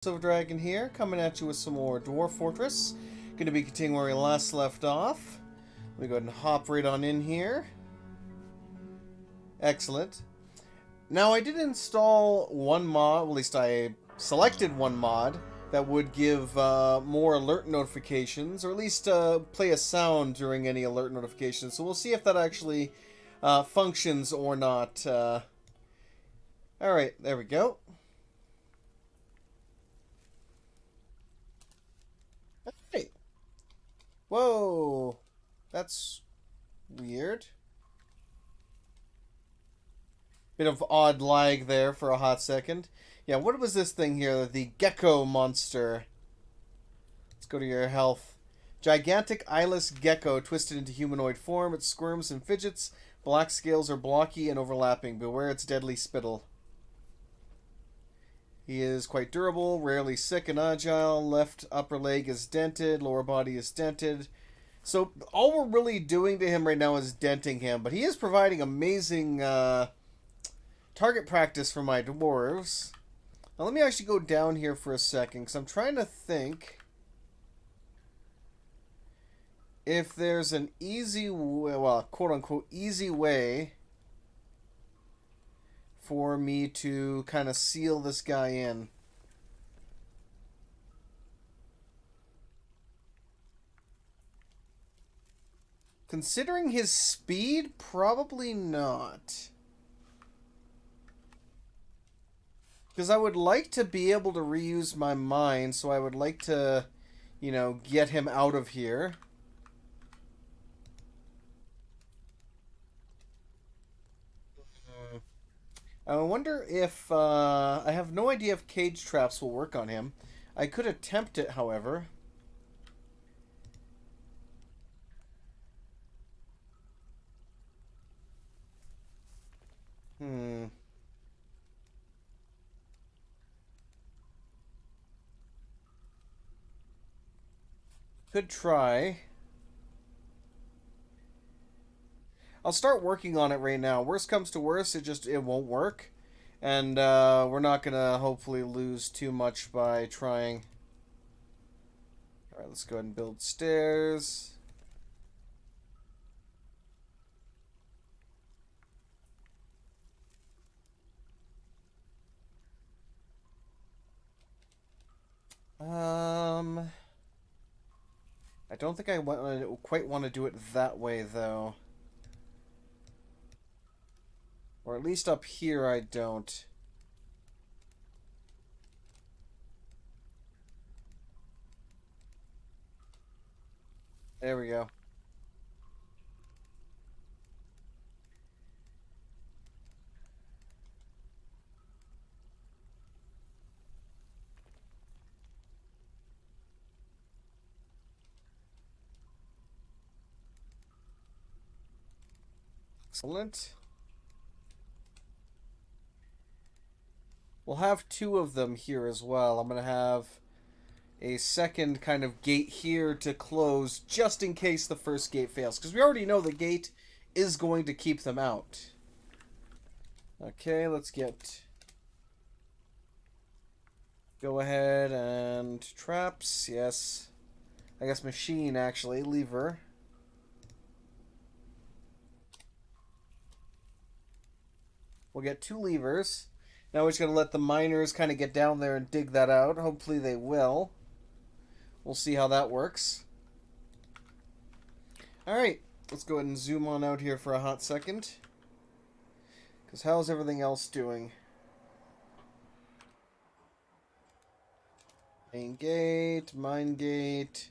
Silver Dragon here, coming at you with some more Dwarf Fortress. Going to be continuing where we last left off. Let me go ahead and hop right on in here. Excellent. Now I did install one mod, well, at least I selected one mod that would give more alert notifications, or at least play a sound during any alert notifications. So we'll see if that actually functions or not. Alright, there we go. Hey. Whoa. That's weird. Bit of odd lag there for a hot second. Yeah, what was this thing here? The gecko monster. Let's go to your health. Gigantic eyeless gecko twisted into humanoid form. It squirms and fidgets. Black scales are blocky and overlapping. Beware its deadly spittle. He is quite durable, rarely sick and agile. Left upper leg is dented, lower body is dented. So all we're really doing to him right now is denting him, but he is providing amazing target practice for my dwarves. Now let me actually go down here for a second, because I'm trying to think if there's an easy way, well, quote-unquote easy way for me to kind of seal this guy in. Considering his speed, probably not. Because I would like to be able to reuse my mine, so I would like to, you know, get him out of here. I wonder if, I have no idea if cage traps will work on him. I could attempt it, however. Hmm. Could try. I'll start working on it right now. Worst comes to worst, it won't work. And we're not gonna hopefully lose too much by trying. Alright, let's go ahead and build stairs. I don't think I quite want to do it that way, though. Or at least up here I don't. There we go. Excellent. We'll have two of them here as well. I'm going to have a second kind of gate here to close just in case the first gate fails. Because we already know the gate is going to keep them out. Okay, let's get... Go ahead and traps, yes. I guess machine, actually, lever. We'll get two levers. Now we're just going to let the miners kind of get down there and dig that out. Hopefully they will. We'll see how that works. Alright, let's go ahead and zoom on out here for a hot second. Because how's everything else doing? Main gate, mine gate.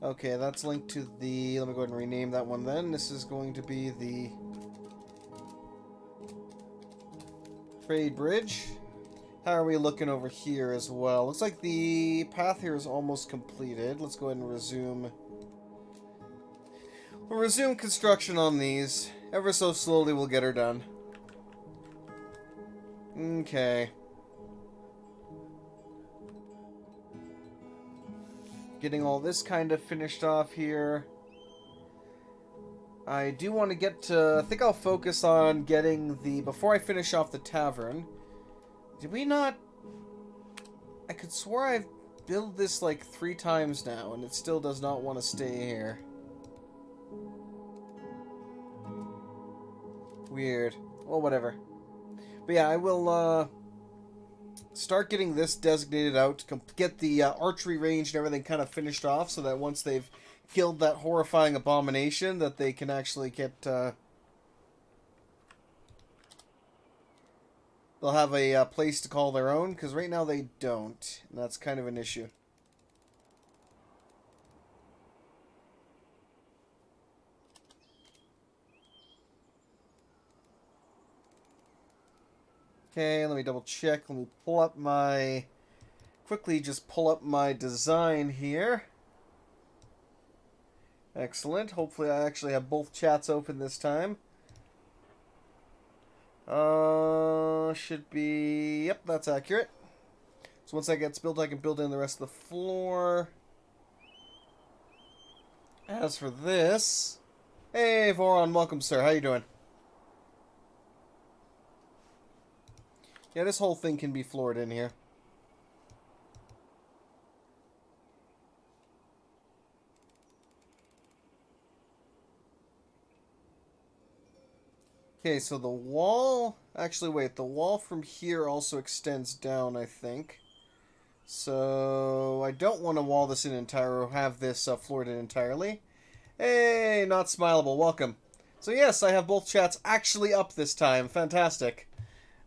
Okay, that's linked to the... Let me go ahead and rename that one then. This is going to be the... Trade bridge. How are we looking over here as well? Looks like the path here is almost completed. Let's go ahead and resume. We'll resume construction on these. Ever so slowly we'll get her done. Okay. Getting all this kind of finished off here. I do want to get to... I think I'll focus on getting the... Before I finish off the tavern... Did we not... I could swear I've built this like 3 times now, and it still does not want to stay here. Weird. Well, whatever. But yeah, I will start getting this designated out, to get the archery range and everything kind of finished off, so that once they've killed that horrifying abomination, that they can actually get... they'll have a place to call their own, because right now they don't, and that's kind of an issue. Okay, let me double check. Let me pull up my... Quickly just pull up my design here. Excellent. Hopefully I actually have both chats open this time. Should be... Yep, that's accurate. So once that gets built, I can build in the rest of the floor. As for this... Hey, Voron, welcome, sir. How you doing? Yeah, this whole thing can be floored in here. Okay, so the wall... Actually, wait. The wall from here also extends down, I think. So, I don't want to wall this in entirely, or have this floored in entirely. Hey, not smileable. Welcome. So, yes, I have both chats actually up this time. Fantastic.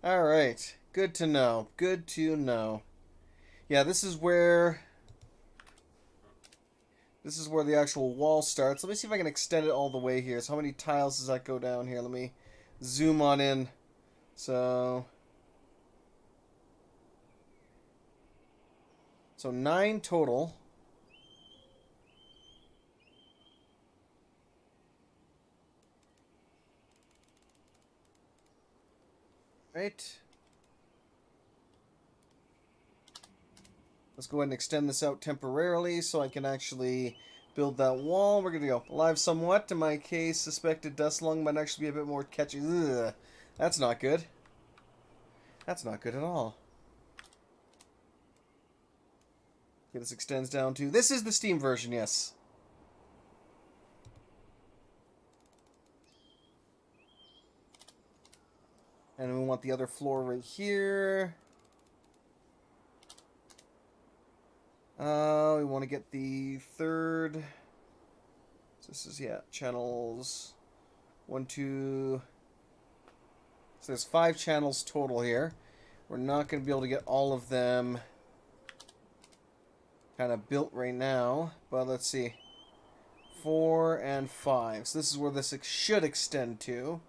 Alright. Good to know. Good to know. Yeah, this is where... This is where the actual wall starts. Let me see if I can extend it all the way here. So how many tiles does that go down here? Let me zoom on in. So 9 total. Right. Let's go ahead and extend this out temporarily so I can actually build that wall. We're going to go alive somewhat. In my case, suspected dust lung might actually be a bit more catchy. Ugh. That's not good. That's not good at all. Okay, this extends down to... This is the Steam version, yes. And we want the other floor right here. We want to get the third. So this is, yeah, channels 1, 2. So there's 5 channels total here. We're not going to be able to get all of them kind of built right now. But let's see. 4 and 5. So this is where this should extend to.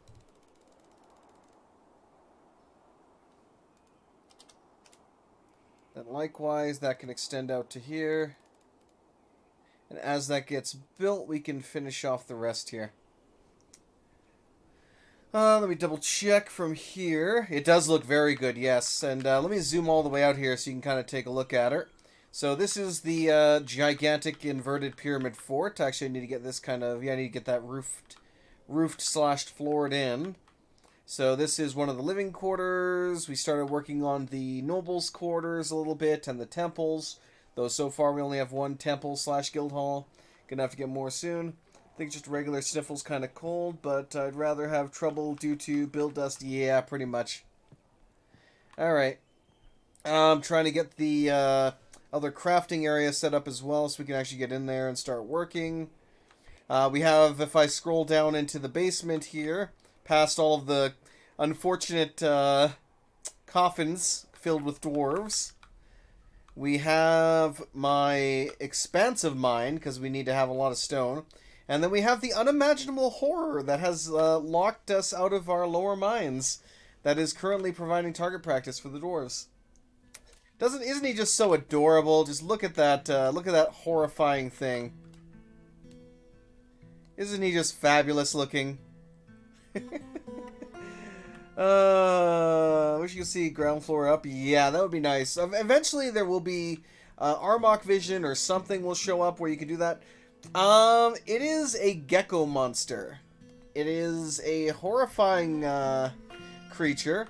And likewise, that can extend out to here. And as that gets built, we can finish off the rest here. Let me double check from here. It does look very good, yes. And let me zoom all the way out here so you can kind of take a look at it. So this is the gigantic inverted pyramid fort. Actually, I need to get this kind of... Yeah, I need to get that roofed slash floored in. So this is one of the living quarters. We started working on the nobles' quarters a little bit and the temples. Though so far we only have 1 temple slash guild hall. Gonna have to get more soon. I think just regular sniffle's kind of cold, but I'd rather have trouble due to build dust. Yeah, pretty much. Alright. I'm trying to get the other crafting area set up as well so we can actually get in there and start working. We have, if I scroll down into the basement here, past all of the unfortunate coffins filled with dwarves, we have my expansive mine, because we need to have a lot of stone. And then we have the unimaginable horror that has locked us out of our lower mines, that is currently providing target practice for the dwarves. Isn't he just so adorable? Just look at that horrifying thing. Isn't he just fabulous looking? Wish you could see ground floor up. Yeah, that would be nice. Eventually there will be Armok Vision or something will show up where you can do that. It is a gecko monster. It is a horrifying creature.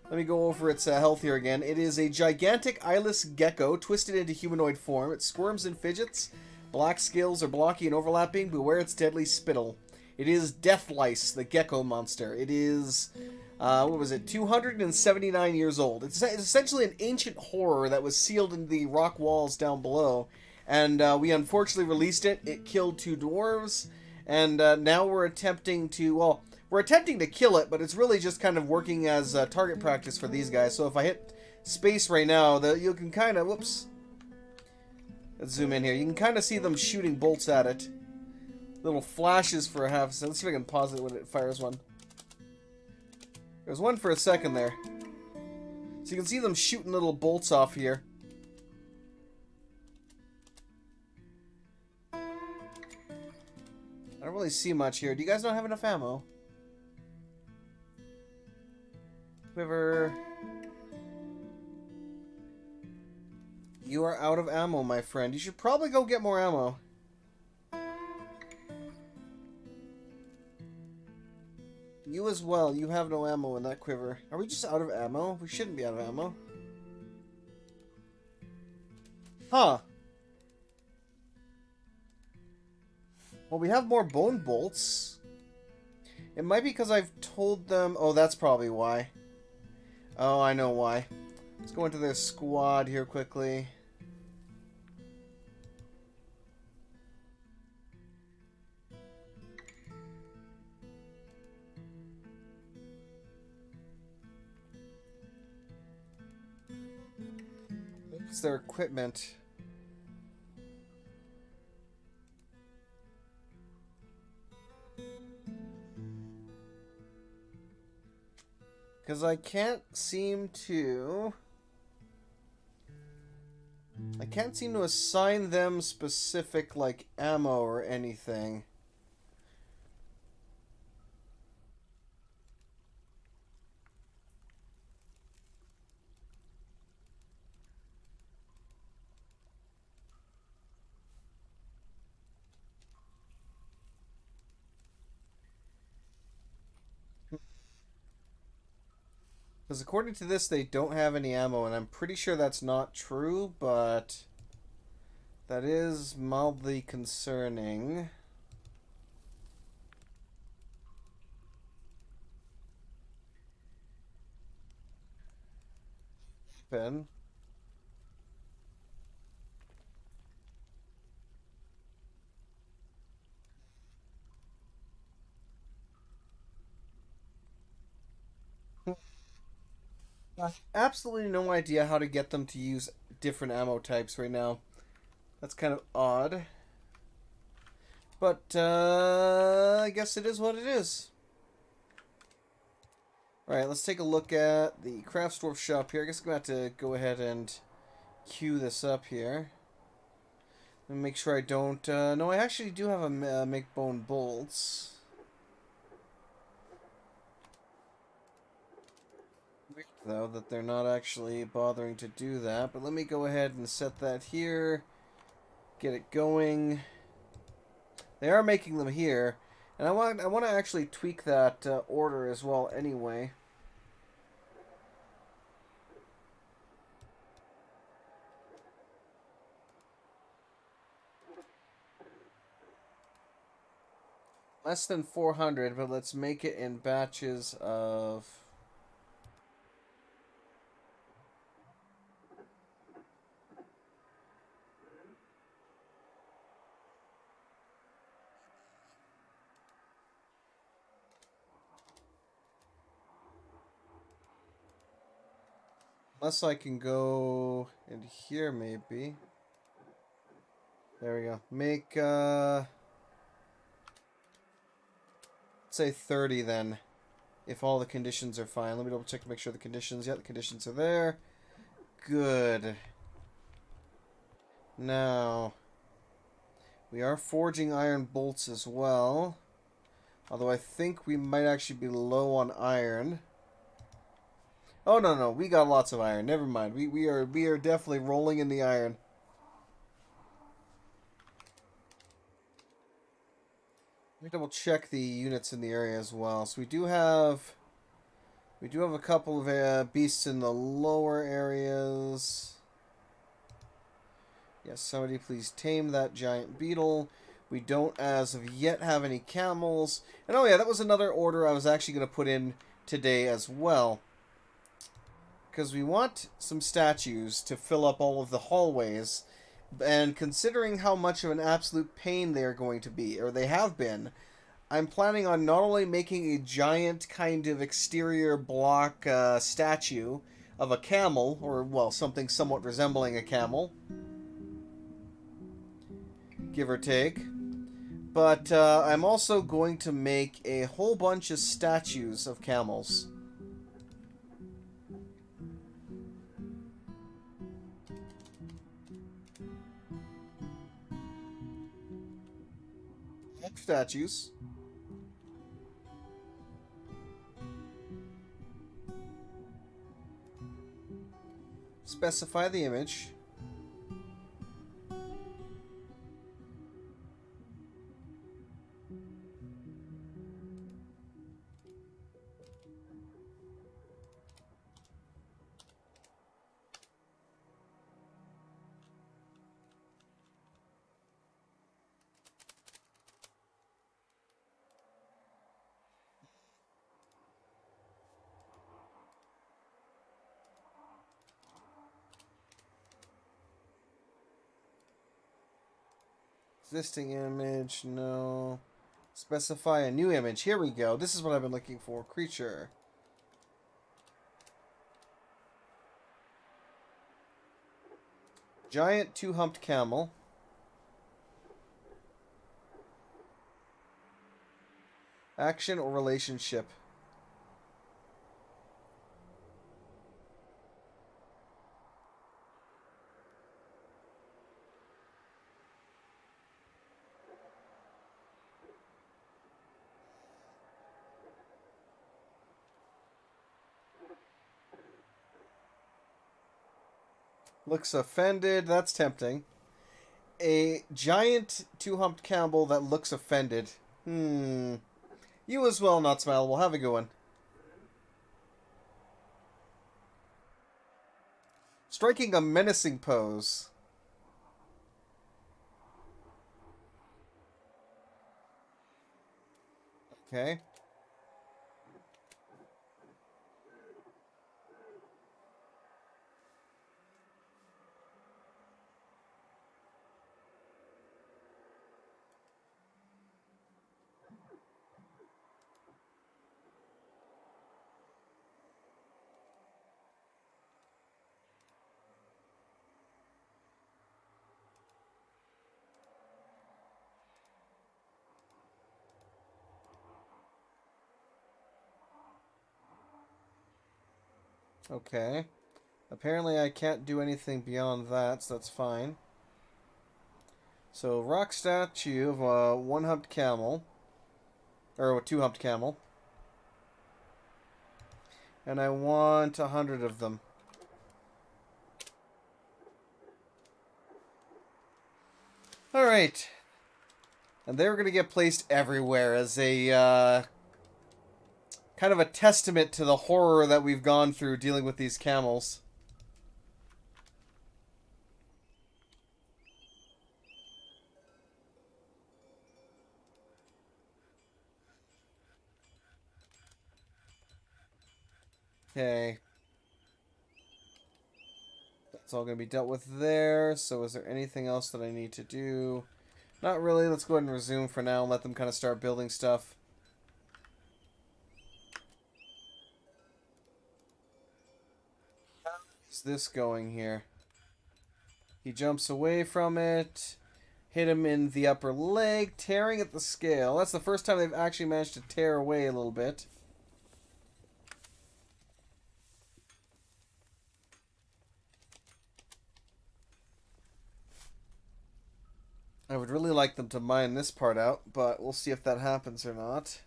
Let me go over its health here again. It is a gigantic eyeless gecko twisted into humanoid form. It squirms and fidgets. Black scales are blocky and overlapping. Beware its deadly spittle. It is Death Lice, the gecko monster. It is, what was it, 279 years old. It's essentially an ancient horror that was sealed in the rock walls down below. And we unfortunately released it. It killed 2 dwarves. And now we're attempting to, well, we're attempting to kill it, but it's really just kind of working as target practice for these guys. So if I hit space right now, you can kind of, whoops. Let's zoom in here. You can kind of see them shooting bolts at it. Little flashes for a half a second. Let's see if I can pause it when it fires one. There's one for a second there. So you can see them shooting little bolts off here. I don't really see much here. Do you guys not have enough ammo? Quiver. You are out of ammo, my friend. You should probably go get more ammo. You as well. You have no ammo in that quiver. Are we just out of ammo? We shouldn't be out of ammo. Huh. Well, we have more bone bolts. It might be because I've told them... Oh, that's probably why. Oh, I know why. Let's go into their squad here quickly. What's their equipment? Because I can't seem to assign them specific, like, ammo or anything. Because according to this, they don't have any ammo, and I'm pretty sure that's not true, but that is mildly concerning. Ben? I have absolutely no idea how to get them to use different ammo types right now. That's kind of odd. But, I guess it is what it is. Alright, let's take a look at the Crafts Dwarf shop here. I guess I'm going to have to go ahead and queue this up here. And make sure I don't... no, I actually do have a make bone bolts. Weird, though, that they're not actually bothering to do that. But let me go ahead and set that here. Get it going. They are making them here. And I want to actually tweak that order as well anyway. Less than 400, but let's make it in batches of... Unless I can go in here, maybe. There we go. Make, let's say 30 then. If all the conditions are fine. Let me double check to make sure the conditions... Yeah, the conditions are there. Good. Now, we are forging iron bolts as well. Although I think we might actually be low on iron. Oh, no, we got lots of iron. Never mind. We are definitely rolling in the iron. Let me double check the units in the area as well. So we do have a couple of beasts in the lower areas. Yes, somebody please tame that giant beetle. We don't, as of yet, have any camels. And oh yeah, that was another order I was actually going to put in today as well. Because we want some statues to fill up all of the hallways. And considering how much of an absolute pain they are going to be, or they have been, I'm planning on not only making a giant kind of exterior block statue of a camel, or, well, something somewhat resembling a camel, give or take, but I'm also going to make a whole bunch of statues of camels. Statues. Specify the image. Existing image, no. Specify a new image. Here we go. This is what I've been looking for. Creature. Giant two-humped camel. Action or relationship. Looks offended. That's tempting. A giant two-humped camel that looks offended. You as well, not smileable. Have a good one. Striking a menacing pose. Okay. Okay. Apparently I can't do anything beyond that, so that's fine. So, rock statue of a one-humped camel. Or a two-humped camel. And I want 100 of them. Alright. And they're going to get placed everywhere as a, kind of a testament to the horror that we've gone through dealing with these camels. Okay. That's all going to be dealt with there. So is there anything else that I need to do? Not really. Let's go ahead and resume for now and let them kind of start building stuff. How's this going here? He jumps away from it. Hit him in the upper leg, tearing at the scale. That's the first time they've actually managed to tear away a little bit. I would really like them to mine this part out, but we'll see if that happens or not.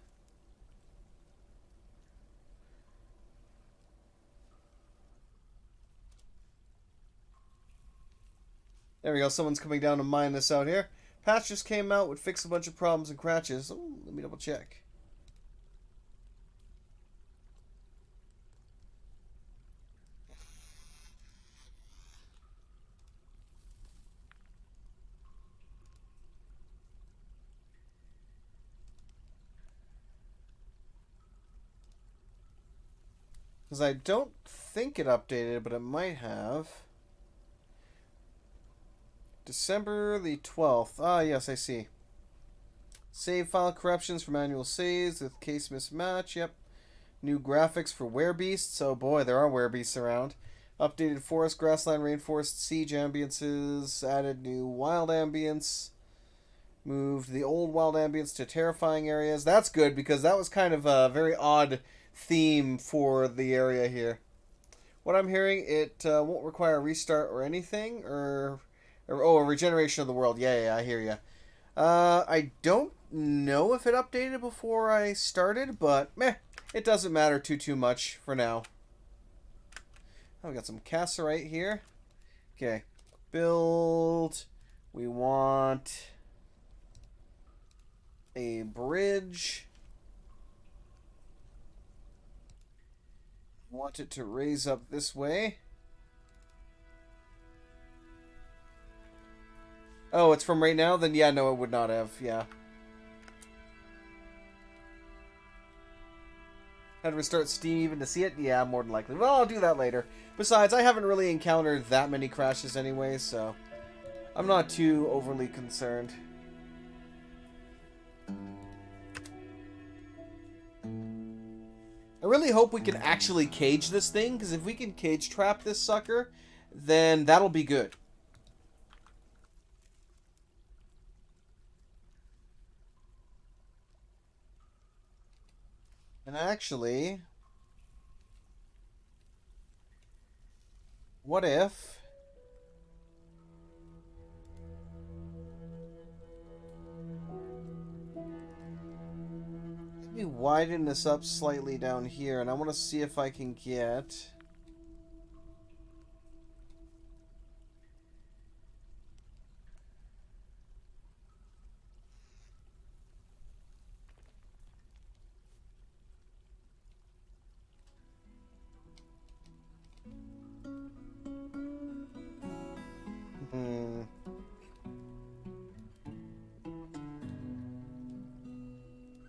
There we go. Someone's coming down to mine this out here. Patch just came out, would fix a bunch of problems and crashes. Oh, let me double check. Because I don't think it updated, but it might have. December the 12th. Ah, yes, I see. Save file corruptions for manual saves with case mismatch. Yep. New graphics for werebeasts. Oh boy, there are werebeasts around. Updated forest, grassland, rainforest, siege ambiences. Added new wild ambience. Moved the old wild ambience to terrifying areas. That's good because that was kind of a very odd theme for the area here. What I'm hearing, it won't require a restart or anything, or oh, a regeneration of the world. Yeah, I hear you. I don't know if it updated before I started, but meh, it doesn't matter too much for now. Oh, we got some cassiterite here. Okay, build. We want a bridge. Want it to raise up this way. Oh, it's from right now? Then yeah, no, it would not have. Yeah. Had to restart Steam even to see it? Yeah, more than likely. Well, I'll do that later. Besides, I haven't really encountered that many crashes anyway, so I'm not too overly concerned. I really hope we can actually cage this thing, because if we can cage trap this sucker, then that'll be good. And actually, what if let me widen this up slightly down here, and I want to see if I can get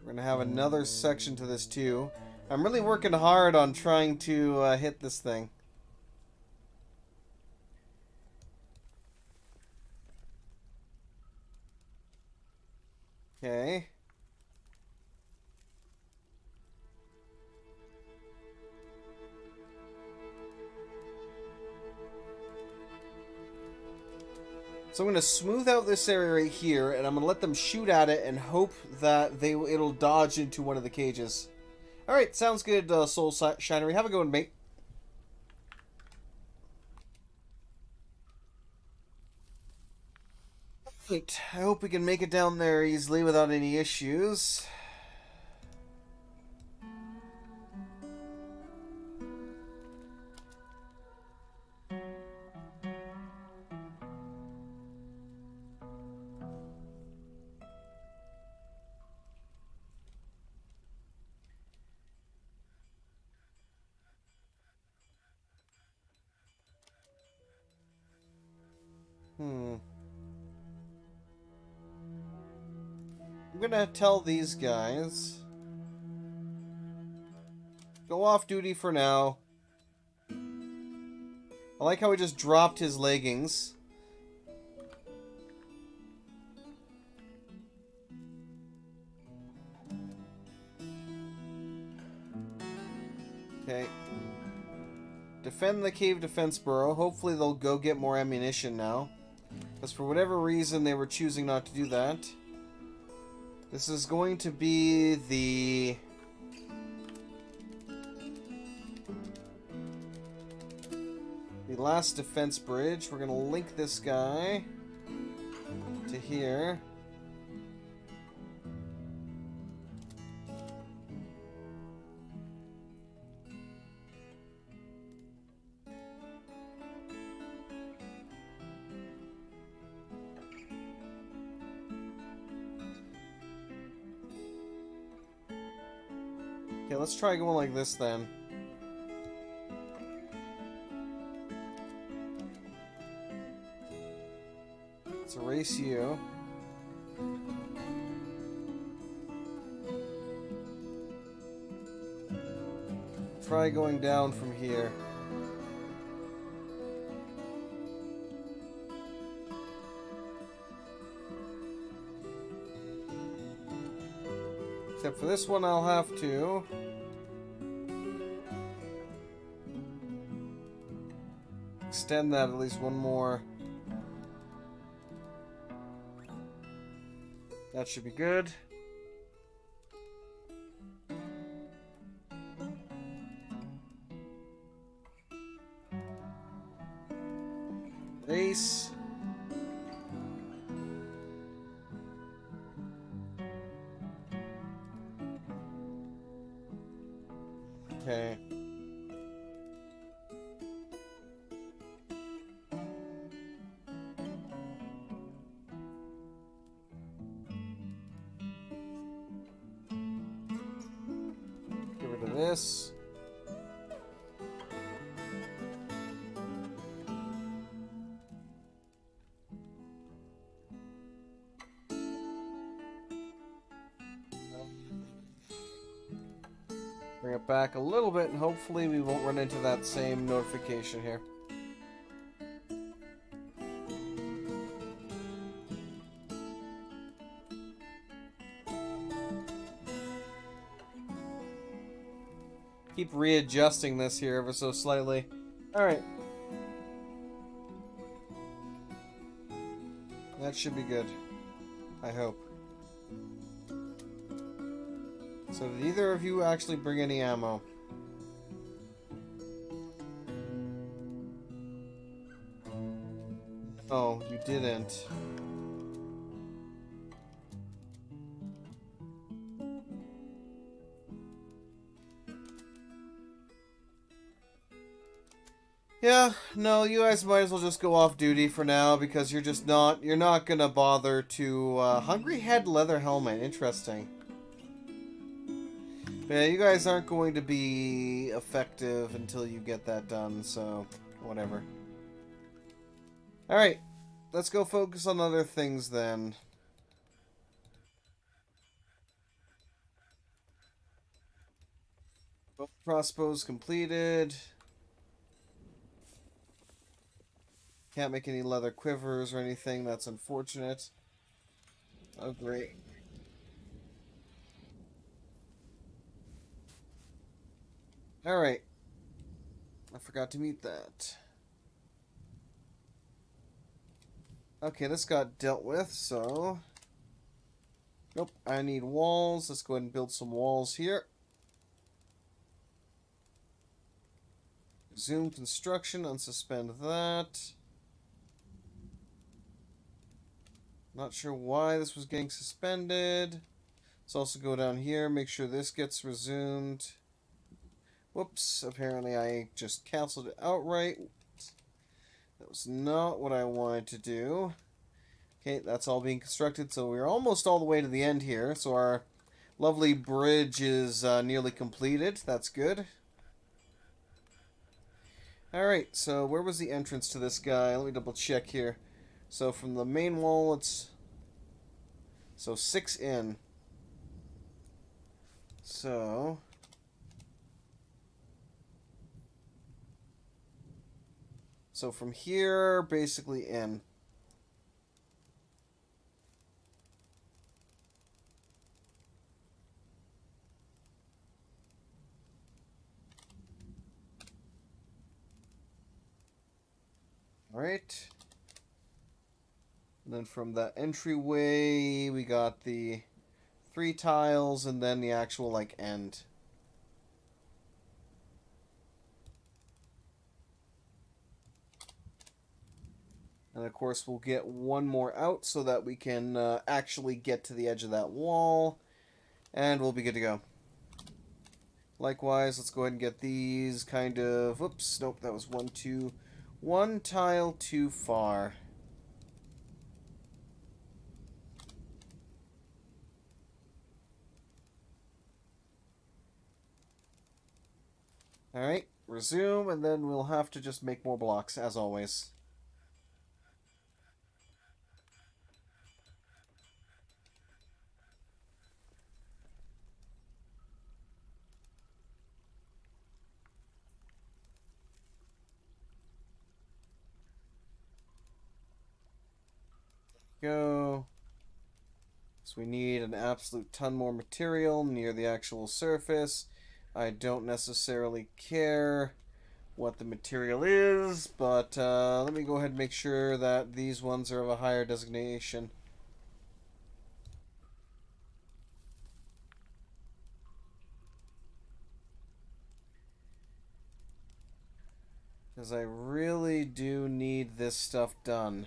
we're gonna have another section to this too. I'm really working hard on trying to hit this thing. Okay. So I'm going to smooth out this area right here, and I'm going to let them shoot at it and hope that it'll dodge into one of the cages. Alright, sounds good, Soul Shinery. Have a good one, mate. Right, I hope we can make it down there easily without any issues. I'm gonna tell these guys, go off duty for now. I like how he just dropped his leggings. Okay. Defend the cave defense burrow. Hopefully they'll go get more ammunition now. Because for whatever reason they were choosing not to do that. This is going to be the last defense bridge. We're going to link this guy to here. Okay, let's try going like this then. Let's erase you. Try going down from here. Except for this one, I'll have to extend that at least one more. That should be good. Ace. Okay. Get rid of this. Bring it back a little bit, and hopefully we won't run into that same notification here. Keep readjusting this here ever so slightly. Alright. That should be good. I hope. So did either of you actually bring any ammo? Oh, you didn't. Yeah, no, you guys might as well just go off duty for now because you're not gonna bother to, Hungry Head Leather Helmet, interesting. But yeah, you guys aren't going to be effective until you get that done, so, whatever. Alright, let's go focus on other things then. Both crossbows completed. Can't make any leather quivers or anything. That's unfortunate. Oh, great. Alright. I forgot to mute that. Okay, this got dealt with, so... Nope, I need walls. Let's go ahead and build some walls here. Resume construction, unsuspend that. Not sure why this was getting suspended. Let's also go down here, make sure this gets resumed. Whoops, apparently I just canceled it outright. That was not what I wanted to do. Okay, that's all being constructed, so we're almost all the way to the end here. So our lovely bridge is nearly completed. That's good. Alright, so where was the entrance to this guy? Let me double check here. So from the main wall, it's... So 6 in. So... So from here, basically in. Alright. And then from that entryway, we got the 3 tiles and then the actual, like, end. And of course, we'll get one more out so that we can actually get to the edge of that wall. And we'll be good to go. Likewise, let's go ahead and get these kind of... Whoops, nope, that was one tile too far. Alright, resume, and then we'll have to just make more blocks, as always. Go. So we need an absolute ton more material near the actual surface. I don't necessarily care what the material is, but let me go ahead and make sure that these ones are of a higher designation. Because I really do need this stuff done.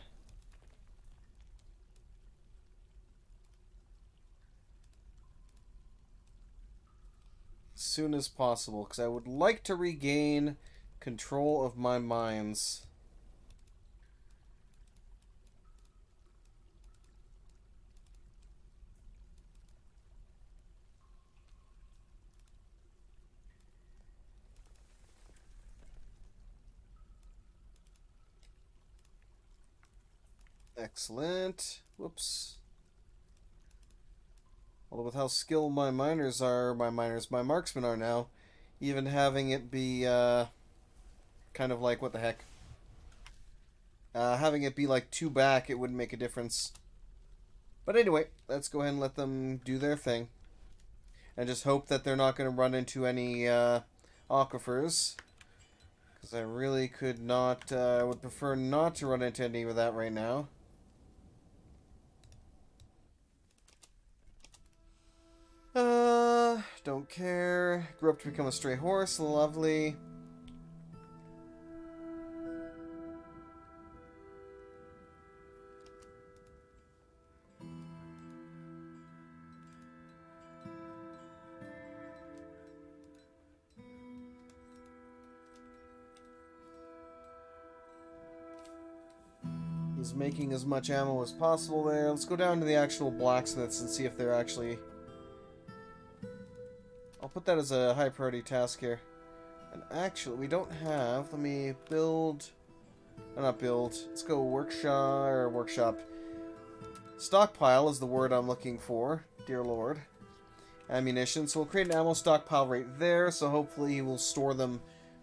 As soon as possible, because I would like to regain control of my mines. Excellent. Whoops. Although with how skilled my miners are, my marksmen are now, even having it be kind of like, what the heck? Having it be like 2 back, it wouldn't make a difference. But anyway, let's go ahead and let them do their thing. And just hope that they're not going to run into any aquifers. Because I really could not, I would prefer not to run into any of that right now. Don't care. Grew up to become a stray horse. Lovely. He's making as much ammo as possible there. Let's go down to the actual blacksmiths and see if they're actually... I'll put that as a high priority task here. And actually, we don't have... Let me build... not build. Let's go workshop. Stockpile is the word I'm looking for. Dear Lord. Ammunition. So we'll create an ammo stockpile right there. So hopefully we'll store them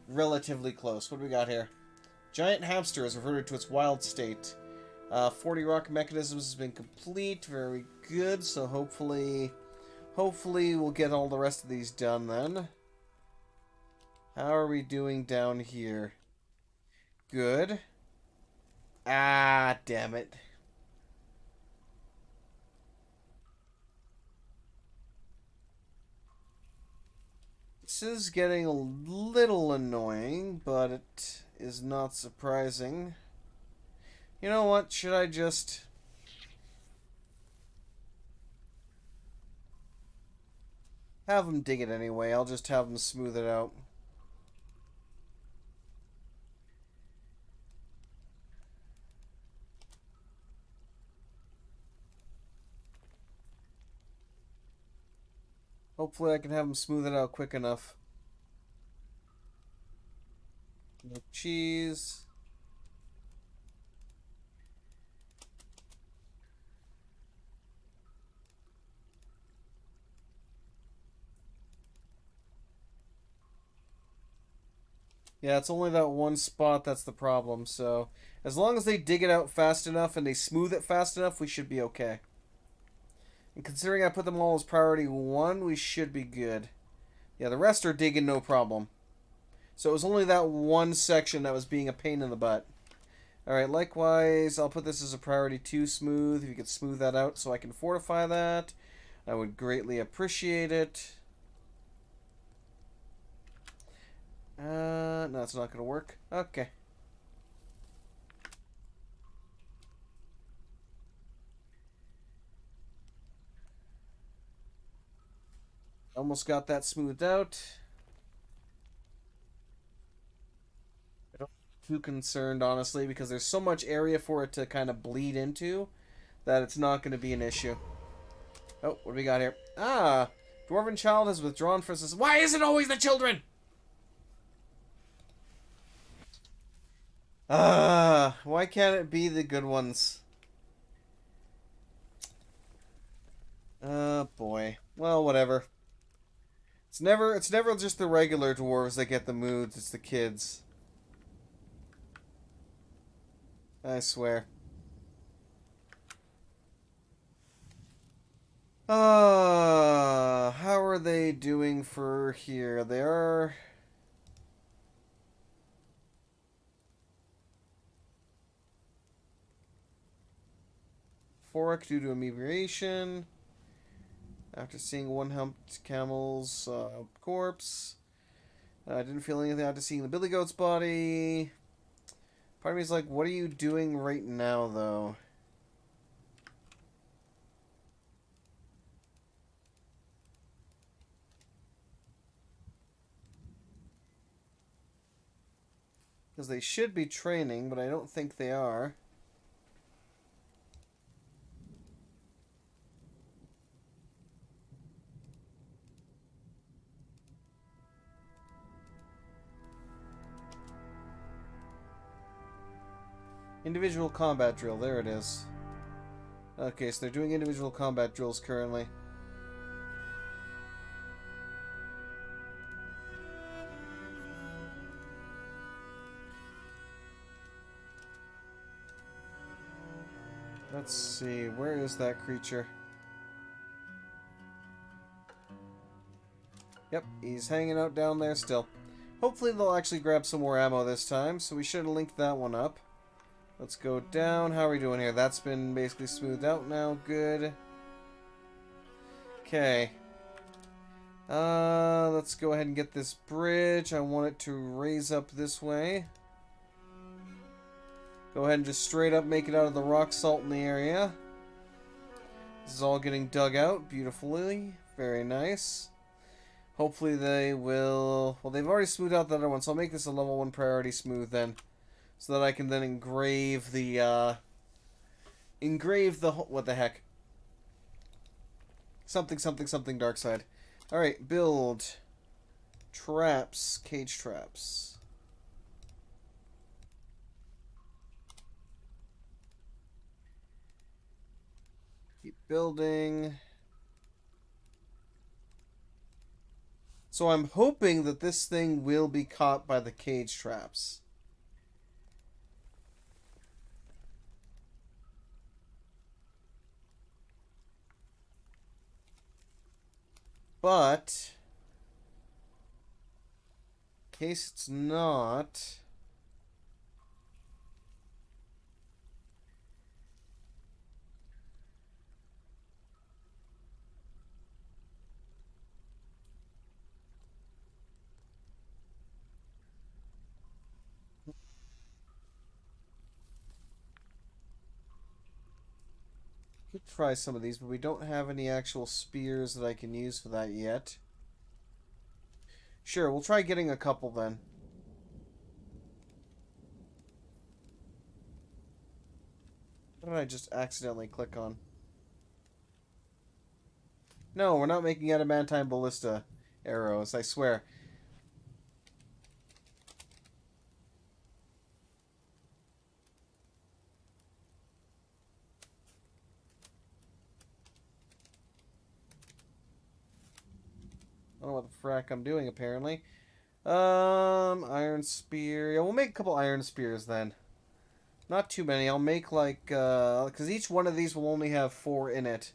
relatively close. What do we got here? Giant hamster has reverted to its wild state. 40 rock mechanisms has been complete. Very good. So hopefully we'll get all the rest of these done then. How are we doing down here? Good. Ah, damn it. This is getting a little annoying, but it is not surprising. You know what? Should I just... have them dig it anyway. I'll just have them smooth it out. Hopefully I can have them smooth it out quick enough. No cheese. Yeah, it's only that one spot that's the problem, so... as long as they dig it out fast enough and they smooth it fast enough, we should be okay. And considering I put them all as priority 1, we should be good. Yeah, the rest are digging no problem. So it was only that one section that was being a pain in the butt. Alright, likewise, I'll put this as a priority 2 smooth. If you could smooth that out so I can fortify that, I would greatly appreciate it. No, it's not going to work. Okay. Almost got that smoothed out. I don't be too concerned, honestly, because there's so much area for it to kind of bleed into that it's not going to be an issue. Oh, what do we got here? Ah! Dwarven child has withdrawn for... Why is it always the children? Ah, why can't it be the good ones? Oh boy. Well, whatever. It's never just the regular dwarves that get the moods, it's the kids. I swear. How are they doing for here? They are. Fork due to inebriation. After seeing one humped camel's corpse. I didn't feel anything after seeing the billy goat's body. Part of me is like, what are you doing right now, though? Because they should be training, but I don't think they are. Individual combat drill, there it is. Okay, so they're doing individual combat drills currently. Let's see, where is that creature? Yep, he's hanging out down there still. Hopefully they'll actually grab some more ammo this time, so we should have linked that one up. Let's go down. How are we doing here? That's been basically smoothed out now. Good. Okay. Let's go ahead and get this bridge. I want it to raise up this way. Go ahead and just straight up make it out of the rock salt in the area. This is all getting dug out beautifully. Very nice. Hopefully they will... Well, they've already smoothed out the other one, so I'll make this a level 1 priority smooth then. So that I can then engrave the, what the heck? Something, something, something dark side. Alright, build. Traps. Cage traps. Keep building. So I'm hoping that this thing will be caught by the cage traps. But, in case it's not, could try some of these, but we don't have any actual spears that I can use for that yet. Sure, we'll try getting a couple then. What did I just accidentally click on? No, we're not making adamantine ballista arrows, I swear. I don't know what the frack I'm doing, apparently. Iron spear. Yeah, we'll make a couple iron spears then. Not too many. I'll make like, because each one of these will only have 4 in it.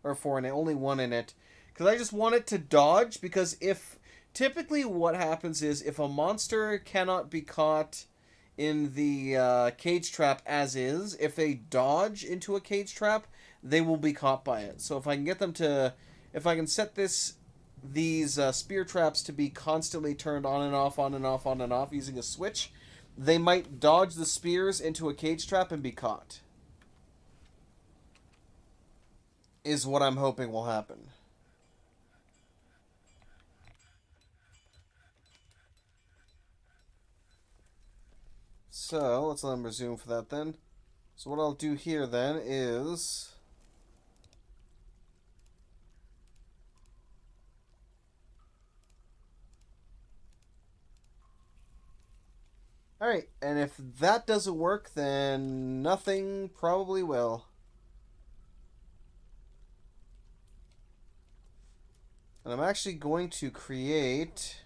Or 4 in it, only 1 in it. Because I just want it to dodge, because if, typically what happens is, if a monster cannot be caught in the cage trap as is, if they dodge into a cage trap, they will be caught by it. So if I can get them to, if I can set these spear traps to be constantly turned on and off, on and off, on and off, using a switch, they might dodge the spears into a cage trap and be caught. Is what I'm hoping will happen. So, let's let them resume for that then. So what I'll do here then is... Alright, and if that doesn't work, then nothing probably will. And I'm actually going to create...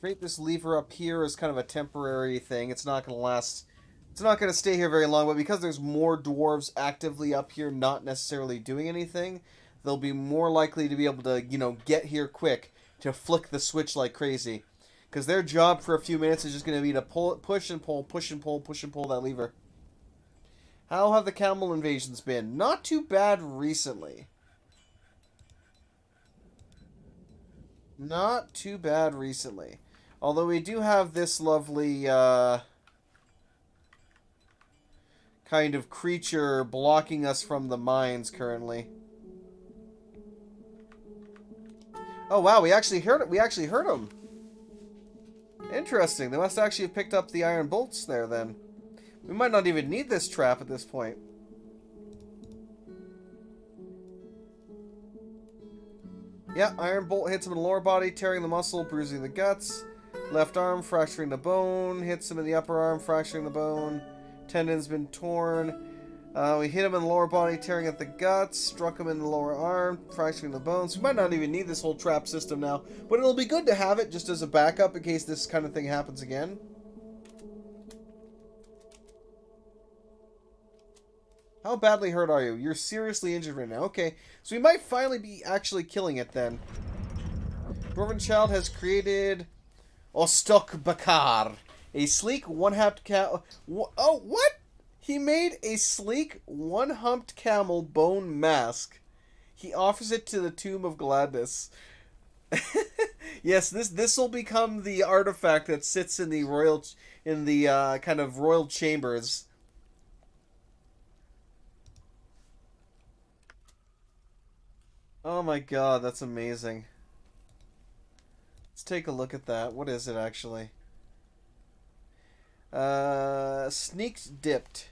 create this lever up here as kind of a temporary thing. It's not going to last... It's not going to stay here very long, but because there's more dwarves actively up here not necessarily doing anything, they'll be more likely to be able to, you know, get here quick to flick the switch like crazy. Because their job for a few minutes is just going to be to push and pull, push and pull, push and pull that lever. How have the camel invasions been? Not too bad recently. Not too bad recently. Although we do have this lovely kind of creature blocking us from the mines currently. Oh wow, we actually heard it. We actually heard them. Interesting. They must actually have picked up the iron bolts there then. We might not even need this trap at this point. Yeah, iron bolt hits him in the lower body, tearing the muscle, bruising the guts. Left arm, fracturing the bone. Hits him in the upper arm, fracturing the bone. Tendon's been torn. We hit him in the lower body, tearing at the guts. Struck him in the lower arm, fracturing the bones. We might not even need this whole trap system now. But it'll be good to have it just as a backup in case this kind of thing happens again. How badly hurt are you? You're seriously injured right now. Okay, so we might finally be actually killing it then. Dwarven Child has created Ostok Bakar, a sleek one-humped camel. Oh, what? He made a sleek one-humped camel bone mask. He offers it to the Tomb of Gladness. Yes, this will become the artifact that sits in the kind of royal chambers. Oh my god, that's amazing. Let's take a look at that. What is it actually? Sneaked dipped.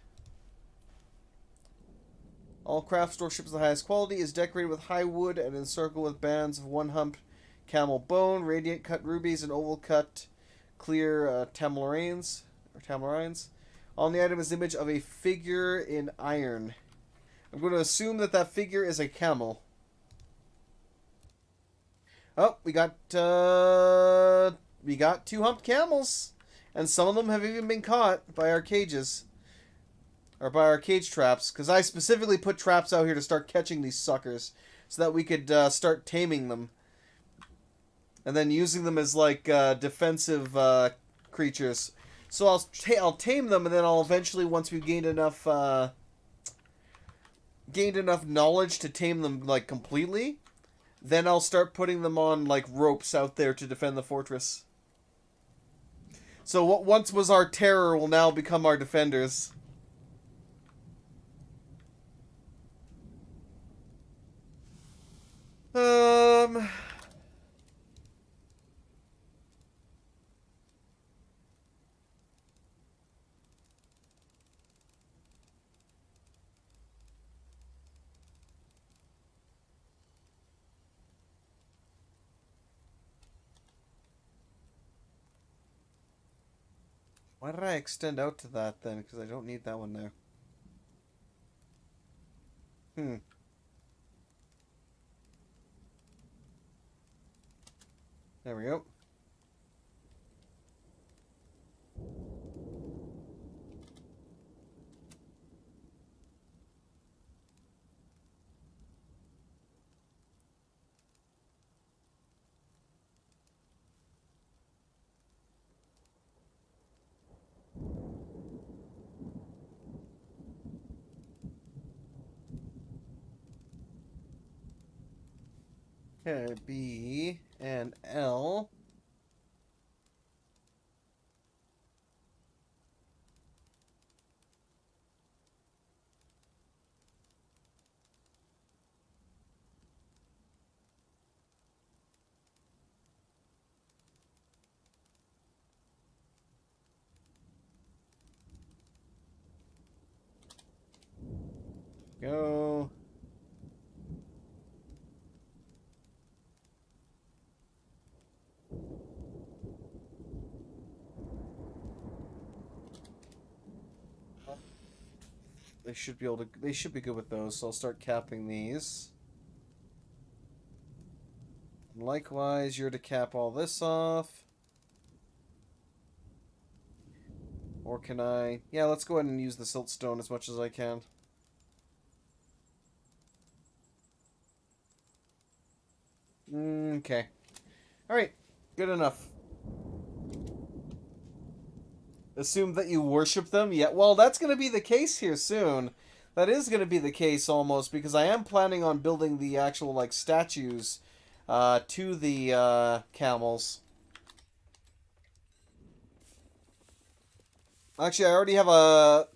All craft store ships of the highest quality, is decorated with high wood and encircled with bands of one-humped camel bone, radiant cut rubies, and oval cut clear tamarines. On the item is the image of a figure in iron. I'm going to assume that that figure is a camel. Oh, we got two humped camels, and some of them have even been caught by our cages, or by our cage traps. Because I specifically put traps out here to start catching these suckers, so that we could start taming them, and then using them as like defensive creatures. So I'll tame them, and then I'll eventually, once we've gained enough knowledge to tame them like completely. Then I'll start putting them on, like, ropes out there to defend the fortress. So what once was our terror will now become our defenders. Why did I extend out to that then? Because I don't need that one there. There we go. Okay, B and L. go. They should be able to. They should be good with those. So I'll start capping these. And likewise, you're to cap all this off. Or can I? Yeah, let's go ahead and use the siltstone as much as I can. Okay. Alright. Good enough. Assume that you worship them? Yeah, well, that's going to be the case here soon. That is going to be the case almost, because I am planning on building the actual, like, statues to the camels. Actually, I already have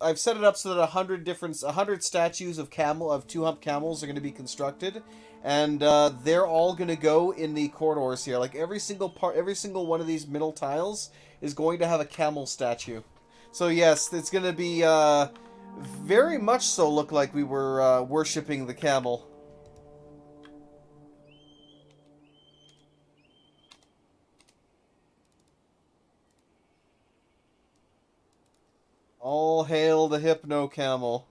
I've set it up so that 100 statues of two-hump camels are going to be constructed, and they're all going to go in the corridors here. Like every single one of these middle tiles is going to have a camel statue. So yes, it's going to be very much so look like we were worshipping the camel. All hail the Hypno Camel.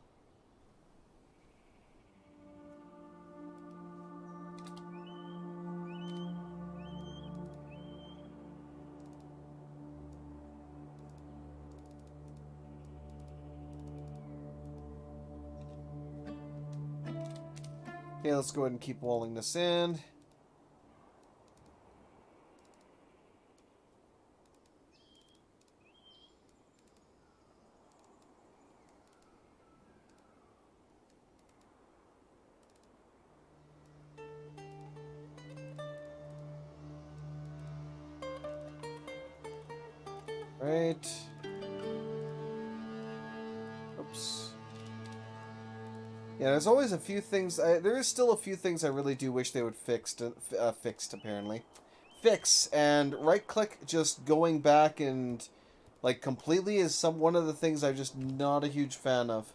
Okay, let's go ahead and keep walling this in. Right. Oops. Yeah, there's always a few things. There is still a few things I really do wish they would fixed, apparently. Fix, and right-click just going back and, like, completely is one of the things I'm just not a huge fan of.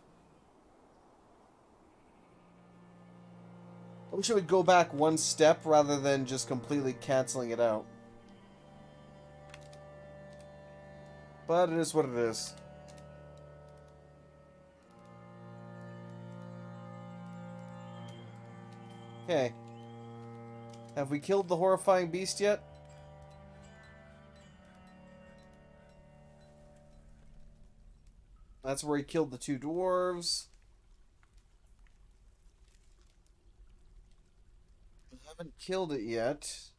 I wish it would go back one step rather than just completely canceling it out. But it is what it is. Okay. Have we killed the horrifying beast yet? That's where he killed the two dwarves. We haven't killed it yet.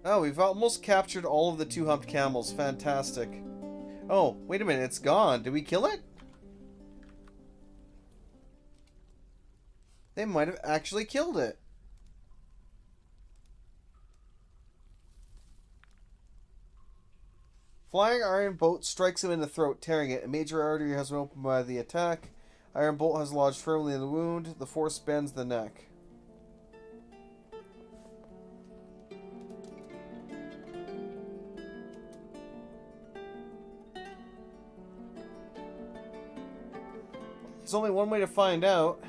Oh, we've almost captured all of the two-humped camels. Fantastic. Oh, wait a minute. It's gone. Did we kill it? They might have actually killed it. Flying iron bolt strikes him in the throat, tearing it. A major artery has been opened by the attack. Iron bolt has lodged firmly in the wound. The force bends the neck. There's only one way to find out.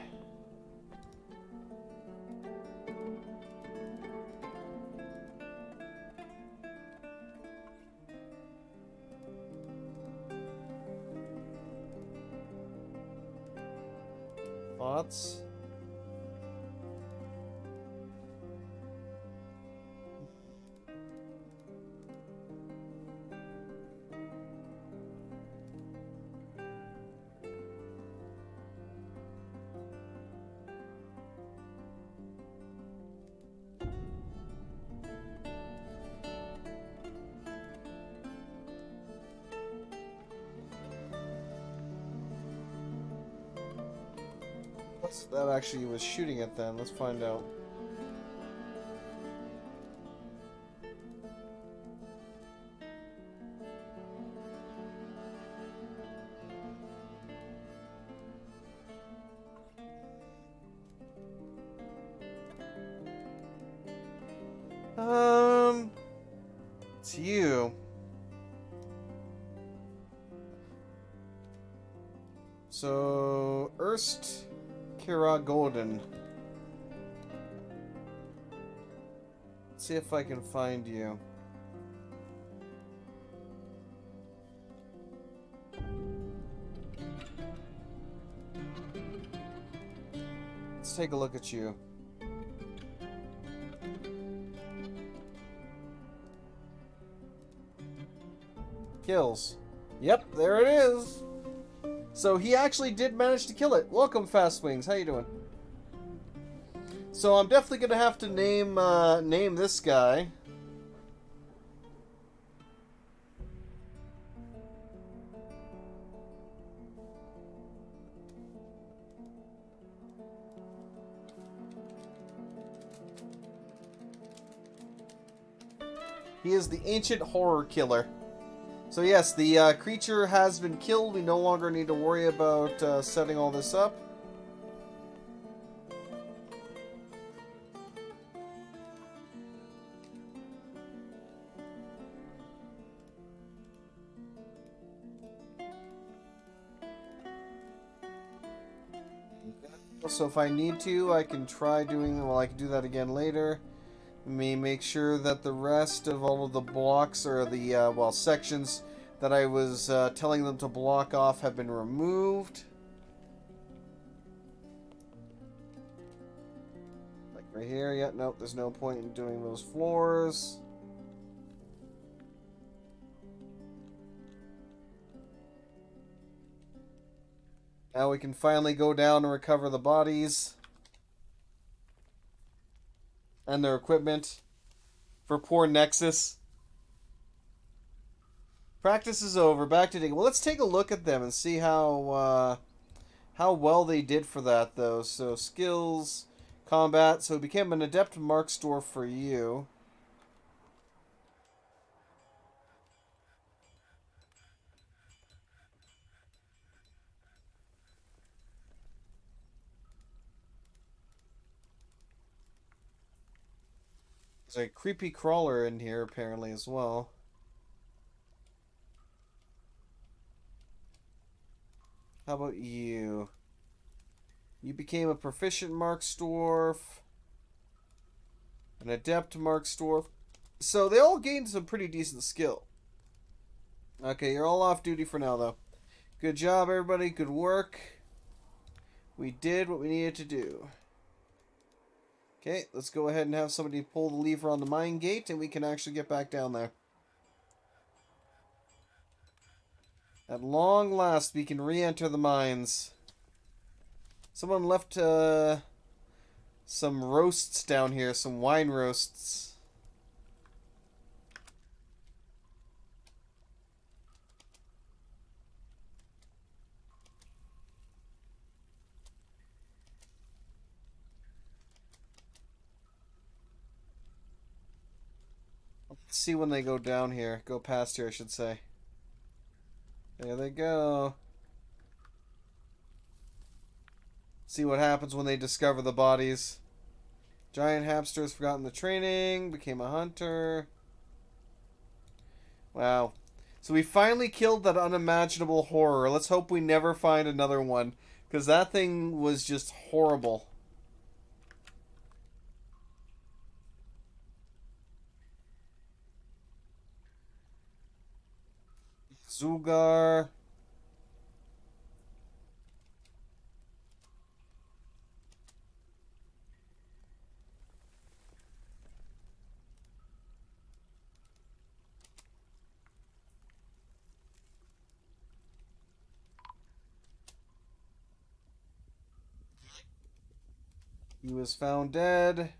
Thoughts? What's that actually was shooting at then? Let's find out. It's you. So, Erst Kira Golden. Let's see if I can find you. Let's take a look at you. Kills. Yep, there it is. So he actually did manage to kill it. Welcome, Fast Wings. How you doing? So I'm definitely gonna have to name this guy. He is the Ancient Horror Killer. So yes, the creature has been killed. We no longer need to worry about setting all this up. So if I need to, I can try doing, well, I can do that again later. Let me make sure that the rest of all of the blocks, or the, well, sections that I was telling them to block off have been removed. Like right here, yeah, nope, there's no point in doing those floors. Now we can finally go down and recover the bodies and their equipment for poor Nexus. Practice is over. Back to digging. Well, let's take a look at them and see how well they did for that, though. So skills, combat. So it became an adept mark store for you. There's a creepy crawler in here apparently as well. How about you? You became a proficient Marksdwarf, an adept Marksdwarf. So they all gained some pretty decent skill. Okay, you're all off duty for now, though. Good job, everybody. Good work. We did what we needed to do. Okay, let's go ahead and have somebody pull the lever on the mine gate, and we can actually get back down there. At long last, we can re-enter the mines. Someone left some roasts down here, some wine roasts. Let's see when they go down here. Go past here, I should say. There they go. See what happens when they discover the bodies. Giant hamster has forgotten the training, became a hunter. Wow. So we finally killed that unimaginable horror. Let's hope we never find another one, because that thing was just horrible. Zugar. He was found dead.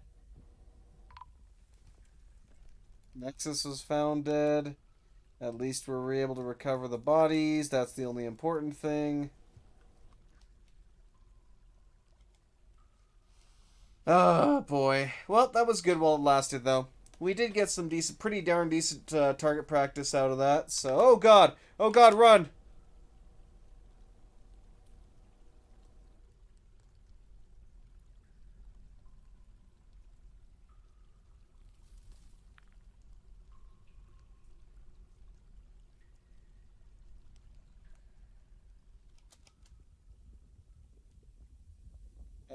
Nexus was found dead. At least we were able to recover the bodies. That's the only important thing. Oh, boy. Well, that was good while it lasted, though. We did get some decent, pretty darn decent target practice out of that. So, oh, God. Oh, God, run.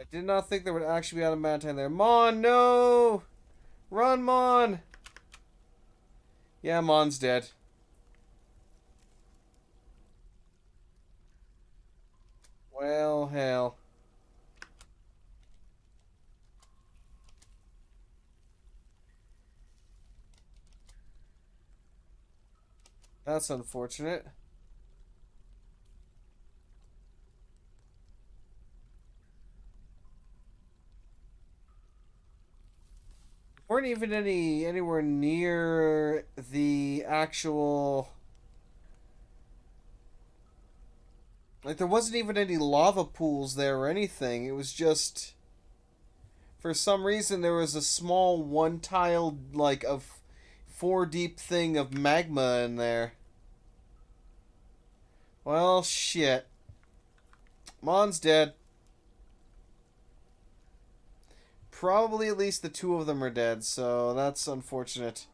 I did not think there would actually be adamantine there. Mon, no! Run, Mon! Yeah, Mon's dead. Well, hell. That's unfortunate. Weren't even anywhere near the actual, like, there wasn't even any lava pools there or anything. It was just, for some reason there was a small one tiled, like, of 4 deep thing of magma in there. Well, shit. Mon's dead. Probably at least the 2 of them are dead, so that's unfortunate.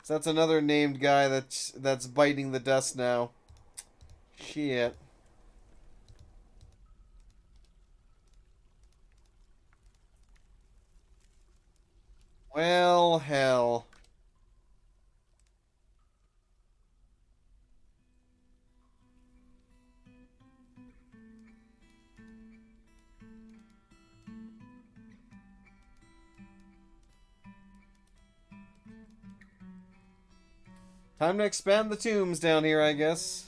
So that's another named guy that's biting the dust now. Shit. Well, hell. Time to expand the tombs down here, I guess.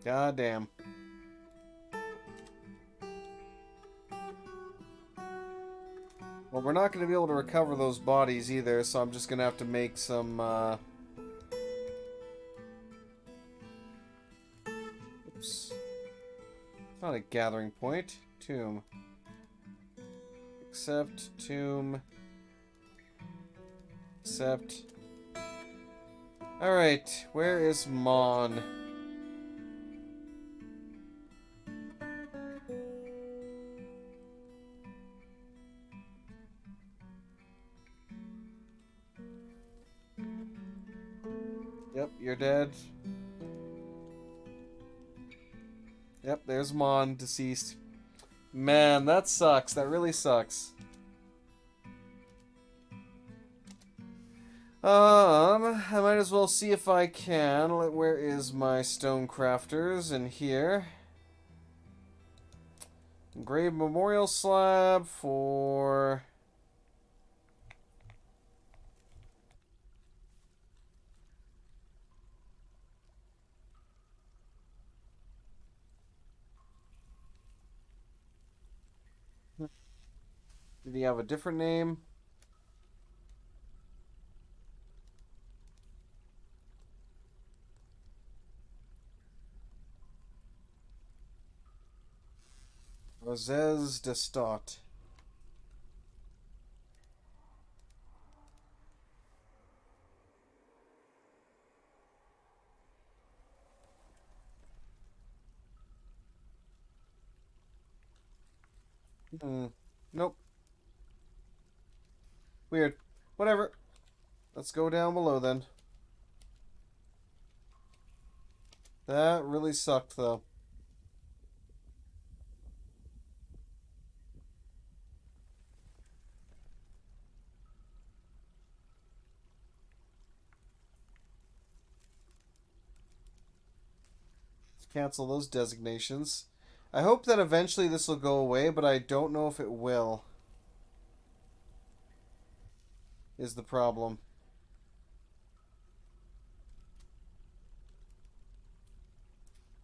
God damn. Well, we're not going to be able to recover those bodies either, so I'm just going to have to make some, oops. Not a gathering point. Tomb. Accept. Tomb. Accept. Alright, where is Mon? Yep, you're dead. Yep, there's Mon, deceased. Man, that sucks. That really sucks. I might as well see if I can. Where is my stone crafters? In here. Engraved memorial slab for... Did he have a different name? Rosez de Stott. Nope. Weird. Whatever. Let's go down below then. That really sucked, though. Cancel those designations. I hope that eventually this will go away, but I don't know if it will. Is the problem.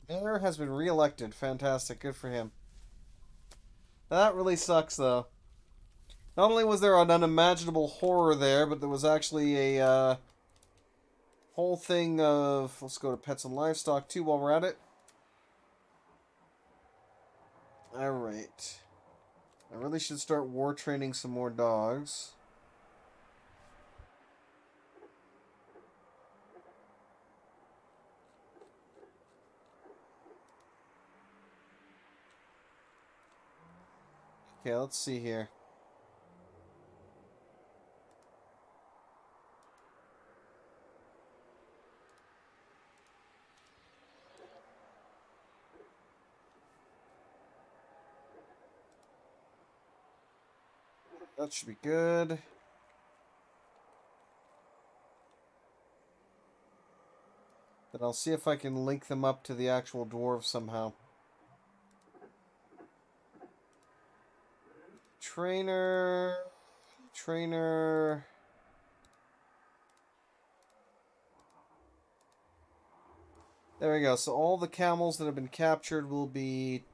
Mayor has been re-elected. Fantastic. Good for him. That really sucks, though. Not only was there an unimaginable horror there, but there was actually a whole thing of... Let's go to pets and livestock, too, while we're at it. Alright. I really should start war training some more dogs. Okay, let's see here. That should be good. Then I'll see if I can link them up to the actual dwarves somehow. Trainer. Trainer. There we go. So all the camels that have been captured will be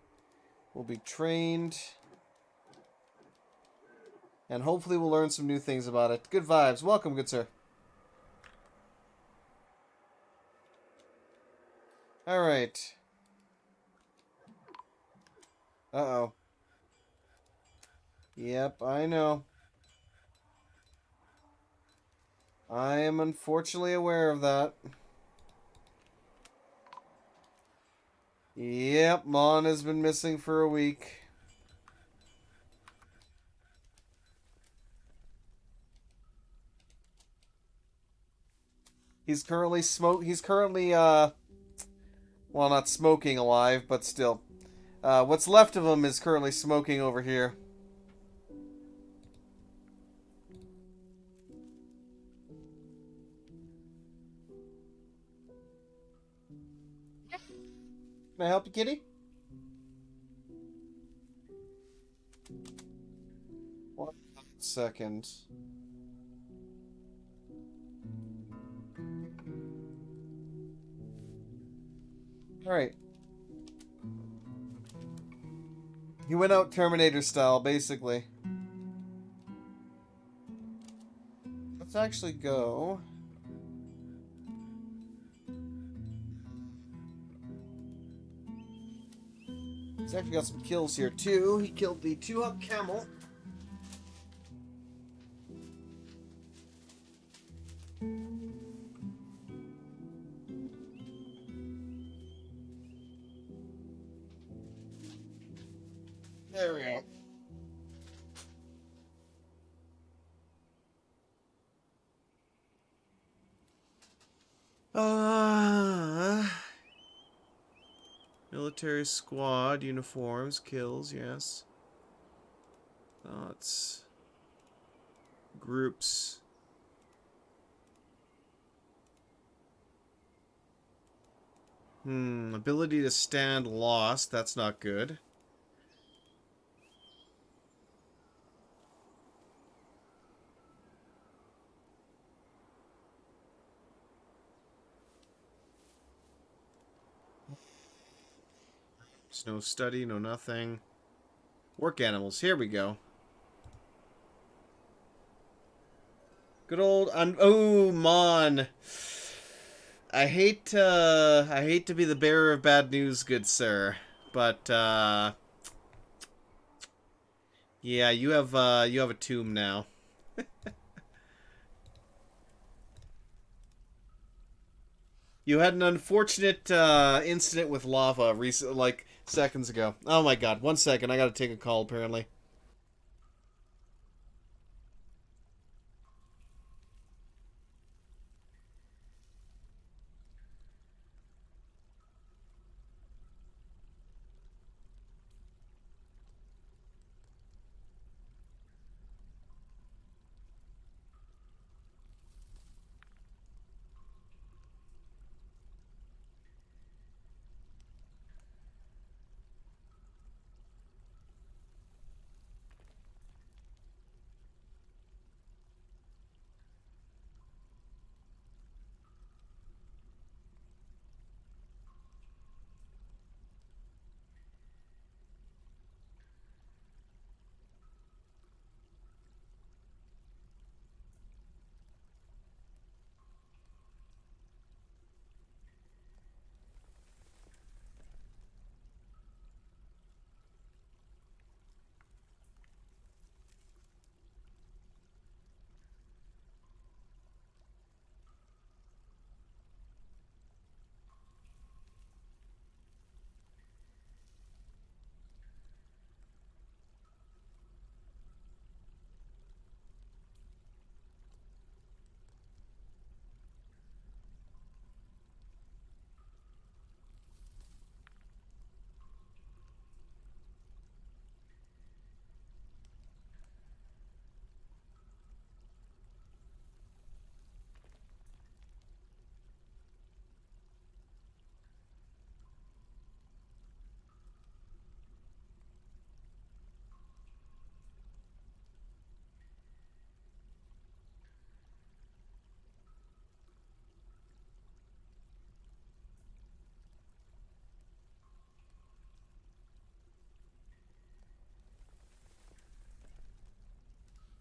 trained. And hopefully we'll learn some new things about it. Good vibes. Welcome, good sir. Alright. Uh-oh. Yep, I know. I am unfortunately aware of that. Yep, Mon has been missing for a week. He's currently well, not smoking alive, but still. What's left of him is currently smoking over here. Can I help you, kitty? 1 second. Alright. He went out Terminator style, basically. Let's actually go. He's actually got some kills here, too. He killed the 2-up camel. There we go. Military squad, uniforms, kills, yes. Thoughts. Groups. Ability to stand lost, that's not good. There's no study, no nothing. Work animals, here we go. Good old oh, Mon. I hate to be the bearer of bad news, good sir, but yeah, you have a tomb now. You had an unfortunate incident with lava like seconds ago. Oh my god, 1 second, I gotta take a call apparently.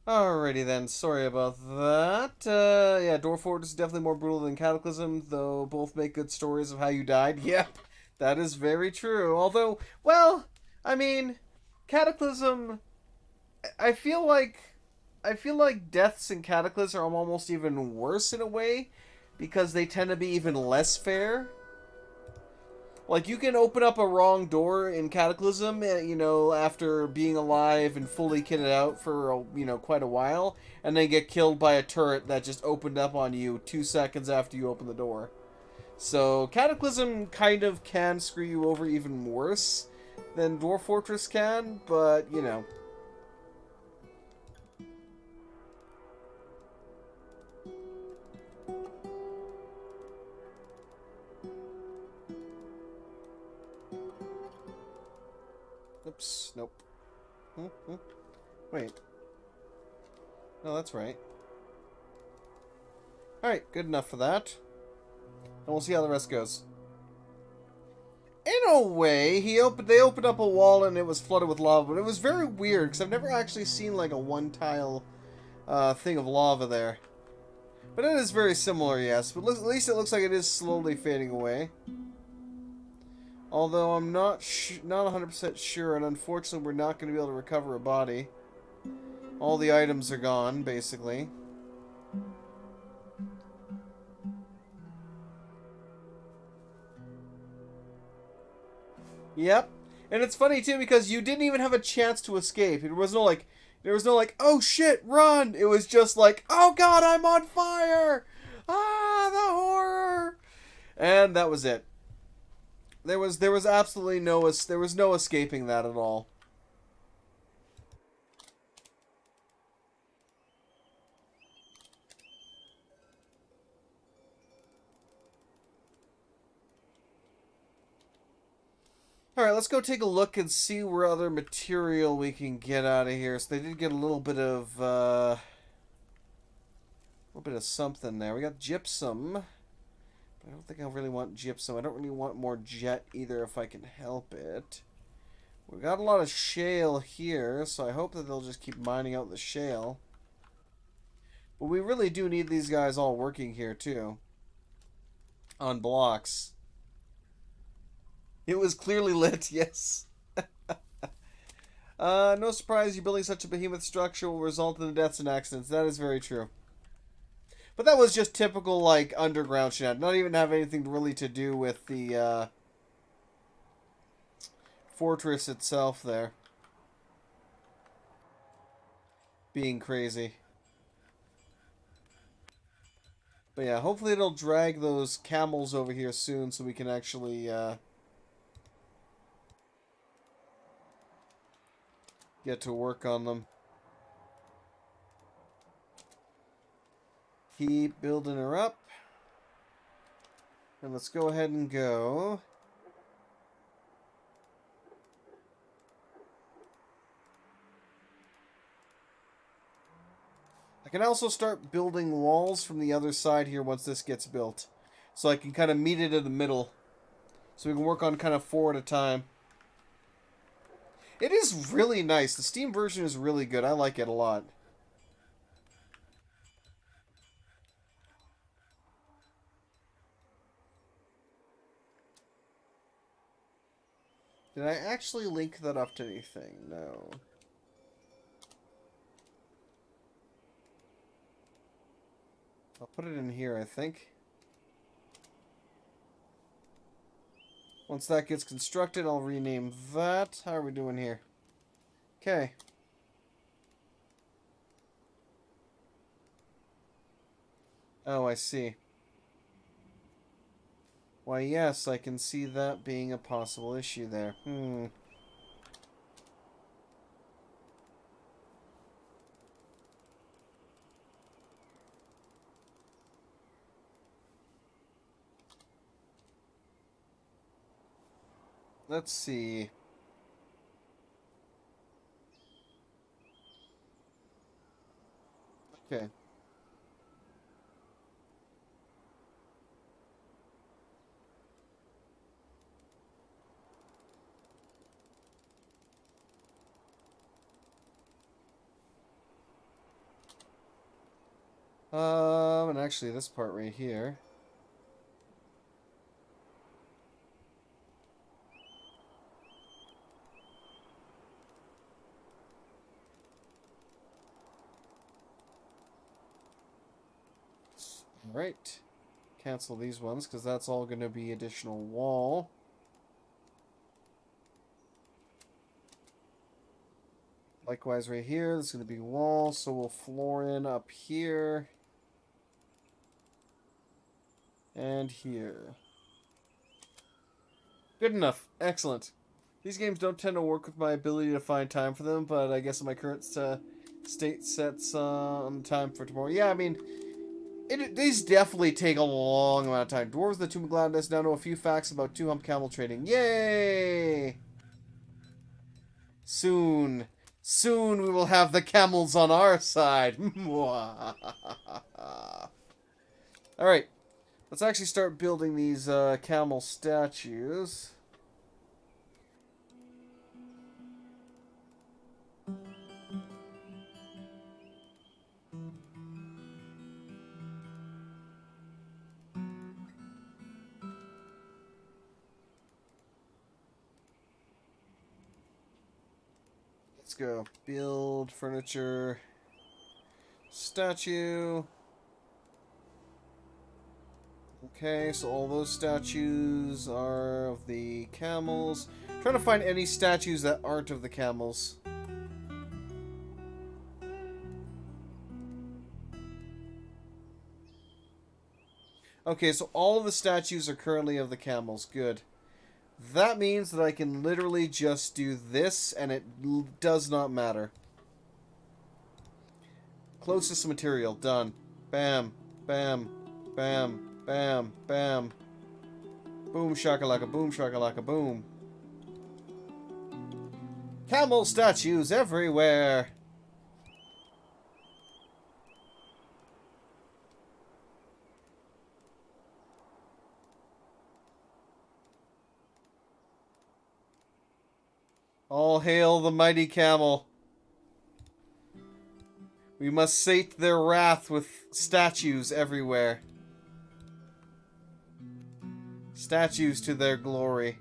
Alrighty then, sorry about that. Yeah, Dwarf Fortress is definitely more brutal than Cataclysm, though both make good stories of how you died. Yep, that is very true. Although, well, I mean, Cataclysm, I feel like, I feel like deaths in Cataclysm are almost even worse in a way, because they tend to be even less fair. Like, you can open up a wrong door in Cataclysm, after being alive and fully kitted out for, quite a while, and then get killed by a turret that just opened up on you 2 seconds after you open the door. So, Cataclysm kind of can screw you over even worse than Dwarf Fortress can, but. Oops, nope. Wait. No, that's right. Alright, good enough for that. And we'll see how the rest goes. In a way, they opened up a wall and it was flooded with lava, but it was very weird, because I've never actually seen, like, a one-tile thing of lava there. But it is very similar, yes. But at least it looks like it is slowly fading away. Although I'm not 100% sure, and unfortunately we're not going to be able to recover a body. All the items are gone, basically. Yep. And it's funny, too, because you didn't even have a chance to escape. There was no, like, oh shit, run! It was just like, oh god, I'm on fire! Ah, the horror! And that was it. There was absolutely no escaping that at all. Alright, let's go take a look and see where other material we can get out of here. So they did get a little bit of something there. We got gypsum. I don't think I really want gypsum. I don't really want more jet either if I can help it. We got a lot of shale here, so I hope that they'll just keep mining out the shale. But we really do need these guys all working here too. On blocks. It was clearly lit, yes. No surprise you building such a behemoth structure will result in the deaths and accidents. That is very true. But that was just typical, like, underground shit. Not even have anything really to do with the, fortress itself there. Being crazy. But yeah, hopefully it'll drag those camels over here soon so we can actually, get to work on them. Keep building her up. And let's go ahead and go. I can also start building walls from the other side here once this gets built. So I can kind of meet it in the middle. So we can work on kind of 4 at a time. It is really nice. The Steam version is really good. I like it a lot. Did I actually link that up to anything? No. I'll put it in here, I think. Once that gets constructed, I'll rename that. How are we doing here? Okay. Oh, I see. Why, yes, I can see that being a possible issue there. Let's see. Okay. And actually this part right here. Alright. Cancel these ones, because that's all going to be additional wall. Likewise right here, there's going to be wall, so we'll floor in up here. And here. Good enough. Excellent. These games don't tend to work with my ability to find time for them, but I guess in my current state sets on time for tomorrow. Yeah, I mean, these definitely take a long amount of time. Dwarves of the Tomb of Gladness now know a few facts about two-hump camel trading. Yay! Soon we will have the camels on our side. Alright. Let's actually start building these camel statues. Let's go. Build furniture. Statue. Okay, so all those statues are of the camels. I'm trying to find any statues that aren't of the camels. Okay, so all of the statues are currently of the camels. Good. That means that I can literally just do this, and it does not matter. Closest material. Done. Bam. Bam. Bam. Bam. Bam. Boom shakalaka. Boom shakalaka. Boom. Camel statues everywhere. All hail the mighty camel. We must sate their wrath with statues everywhere. Statues to their glory.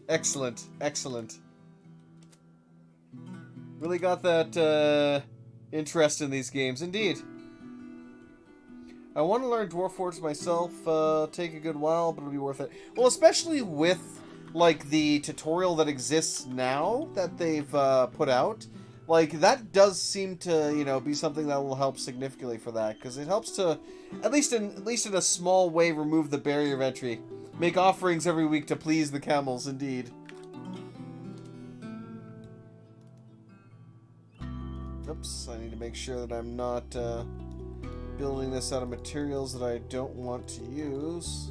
Excellent, excellent. Really got that interest in these games, indeed. I want to learn Dwarf Forge myself. Take a good while, but it'll be worth it. Well, especially with, like, the tutorial that exists now that they've put out. Like, that does seem to, you know, be something that will help significantly for that. Because it helps to, at least in a small way, remove the barrier of entry. Make offerings every week to please the camels, indeed. Oops, I need to make sure that I'm not... building this out of materials that I don't want to use.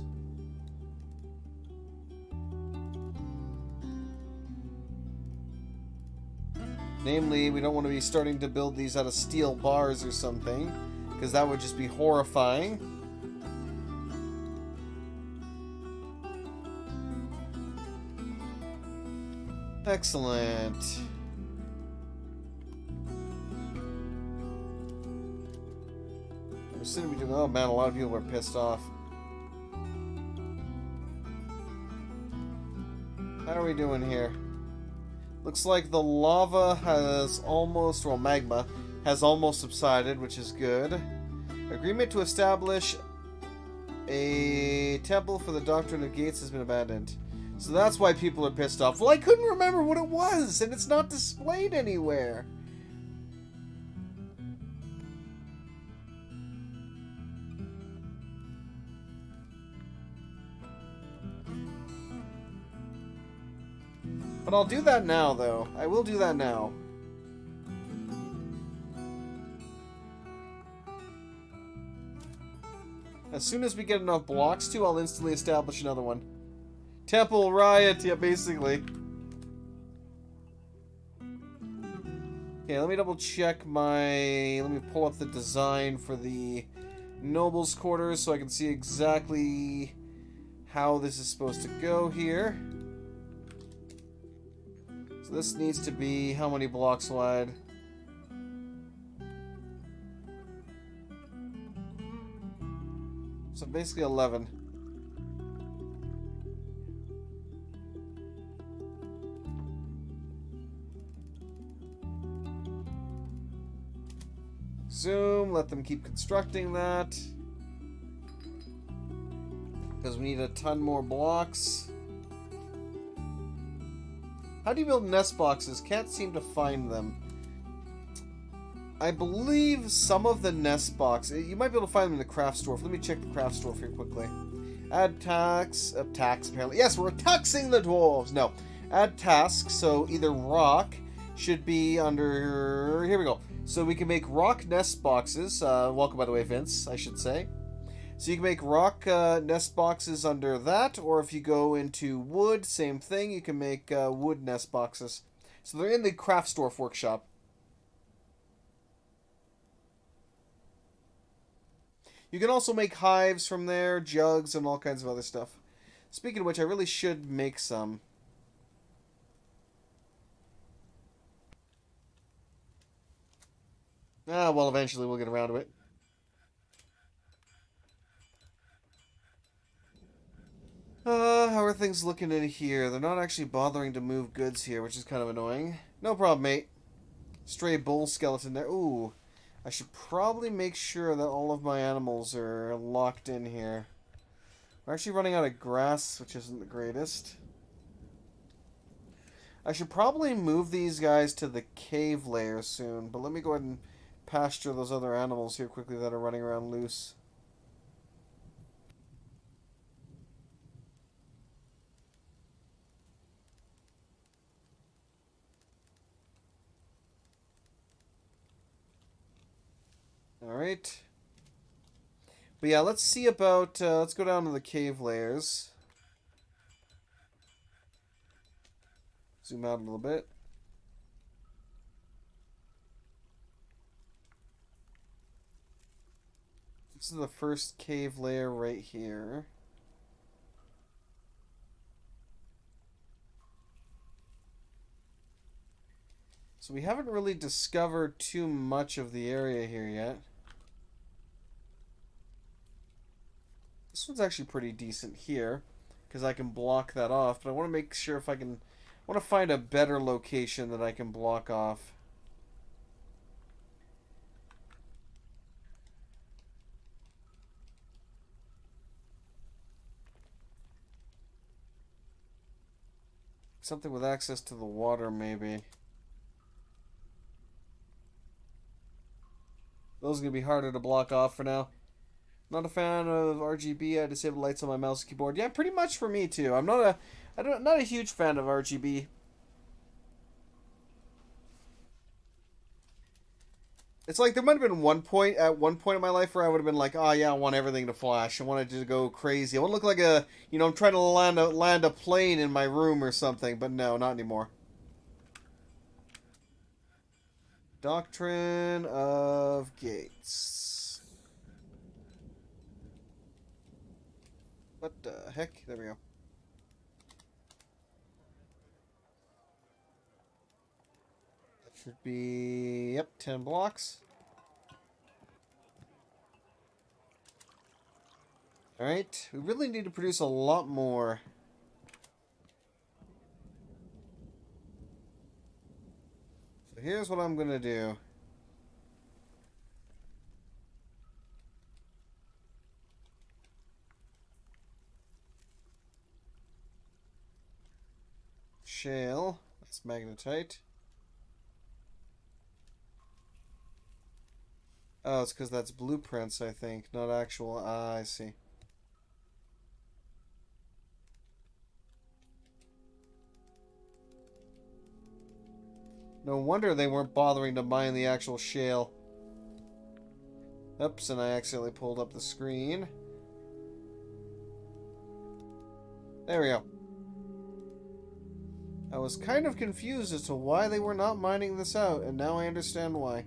Namely, we don't want to be starting to build these out of steel bars or something, because that would just be horrifying. Excellent. Oh man, a lot of people are pissed off. How are we doing here? Looks like the lava has almost, well, magma has almost subsided, which is good. Agreement to establish a temple for the Doctrine of Gates has been abandoned. So that's why people are pissed off. Well, I couldn't remember what it was, and it's not displayed anywhere. But I'll do that now, though. I will do that now. As soon as we get enough blocks to, I'll instantly establish another one. Temple riot, yeah, basically. Okay, let me double check my... Let me pull up the design for the Nobles' Quarters so I can see exactly how this is supposed to go here. So this needs to be how many blocks wide? So basically 11. Zoom, let them keep constructing that. Because we need a ton more blocks. How do you build nest boxes? Can't seem to find them. I believe some of the nest boxes... You might be able to find them in the craft store. Let me check the craft store here quickly. Add tax... tax, apparently. Yes, we're taxing the dwarves! No. Add tasks. So either rock should be under... Here we go. So we can make rock nest boxes. Welcome, by the way, Vince, I should say. So you can make rock nest boxes under that, or if you go into wood, same thing, you can make wood nest boxes. So they're in the craft store workshop. You can also make hives from there, jugs, and all kinds of other stuff. Speaking of which, I really should make some. Ah, well, eventually we'll get around to it. How are things looking in here? They're not actually bothering to move goods here, which is kind of annoying. No problem, mate. Stray bull skeleton there. Ooh. I should probably make sure that all of my animals are locked in here. We're actually running out of grass, which isn't the greatest. I should probably move these guys to the cave layer soon, but let me go ahead and pasture those other animals here quickly that are running around loose. Alright. But yeah, let's see about, let's go down to the cave layers. Zoom out a little bit. This is the first cave layer right here. So we haven't really discovered too much of the area here yet. This one's actually pretty decent here, because I can block that off, but I want to make sure if I can... I want to find a better location that I can block off. Something with access to the water, maybe. Those are going to be harder to block off for now. Not a fan of RGB. I disable lights on my mouse and keyboard. Yeah, pretty much for me too. I'm not a huge fan of RGB. It's like there might have been one point in my life where I would have been like, oh yeah, I want everything to flash. I want it to go crazy. I want to look like a, you know, I'm trying to land a plane in my room or something. But no, not anymore. Doctrine of Gates. What the heck? There we go. That should be, yep, 10 blocks. Alright, we really need to produce a lot more. So here's what I'm gonna do. Shale, that's magnetite. Oh, it's because that's blueprints, I think, not actual. Ah, I see. No wonder they weren't bothering to mine the actual shale. Oops, and I accidentally pulled up the screen. There we go. I was kind of confused as to why they were not mining this out, and now I understand why.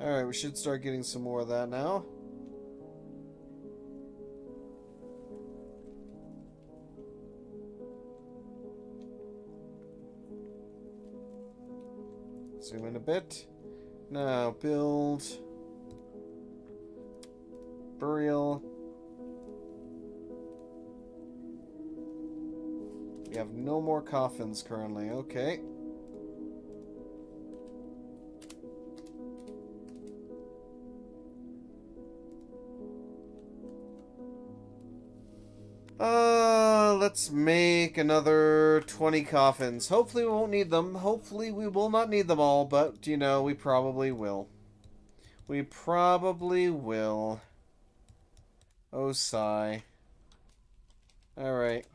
Alright, we should start getting some more of that now. Zoom in a bit. Now, build. Burial. We have no more coffins currently. Okay. Let's make another 20 coffins. Hopefully we won't need them. Hopefully we will not need them all, but, you know, we probably will. We probably will. Oh, sigh. Alright.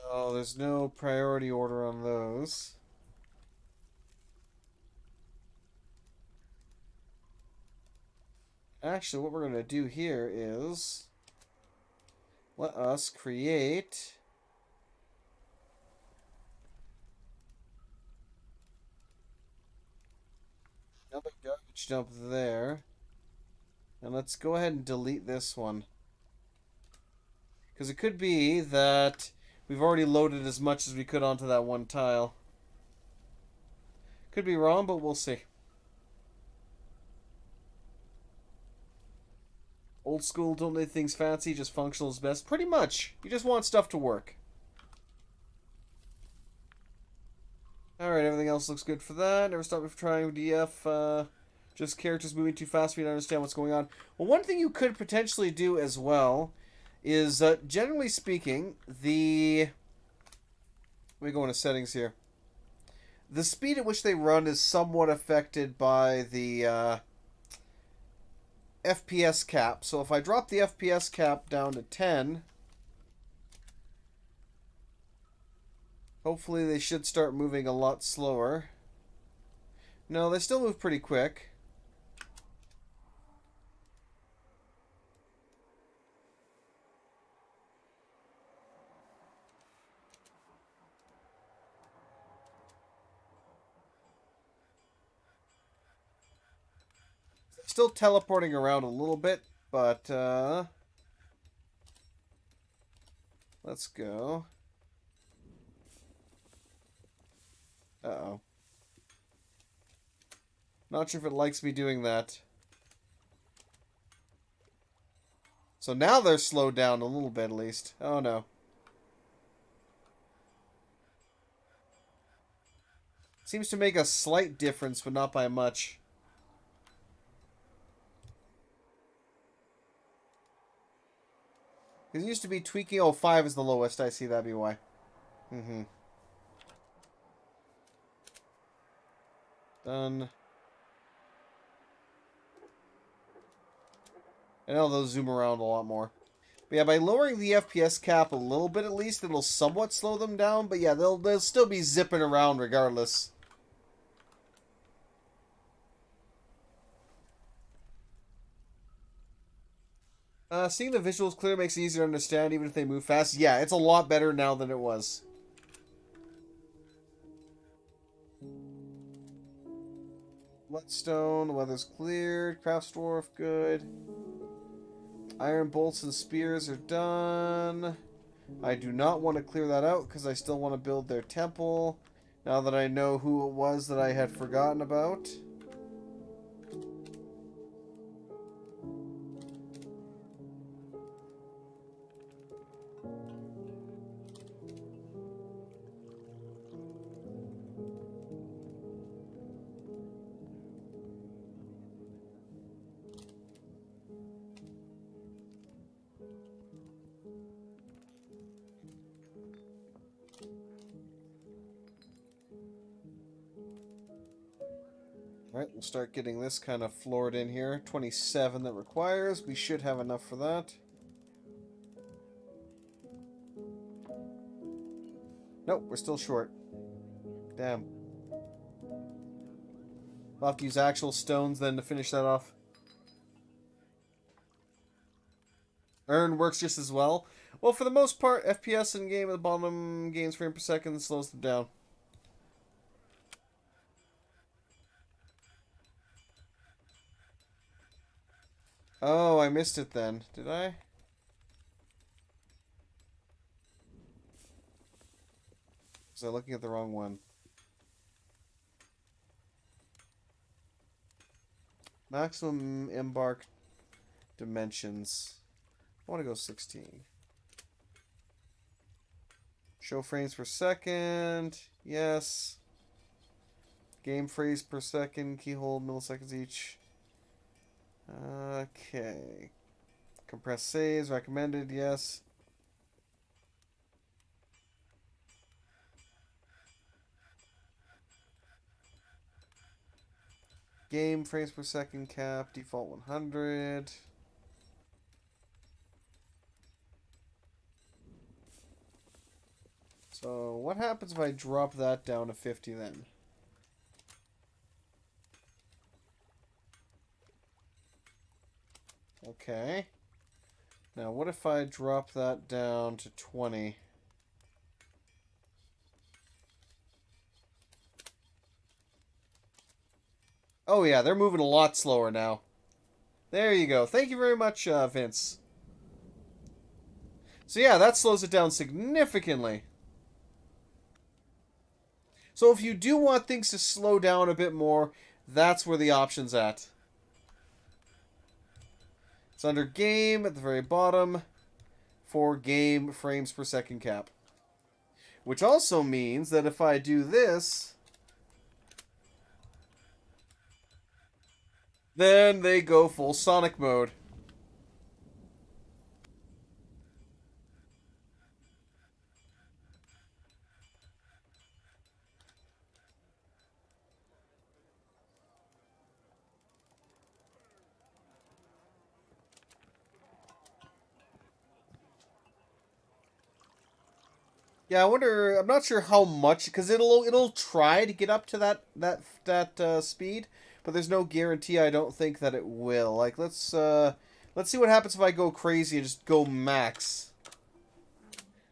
Oh, there's no priority order on those. Actually, what we're going to do here is let us create another garbage dump there. And let's go ahead and delete this one. Because it could be that we've already loaded as much as we could onto that one tile. Could be wrong, but we'll see. Old school, don't need things fancy, just functional is best. Pretty much. You just want stuff to work. Alright, everything else looks good for that. Never stop me from trying DF. Just characters moving too fast for you to understand what's going on. Well, one thing you could potentially do as well is, generally speaking, let me go into settings here. The speed at which they run is somewhat affected by the FPS cap. So if I drop the FPS cap down to 10, hopefully they should start moving a lot slower. No, they still move pretty quick. Still teleporting around a little bit, but let's go. Uh-oh. Not sure if it likes me doing that. So now they're slowed down a little bit at least. Oh no. Seems to make a slight difference, but not by much. It used to be tweaking. Oh, 5 is the lowest. I see. That'd be why. Done. I know they'll zoom around a lot more. But yeah, by lowering the FPS cap a little bit at least, it'll somewhat slow them down. But yeah, they'll still be zipping around regardless. Seeing the visuals clear makes it easier to understand even if they move fast. Yeah, it's a lot better now than it was. Bloodstone, the weather's cleared. Craft Dwarf, good. Iron bolts and spears are done. I do not want to clear that out because I still want to build their temple. Now that I know who it was that I had forgotten about. Alright, we'll start getting this kind of floored in here. 27 that requires. We should have enough for that. Nope, we're still short. Damn. We'll have to use actual stones then to finish that off. Earn works just as well. Well, for the most part, FPS in game at the bottom gains frame per second slows them down. Oh, I missed it then. Did I? Was I looking at the wrong one? Maximum embark dimensions. I want to go 16. Show frames per second. Yes. Game frames per second. Keyhole milliseconds each. Okay. Compress saves. Recommended. Yes. Game frames per second cap. Default 100. So what happens if I drop that down to 50 then? Okay. Now what if I drop that down to 20? Oh yeah, they're moving a lot slower now. There you go. Thank you very much, Vince. So yeah, that slows it down significantly. So if you do want things to slow down a bit more, that's where the option's at. It's under game at the very bottom for game frames per second cap. Which also means that if I do this, then they go full Sonic mode. Yeah, I wonder. I'm not sure how much because it'll try to get up to that speed, but there's no guarantee. I don't think that it will. Like let's see what happens if I go crazy and just go max.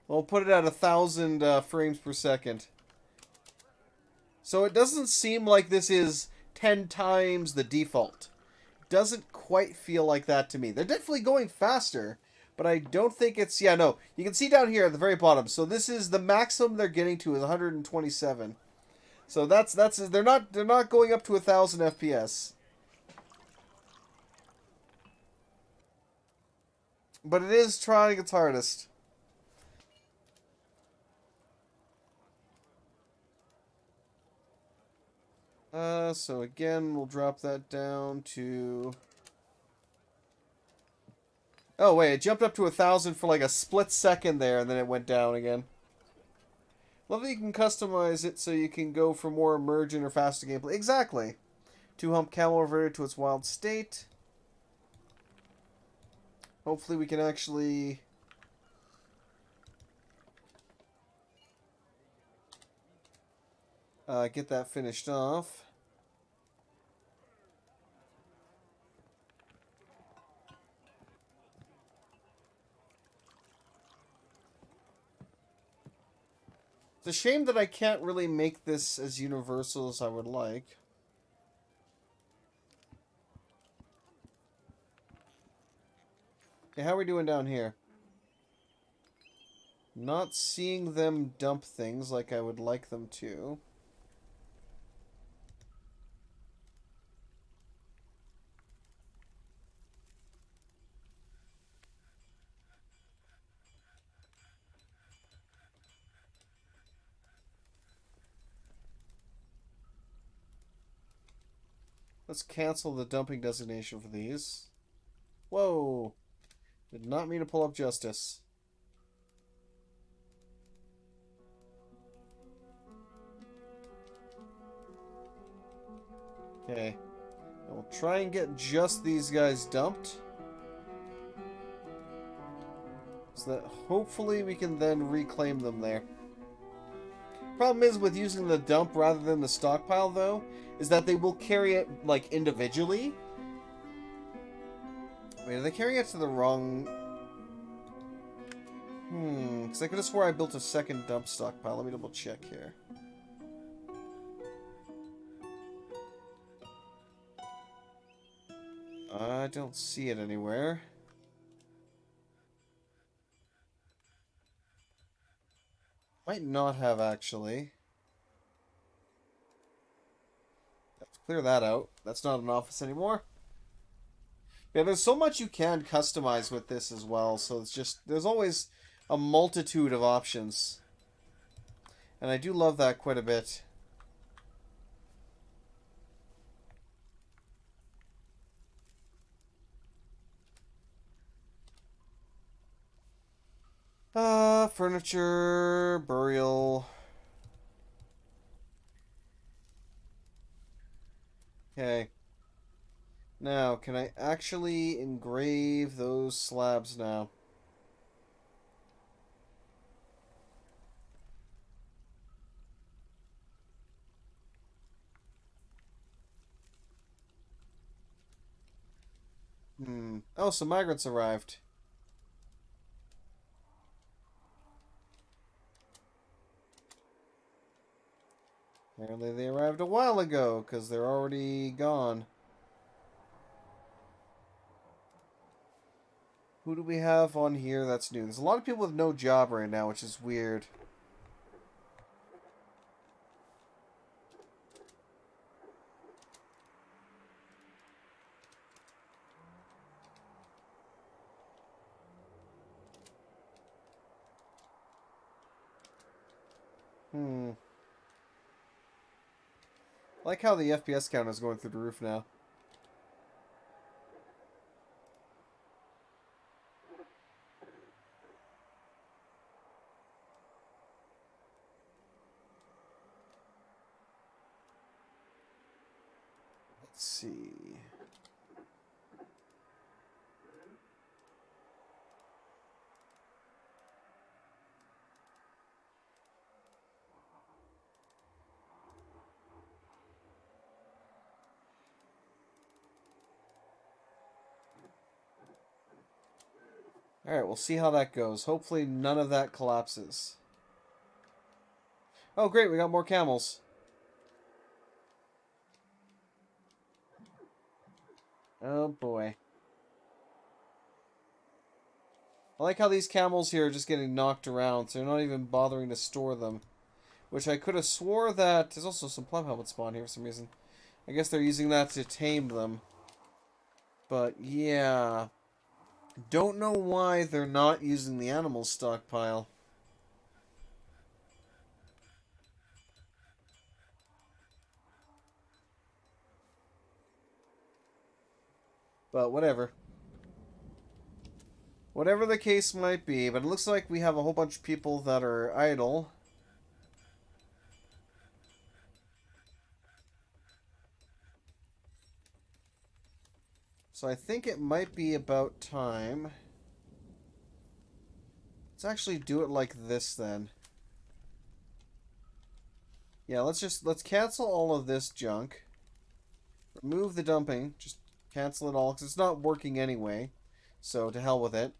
We'll put it at 1,000 frames per second. So it doesn't seem like this is 10 times the default. Doesn't quite feel like that to me. They're definitely going faster. But I don't think it's... Yeah, no. You can see down here at the very bottom. So this is the maximum they're getting to is 127. So that's they're not going up to 1,000 FPS. But it is trying its hardest. So again, we'll drop that down to... Oh, wait, it jumped up to 1,000 for like a split second there, and then it went down again. Love that you can customize it so you can go for more emergent or faster gameplay. Exactly. Two-hump camel reverted to its wild state. Hopefully we can actually... get that finished off. It's a shame that I can't really make this as universal as I would like. Okay, how are we doing down here? Not seeing them dump things like I would like them to. Let's cancel the dumping designation for these. Whoa! Did not mean to pull up justice. Okay. And we'll try and get just these guys dumped. So that hopefully we can then reclaim them there. Problem is with using the dump rather than the stockpile, though, is that they will carry it, like, individually. Wait, are they carrying it to the wrong... Because I could have swore I built a second dump stockpile. Let me double check here. I don't see it anywhere. Might not have, actually. Let's clear that out. That's not an office anymore. Yeah, there's so much you can customize with this as well, so it's just, there's always a multitude of options. And I do love that quite a bit. Furniture, burial. Okay. Now, can I actually engrave those slabs now? Oh, some migrants arrived. Apparently they arrived a while ago, because they're already gone. Who do we have on here that's new? There's a lot of people with no job right now, which is weird. I like how the FPS count is going through the roof now. Let's see. Alright, we'll see how that goes. Hopefully none of that collapses. Oh, great, we got more camels. Oh, boy. I like how these camels here are just getting knocked around, so they're not even bothering to store them. Which I could have swore that... There's also some plum helmet spawn here for some reason. I guess they're using that to tame them. But, yeah... Don't know why they're not using the animal stockpile. But whatever. Whatever the case might be, but it looks like we have a whole bunch of people that are idle. So I think it might be about time. Let's actually do it like this then. Yeah, let's cancel all of this junk. Remove the dumping. Just cancel it all because it's not working anyway. So to hell with it.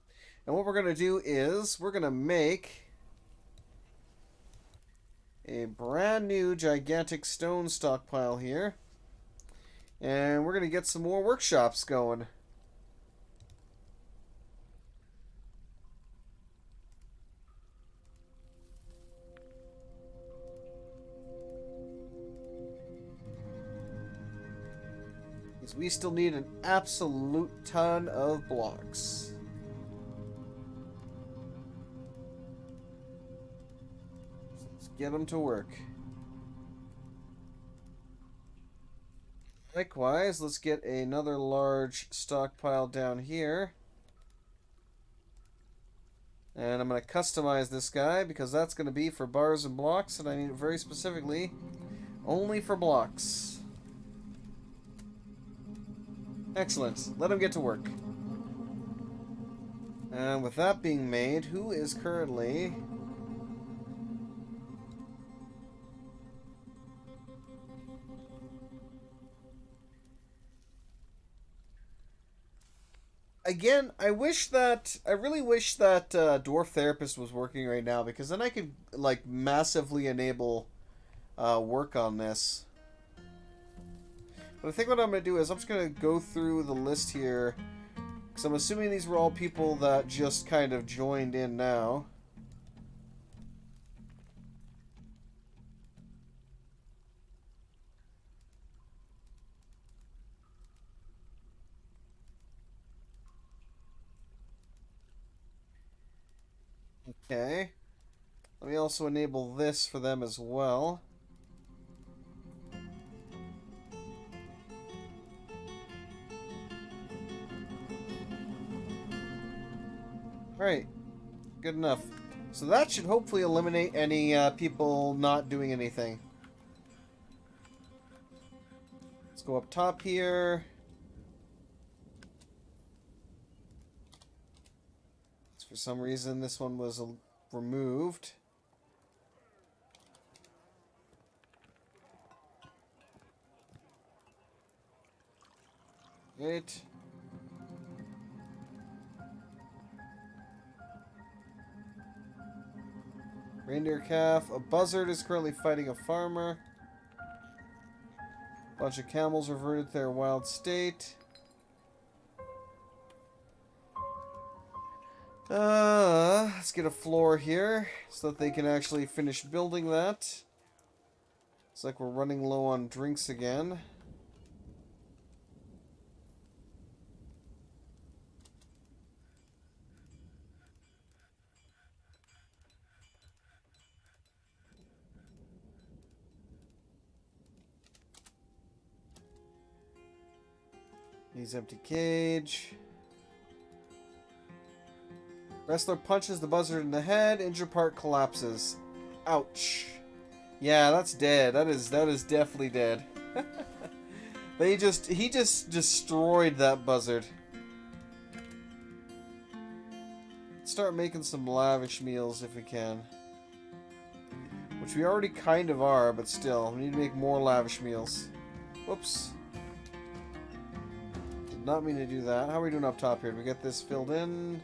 And what we're going to do is we're going to make a brand new gigantic stone stockpile here. And we're going to get some more workshops going. Because we still need an absolute ton of blocks. So let's get them to work. Likewise, let's get another large stockpile down here. And I'm going to customize this guy because that's going to be for bars and blocks, and I need it very specifically only for blocks. Excellent. Let him get to work. And with that being made, who is currently... again, I really wish that Dwarf Therapist was working right now, because then I could, like, massively enable work on this. But I think what I'm going to do is I'm just going to go through the list here, because I'm assuming these were all people that just kind of joined in now. Okay. Let me also enable this for them as well. Alright. Good enough. So that should hopefully eliminate any people not doing anything. Let's go up top here. For some reason, this one was removed. Right. Reindeer calf. A buzzard is currently fighting a farmer. A bunch of camels reverted to their wild state. Let's get a floor here so that they can actually finish building that. Looks like we're running low on drinks again. Needs empty cage. Wrestler punches the buzzard in the head. Injured part collapses. Ouch. Yeah, that's dead. That is definitely dead. He just destroyed that buzzard. Let's start making some lavish meals if we can. Which we already kind of are, but still, we need to make more lavish meals. Whoops. Did not mean to do that. How are we doing up top here? Did we get this filled in?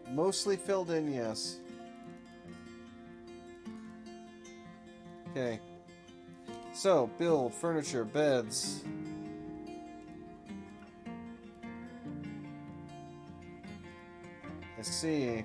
Mostly filled in, yes. Okay. So, build furniture, beds. I see.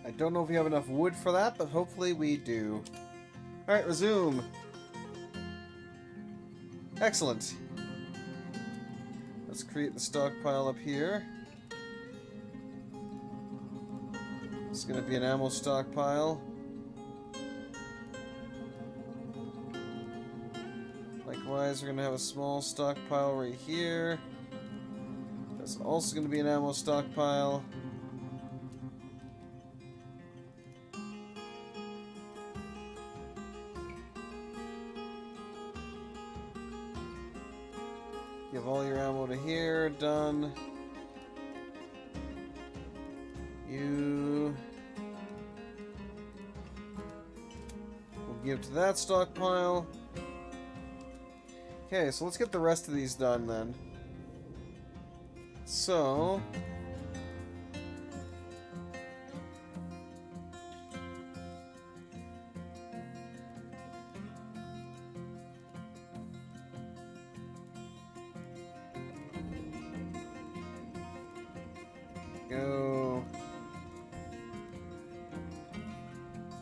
I don't know if we have enough wood for that, but hopefully we do. Alright, resume. Excellent. Let's create the stockpile up here. It's going to be an ammo stockpile. Likewise, we're going to have a small stockpile right here. That's also going to be an ammo stockpile. Give all your ammo to here. Done. You... We'll give to that stockpile. Okay, so let's get the rest of these done then. So... go.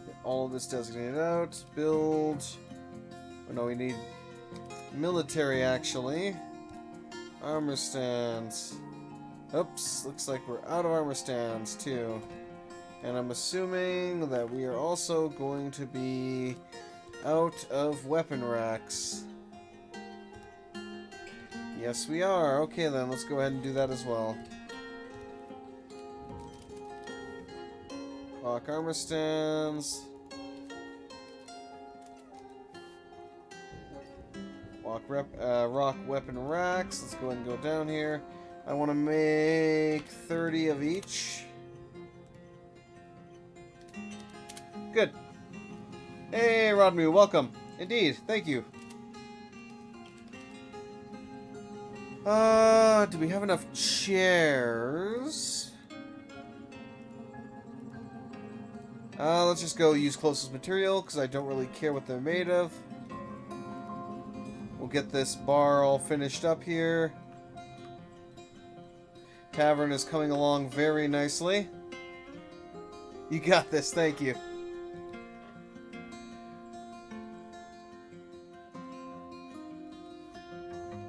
Get all of this designated out. Build. Oh no, we need military actually. Armor stands. Oops, looks like we're out of armor stands too. And I'm assuming that we are also going to be out of weapon racks. Yes, we are. Okay then, let's go ahead and do that as well. Lock armor stands. rock weapon racks. Let's go ahead and go down here. I want to make 30 of each. Good. Hey, Rodmu, welcome. Indeed, thank you. Do we have enough chairs? Let's just go use closest material, because I don't really care what they're made of. We'll get this bar all finished up here. Tavern is coming along very nicely. You got this, thank you.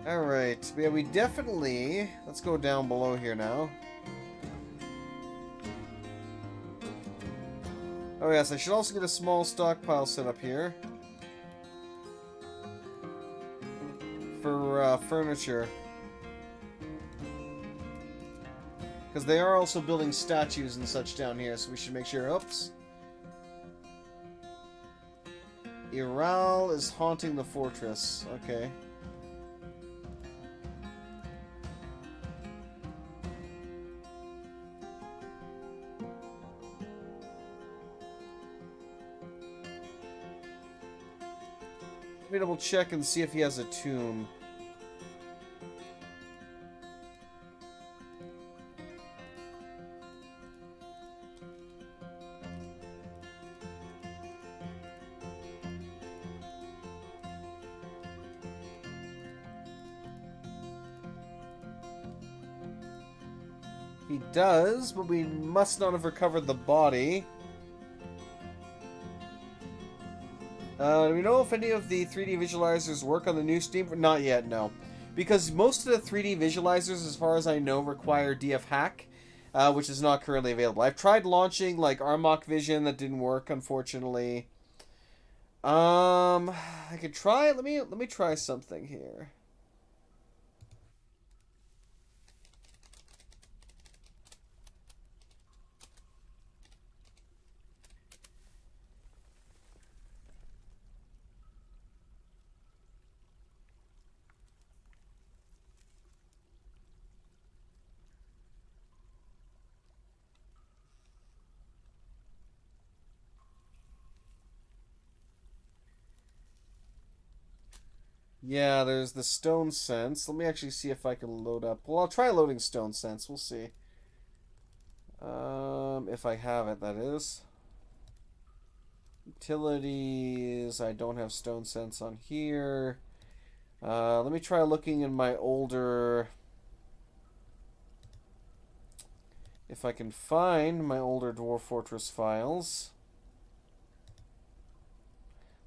Alright, yeah, we definitely... Let's go down below here now. Oh yes, I should also get a small stockpile set up here. For furniture. Because they are also building statues and such down here, so we should make sure... Oops. Iral is haunting the fortress. Okay. Let me double check and see if he has a tomb. He does, but we must not have recovered the body. Do we know if any of the 3D visualizers work on the new Steam? Not yet, no. Because most of the 3D visualizers, as far as I know, require DF hack, which is not currently available. I've tried launching, like, Armok Vision, that didn't work, unfortunately. I could try, let me try something here. Yeah, there's the Stone Sense. Let me actually see if I can load up. Well, I'll try loading Stone Sense. We'll see. If I have it, that is. Utilities. I don't have Stone Sense on here. Let me try looking in my older... If I can find my older Dwarf Fortress files.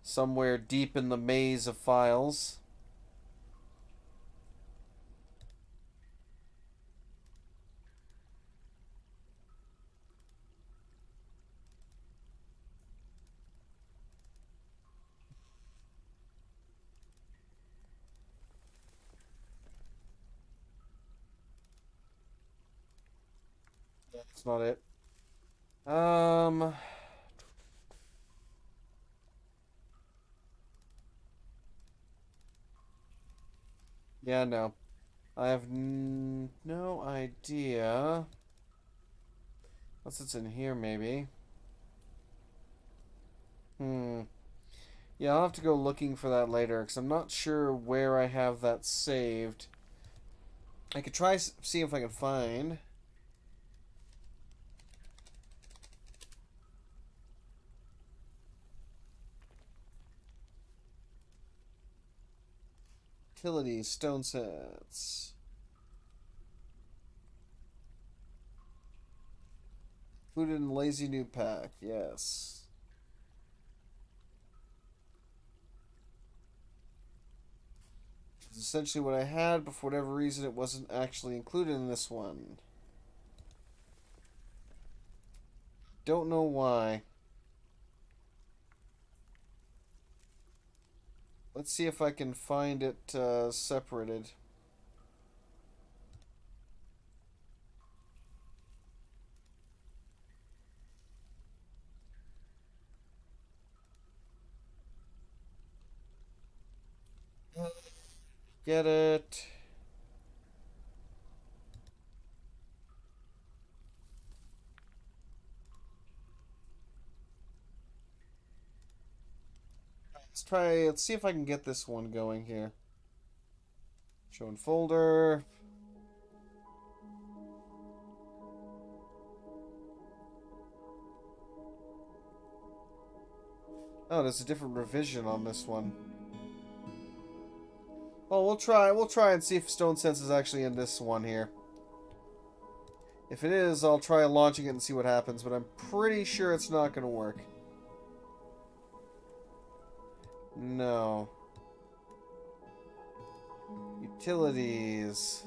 Somewhere deep in the maze of files. That's not it. Yeah, no. I have no idea. Unless it's in here, maybe. Yeah, I'll have to go looking for that later, because I'm not sure where I have that saved. I could try see if I can find... Utilities, Stone Sets. Included in Lazy New Pack, yes. It's essentially what I had, but for whatever reason it wasn't actually included in this one. Don't know why. Let's see if I can find it separated. Get it. Let's see if I can get this one going here. Show in folder. Oh, there's a different revision on this one. Well, we'll try and see if Stone Sense is actually in this one here. If it is, I'll try launching it and see what happens, but I'm pretty sure it's not going to work. No. Utilities.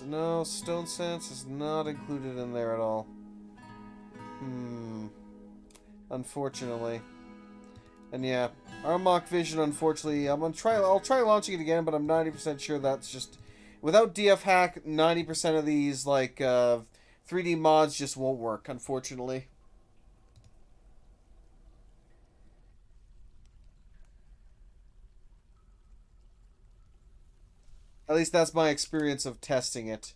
No, Stone Sense is not included in there at all. Unfortunately. And yeah, Armok Vision, unfortunately, I'll try launching it again, but I'm 90% sure that's just... Without DF Hack, 90% of these, like, 3D mods just won't work, unfortunately. At least that's my experience of testing it.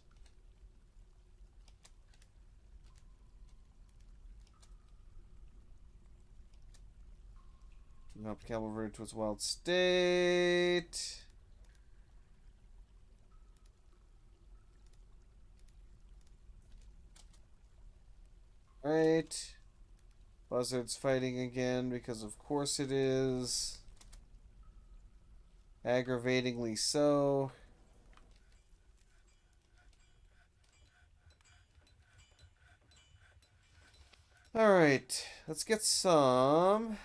Nope, Camel reverted to its wild state. Right. Buzzard's fighting again because of course it is. Aggravatingly so. Alright, let's get some...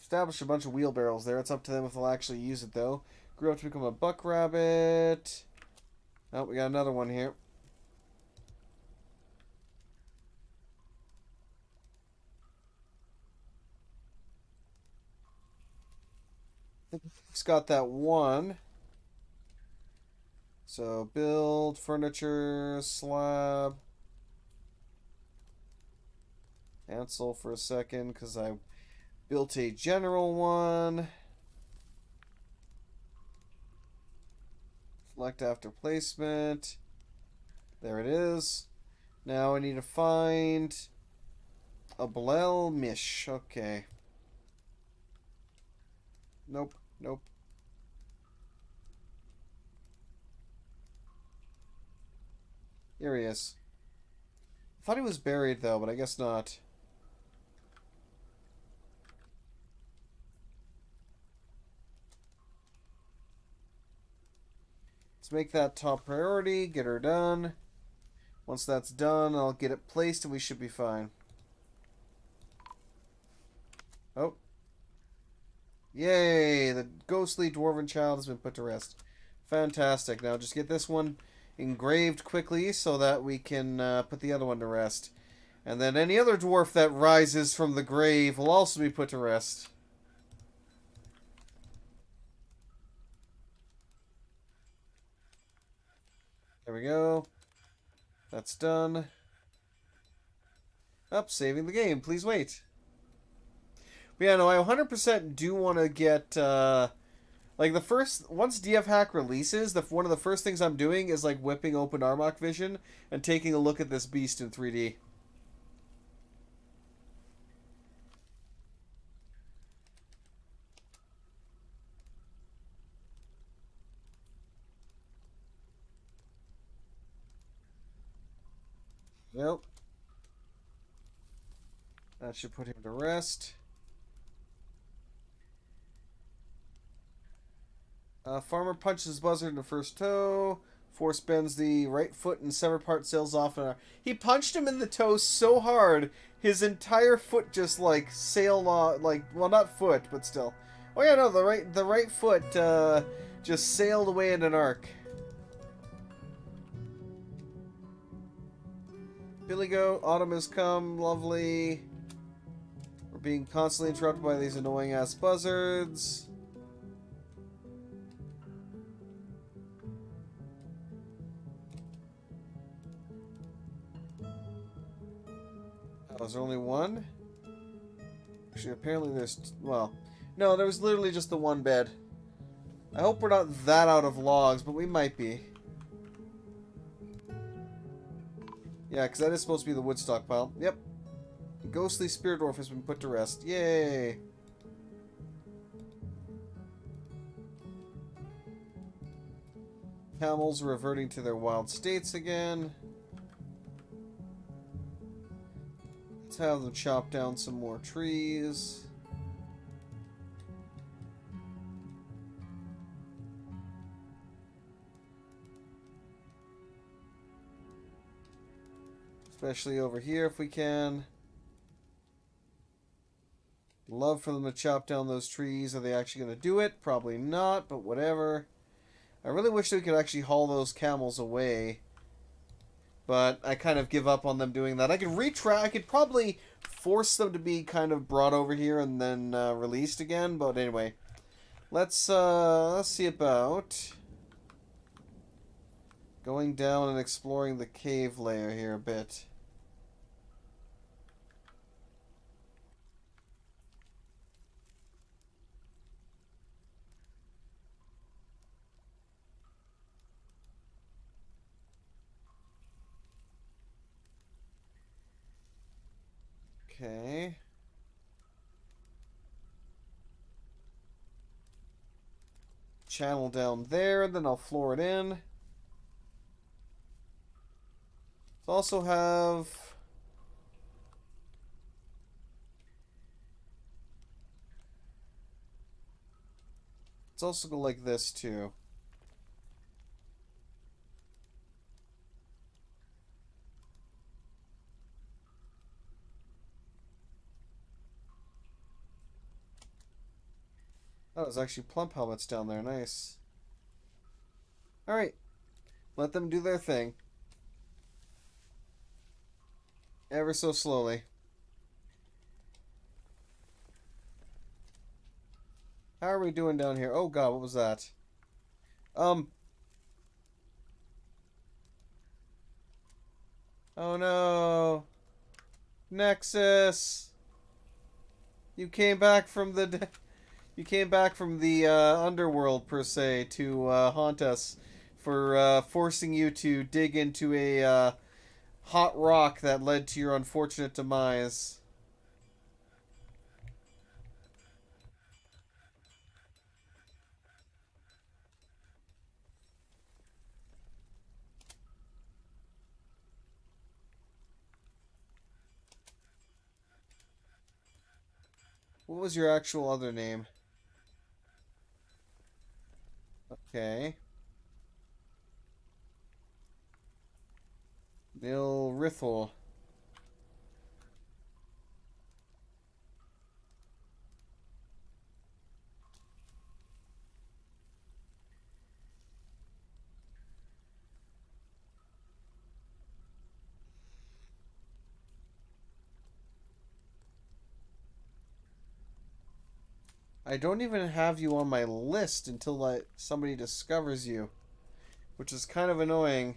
Establish a bunch of wheelbarrows there. It's up to them if they'll actually use it, though. Grew up to become a buck rabbit. Oh, we got another one here. I think it's got that one. So, build, furniture, slab. Cancel for a second, because I built a general one. Select after placement. There it is. Now I need to find a Blel Mish. Okay. Nope. Nope. Here he is. I thought he was buried though, but I guess not. Let's make that top priority, get her done. Once that's done, I'll get it placed and we should be fine. Oh. Yay! The ghostly dwarven child has been put to rest. Fantastic. Now just get this one engraved quickly so that we can put the other one to rest. And then any other dwarf that rises from the grave will also be put to rest. There we go. That's done. Up, saving the game. Please wait. But yeah, no, I 100% do want to get, like, once DF Hack releases, one of the first things I'm doing is, like, whipping open Armok Vision and taking a look at this beast in 3D. Yep. That should put him to rest. Farmer punches Buzzard in the first toe. Force bends the right foot and severed part sails off. He punched him in the toe so hard, his entire foot just like sailed off. Like, well, not foot, but still. Oh yeah, no, the right foot just sailed away in an arc. Billy Goat, autumn has come, lovely. We're being constantly interrupted by these annoying ass buzzards. Oh, is there only one? Actually, apparently there's... Well, no, there was literally just the one bed. I hope we're not that out of logs, but we might be. Yeah, because that is supposed to be the wood stockpile. Yep. Ghostly spirit dwarf has been put to rest. Yay! Camels reverting to their wild states again. Let's have them chop down some more trees. Especially over here if we can. Love for them to chop down those trees. Are they actually going to do it? Probably not, but whatever. I really wish we could actually haul those camels away. But I kind of give up on them doing that. I could probably force them to be kind of brought over here and then released again. But anyway, let's see about going down and exploring the cave layer here a bit. Okay. Channel down there, and then I'll floor it in. Let's also have... Let's also go like this, too. Oh, there's actually plump helmets down there. Nice. Alright. Let them do their thing. Ever so slowly. How are we doing down here? Oh god, what was that? Oh no. Nexus. You came back from the... You came back from the underworld, per se, to haunt us for forcing you to dig into a hot rock that led to your unfortunate demise. What was your actual other name? Okay. Nil Rithel. I don't even have you on my list until somebody discovers you, which is kind of annoying.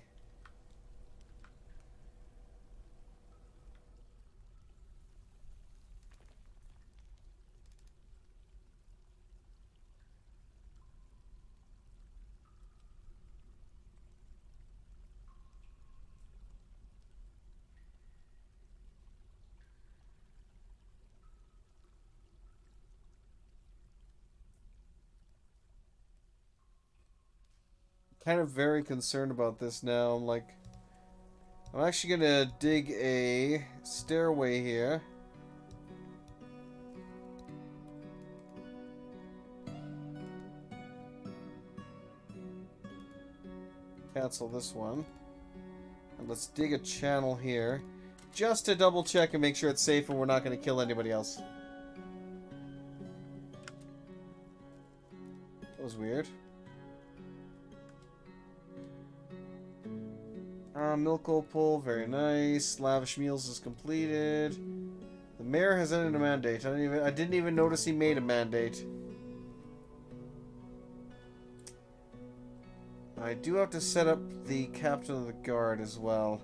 Kind of very concerned about this now. I'm actually gonna dig a stairway here. Cancel this one. And let's dig a channel here. Just to double check and make sure it's safe and we're not gonna kill anybody else. That was weird. Milk opal, very nice. Lavish meals is completed. The mayor has ended a mandate. I didn't even notice he made a mandate. I do have to set up the captain of the guard as well.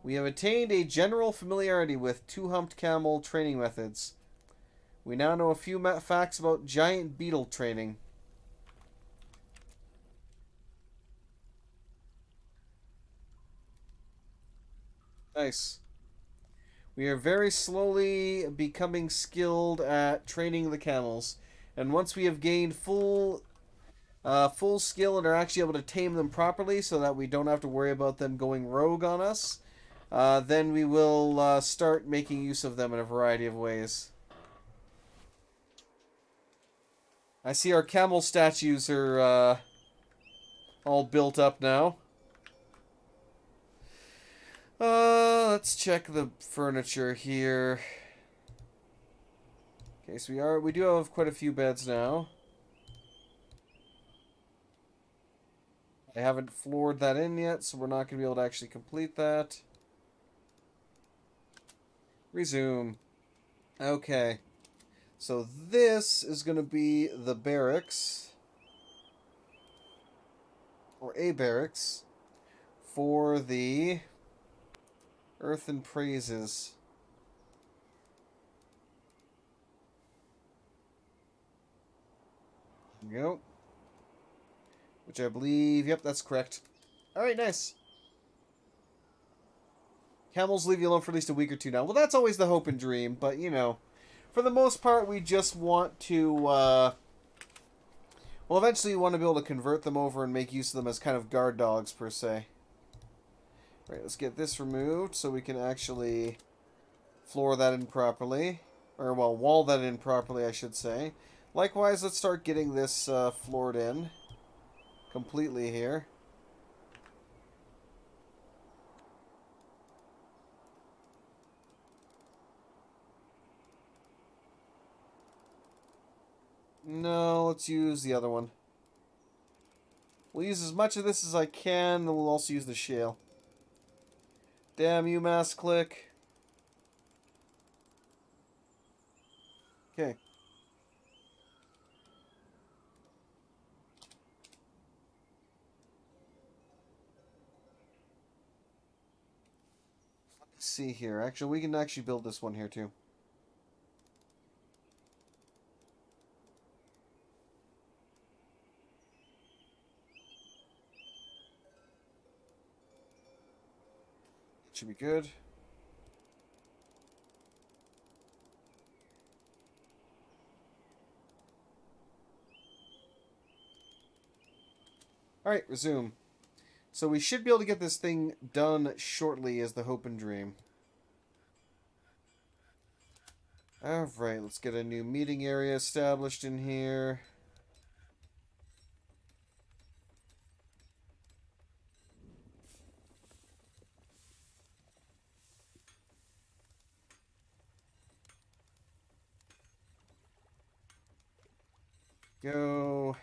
We have attained a general familiarity with two-humped camel training methods. We now know a few facts about giant beetle training. Nice. We are very slowly becoming skilled at training the camels. And once we have gained full skill and are actually able to tame them properly so that we don't have to worry about them going rogue on us, then we will start making use of them in a variety of ways. I see our camel statues are all built up now. Let's check the furniture here. Okay, so we do have quite a few beds now. I haven't floored that in yet, so we're not going to be able to actually complete that. Resume. Okay. So this is going to be the barracks. Or a barracks. For the Earth and Praises. There we go. Which I believe, yep, that's correct. Alright, nice. Camels leave you alone for at least a week or two now. Well, that's always the hope and dream, but, you know, for the most part, we just want to, well, eventually you want to be able to convert them over and make use of them as kind of guard dogs, per se. Right, let's get this removed so we can actually floor that in properly. Or, well, wall that in properly, I should say. Likewise, let's start getting this floored in completely here. No, let's use the other one. We'll use as much of this as I can, and we'll also use the shale. Damn you, mass click. Okay. Let's see here. Actually, we can actually build this one here, too. Should be good. Alright, resume. So we should be able to get this thing done shortly as the hope and dream. Alright, let's get a new meeting area established in here. Go.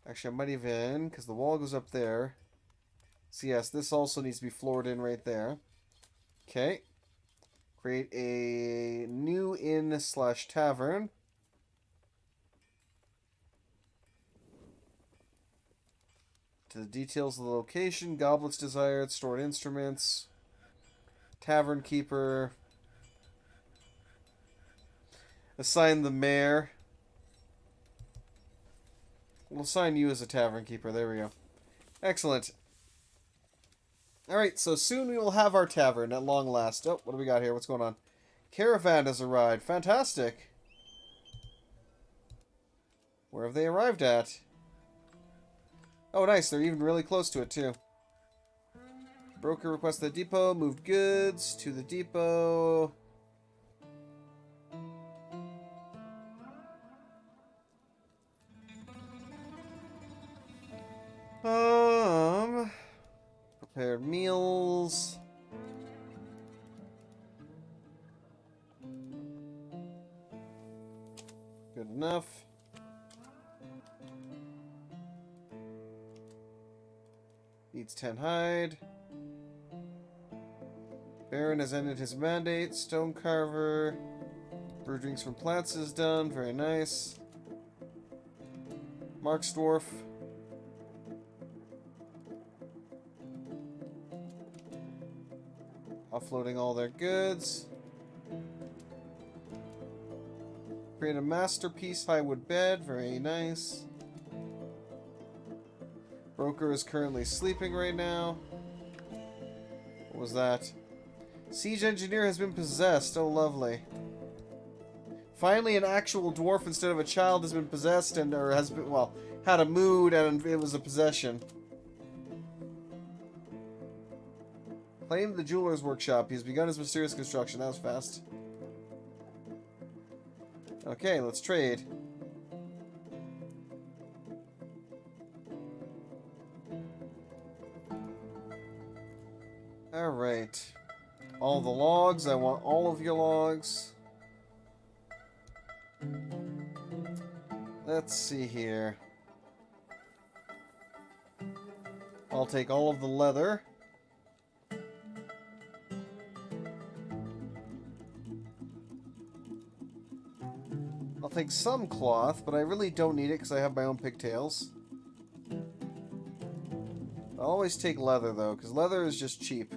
Actually, I might even, because the wall goes up there. So yes, this also needs to be floored in right there. Okay. Create a new inn/tavern. To the details of the location, goblets desired, stored instruments, tavern keeper. Assign the mayor. We'll assign you as a tavern keeper. There we go. Excellent. Alright, so soon we will have our tavern at long last. Oh, what do we got here? What's going on? Caravan has arrived. Fantastic. Where have they arrived at? Oh, nice. They're even really close to it, too. Broker requests the depot. Moved goods to the depot. Prepared meals. Good enough. Needs 10 hide. Baron has ended his mandate. Stone carver. Brew drinks from plants is done. Very nice. Mark's Dwarf. Offloading all their goods. Create a masterpiece highwood bed. Very nice. Broker is currently sleeping right now. What was that? Siege engineer has been possessed. Oh, lovely. Finally, an actual dwarf instead of a child has been possessed and, or has been, well, had a mood and it was a possession. Claimed the jeweler's workshop. He's begun his mysterious construction. That was fast. Okay, let's trade. Alright. All the logs. I want all of your logs. Let's see here. I'll take all of the leather. I'll take some cloth, but I really don't need it because I have my own pigtails. I'll always take leather, though, because leather is just cheap.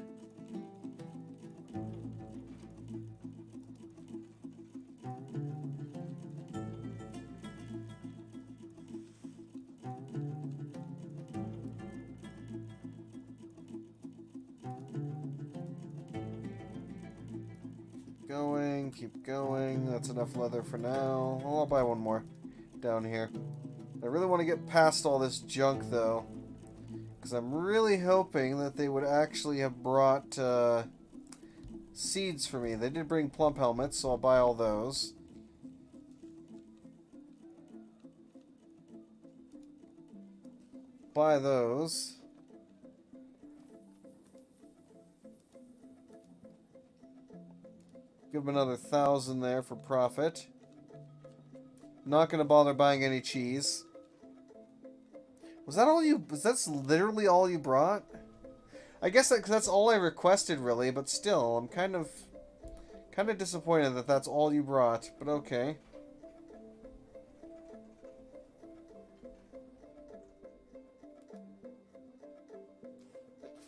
Keep going. That's enough leather for now. Well, I'll buy one more down here. I really want to get past all this junk, though, because I'm really hoping that they would actually have brought seeds for me. They did bring plump helmets, so I'll buy all those. Buy those. Give them another 1,000 there for profit. Not going to bother buying any cheese. Was that all you... That's literally all you brought? I guess that's all I requested, really, but still, I'm kind of disappointed that that's all you brought, but okay.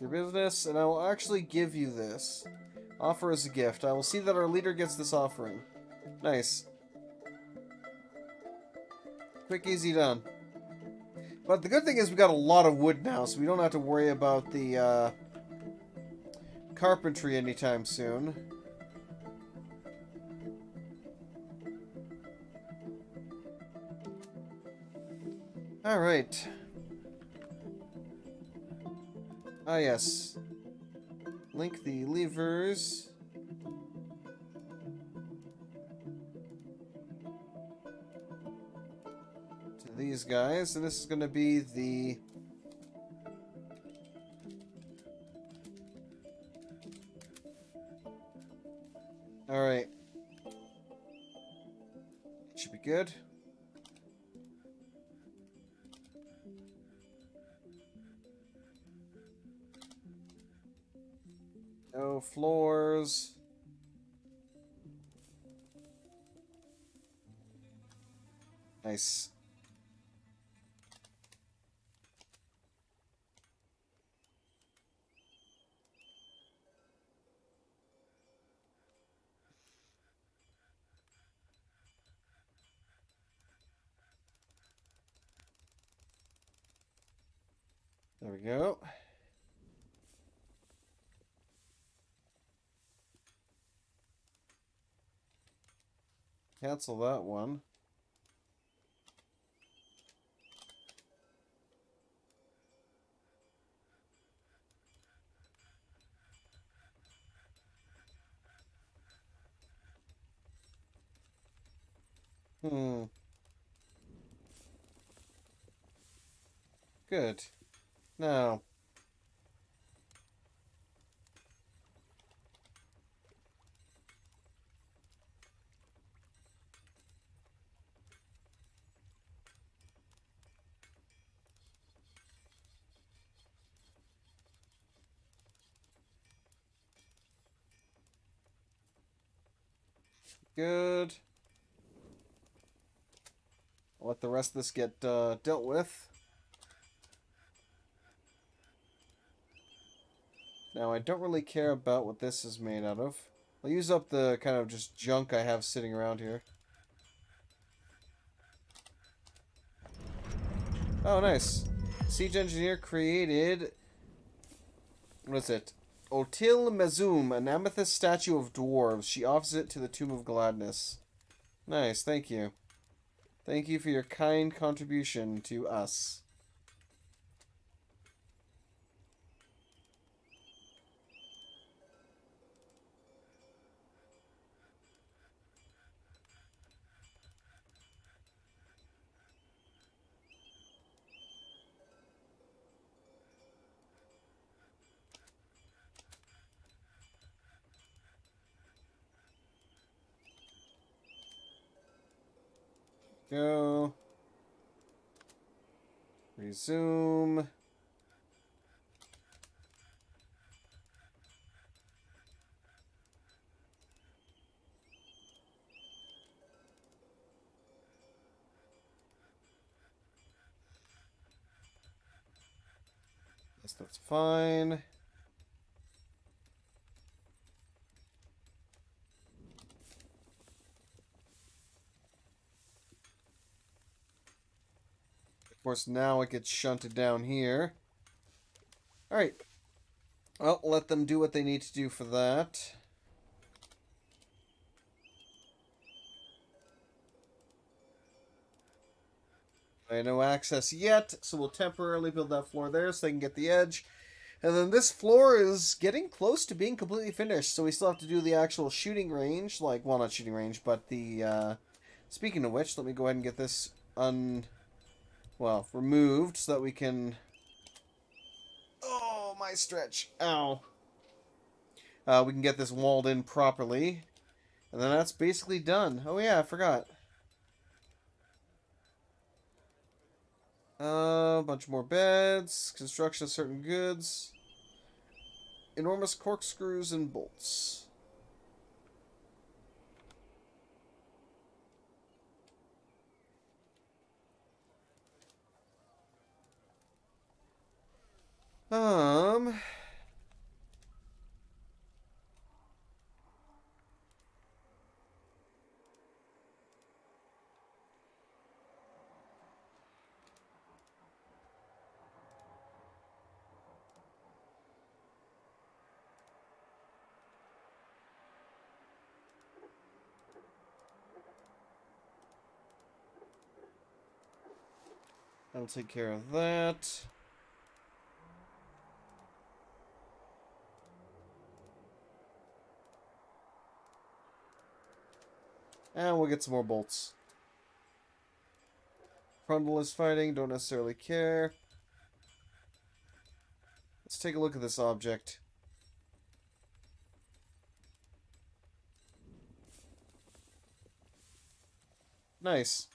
Your business, and I will actually give you this. Offer as a gift. I will see that our leader gets this offering. Nice. Quick, easy, done. But the good thing is we got a lot of wood now, so we don't have to worry about the carpentry anytime soon. Alright. Ah, yes. Link the levers. To these guys, and this is going to be the... Alright. Should be good. No floors. Nice. There we go. Cancel that one. Good. Now. Good. I'll let the rest of this get dealt with. Now, I don't really care about what this is made out of. I'll use up the kind of just junk I have sitting around here. Oh, nice. Siege Engineer created... What is it? Otil Mezum, an amethyst statue of dwarves. She offers it to the Tomb of Gladness. Nice, thank you. Thank you for your kind contribution to us. Go. Resume. Yes, that's fine. Of course, now it gets shunted down here. Alright. Well, let them do what they need to do for that. No access yet, so we'll temporarily build that floor there so they can get the edge. And then this floor is getting close to being completely finished, so we still have to do the actual shooting range, like, well, not shooting range, but the, speaking of which, let me go ahead and get this removed so that we can... Oh, my stretch. Ow. We can get this walled in properly. And then that's basically done. Oh yeah, I forgot. A bunch more beds. Construction of certain goods. Enormous corkscrews and bolts. I'll take care of that. And we'll get some more bolts. Prundle is fighting, don't necessarily care. Let's take a look at this object. Nice.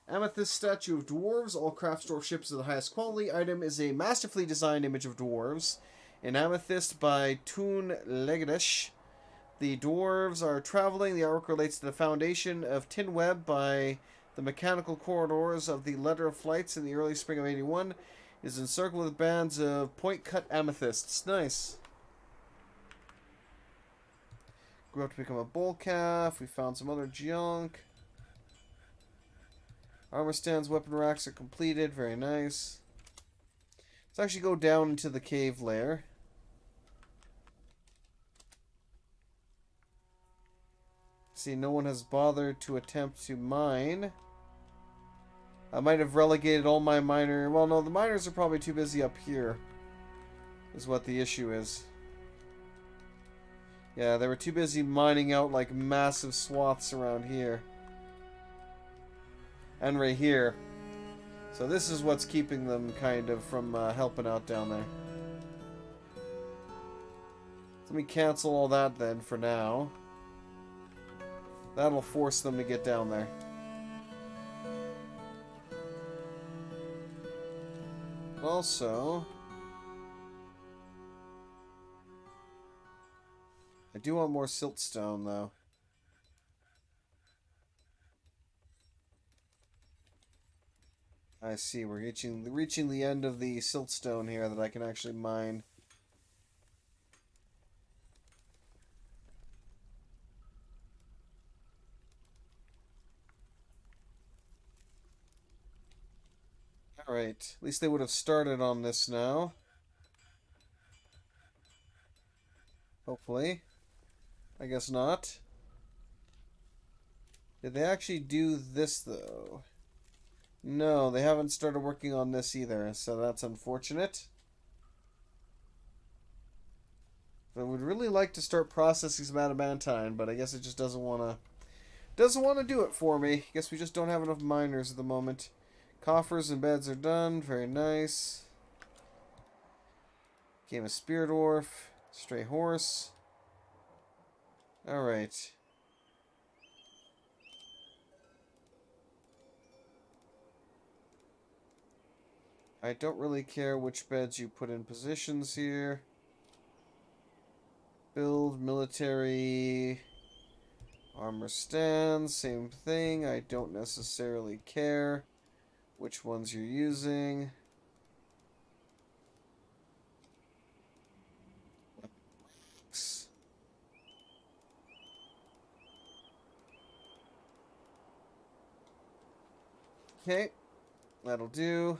Amethyst statue of dwarves. All craft store ships of the highest quality. Item is a masterfully designed image of dwarves. An amethyst by Toon Legadesh. The dwarves are traveling. The artwork relates to the foundation of Tin Web by the mechanical corridors of the Letter of Flights in the early spring of 81. It is encircled with bands of point-cut amethysts. Nice. Grew up to become a bull calf. We found some other junk. Armor stands, weapon racks are completed. Very nice. Let's actually go down into the cave lair. See, no one has bothered to attempt to mine. I might have relegated all my miner... Well, no, the miners are probably too busy up here. Is what the issue is. Yeah, they were too busy mining out, like, massive swaths around here. And right here. So this is what's keeping them kind of from helping out down there. So let me cancel all that then for now. That'll force them to get down there. Also, I do want more siltstone though. I see, we're reaching the end of the siltstone here that I can actually mine. Alright, at least they would have started on this now. Hopefully. I guess not. Did they actually do this, though? No, they haven't started working on this either, so that's unfortunate. I would really like to start processing some adamantine, but I guess it just doesn't want to do it for me. Guess we just don't have enough miners at the moment. Coffers and beds are done. Very nice. Game of Spear Dwarf. Stray horse. Alright. I don't really care which beds you put in positions here. Build military armor stands, same thing. I don't necessarily care which ones you're using. Okay, that'll do.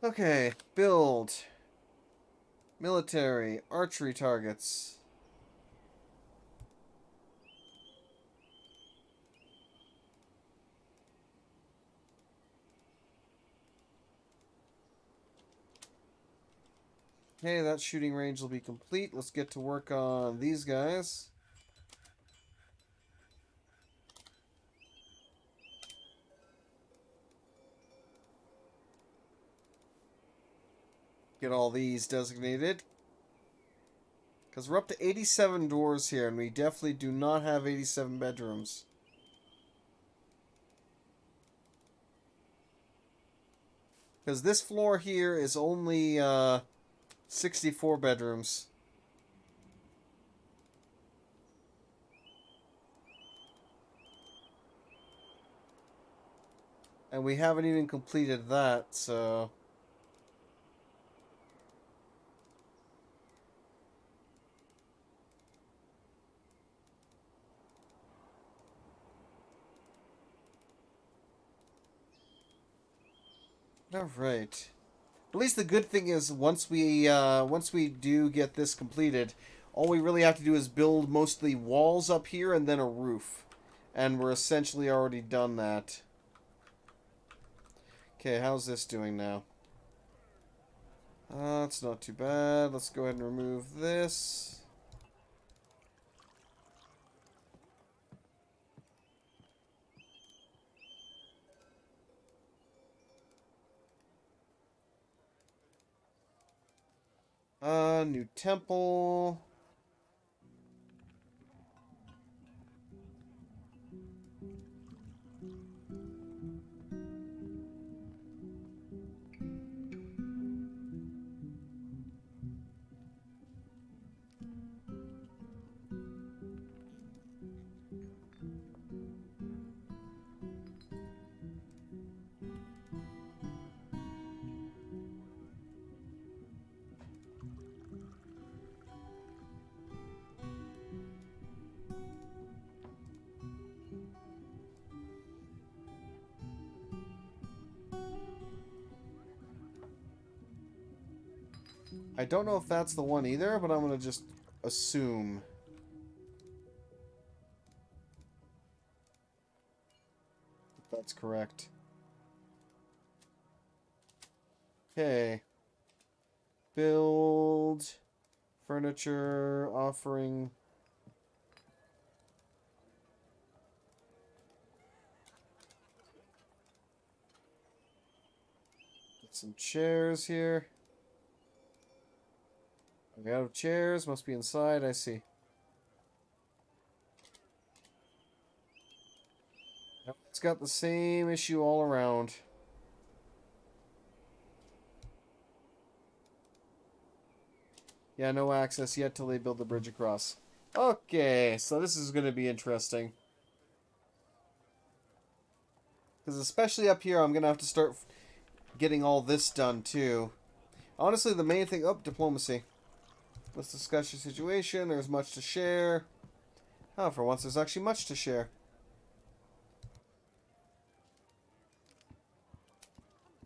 Okay, build. Military, archery targets. Okay, that shooting range will be complete. Let's get to work on these guys. Get all these designated. Because we're up to 87 doors here, and we definitely do not have 87 bedrooms. Because this floor here is only 64 bedrooms. And we haven't even completed that, so... Alright. At least the good thing is once we do get this completed, all we really have to do is build mostly walls up here and then a roof. And we're essentially already done that. Okay, how's this doing now? It's not too bad. Let's go ahead and remove this. New temple. I don't know if that's the one either, but I'm going to just assume. That's correct. Okay. Build. Furniture. Offering. Get some chairs here. We out of chairs. Must be inside. I see. Yep, it's got the same issue all around. Yeah, no access yet till they build the bridge across. Okay, so this is going to be interesting. Because especially up here, I'm going to have to start getting all this done, too. Honestly, the main thing... Oh, diplomacy. Let's discuss your situation. There's much to share. Oh, for once there's actually much to share.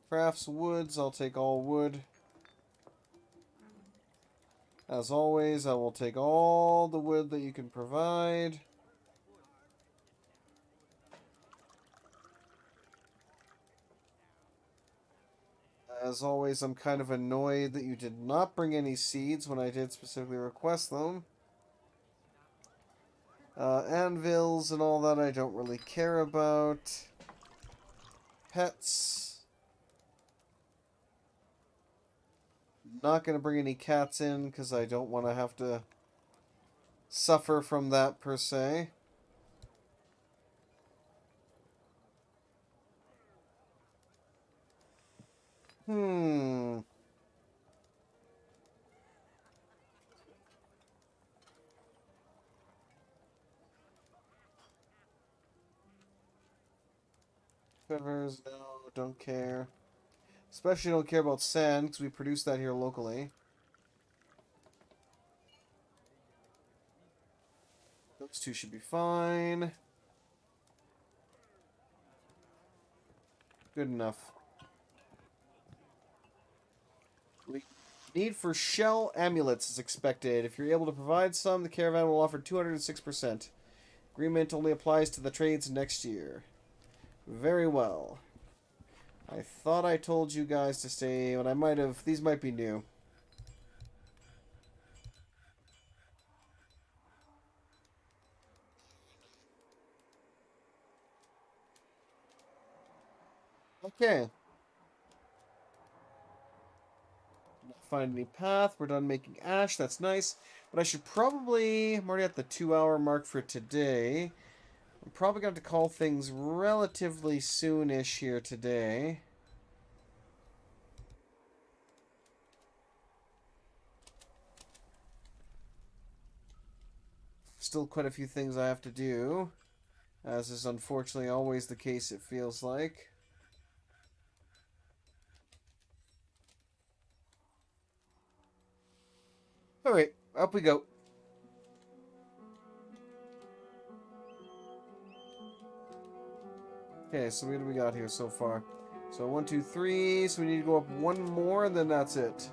Crafts woods. I'll take all wood. As always, I will take all the wood that you can provide. As always, I'm kind of annoyed that you did not bring any seeds when I did specifically request them. Anvils and all that I don't really care about. Pets. Not going to bring any cats in because I don't want to have to suffer from that per se. Hmm. Quivers, no, don't care. Especially don't care about sand because we produce that here locally. Those two should be fine. Good enough. Need for shell amulets is expected. If you're able to provide some, the caravan will offer 206%. Agreement only applies to the trades next year. Very well. I thought I told you guys to stay, but I might have. These might be new. Okay. Not find any path. We're done making ash. That's nice. But I should probably... I'm already at the 2-hour mark for today. I'm probably going to have to call things relatively soon-ish here today. Still quite a few things I have to do. As is unfortunately always the case, it feels like. Alright, up we go. Okay, so what do we got here so far? So 1, 2, 3, so we need to go up one more, and then that's it.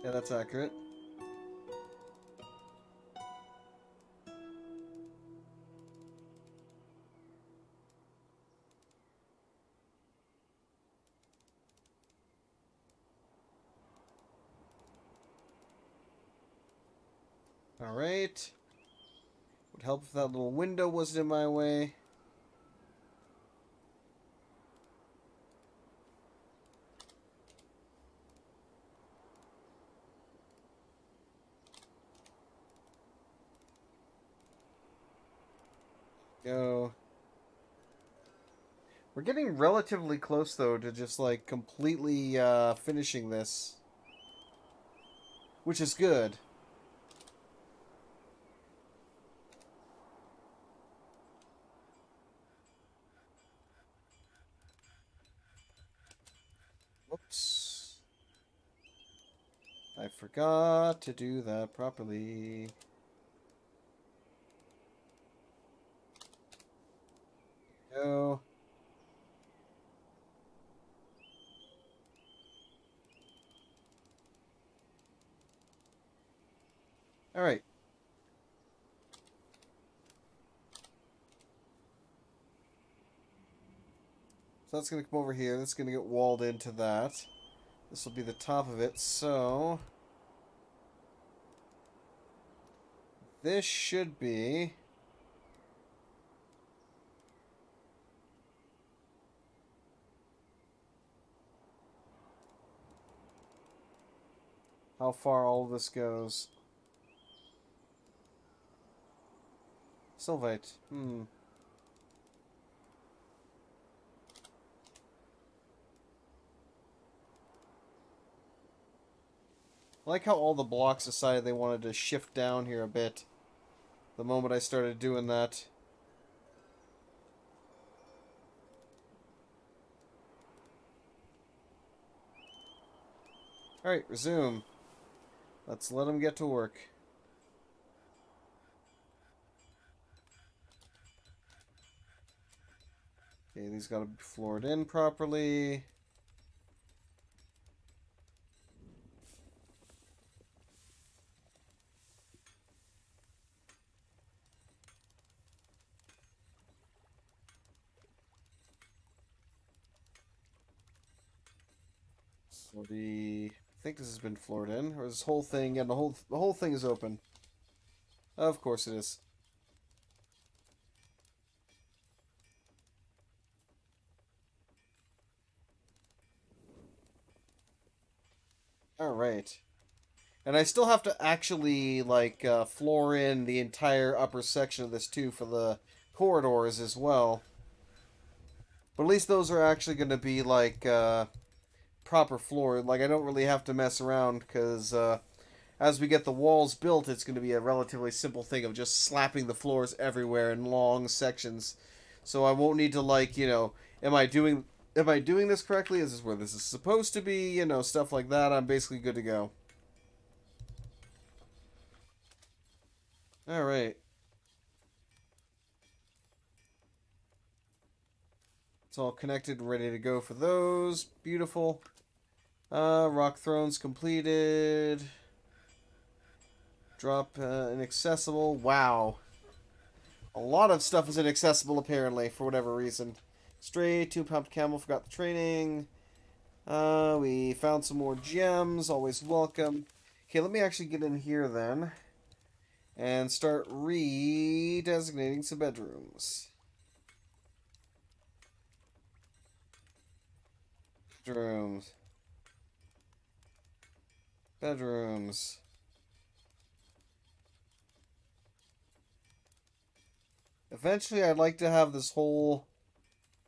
Yeah, that's accurate. Alright. Would help if that little window wasn't in my way. Go. We're getting relatively close, though, to just, like, completely finishing this. Which is good. Whoops. I forgot to do that properly. Go. Alright. So that's going to come over here. That's going to get walled into that. This will be the top of it, so... This should be... how far all of this goes. Sylvite. I like how all the blocks decided they wanted to shift down here a bit the moment I started doing that. Alright, resume. Let's let them get to work. Okay, these gotta be floored in properly. So I think this has been floored in, or this whole thing, and the whole thing is open. Of course it is. Alright. And I still have to actually, like, floor in the entire upper section of this, too, for the corridors as well. But at least those are actually going to be, like, proper floor. Like, I don't really have to mess around, because, as we get the walls built, it's going to be a relatively simple thing of just slapping the floors everywhere in long sections. So I won't need to, like, am I doing this correctly? Is this where this is supposed to be? Stuff like that. I'm basically good to go. Alright. It's all connected and ready to go for those. Beautiful. Rock thrones completed. Drop inaccessible. Wow. A lot of stuff is inaccessible apparently for whatever reason. Stray, 2-pumped camel, forgot the training. We found some more gems, always welcome. Okay, let me actually get in here then. And start redesignating some bedrooms. Bedrooms. Bedrooms. Eventually, I'd like to have this whole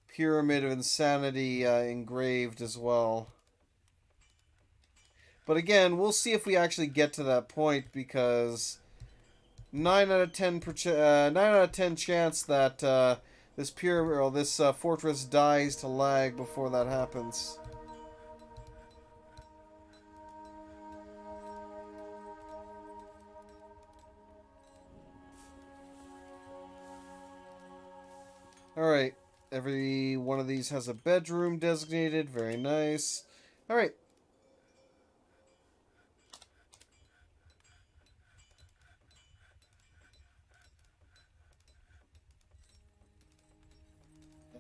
Pyramid of Insanity engraved as well. But again, we'll see if we actually get to that point, because 9 out of 10 9 out of 10 chance that this pyramid or this fortress dies to lag before that happens. Alright, every one of these has a bedroom designated. Very nice. Alright.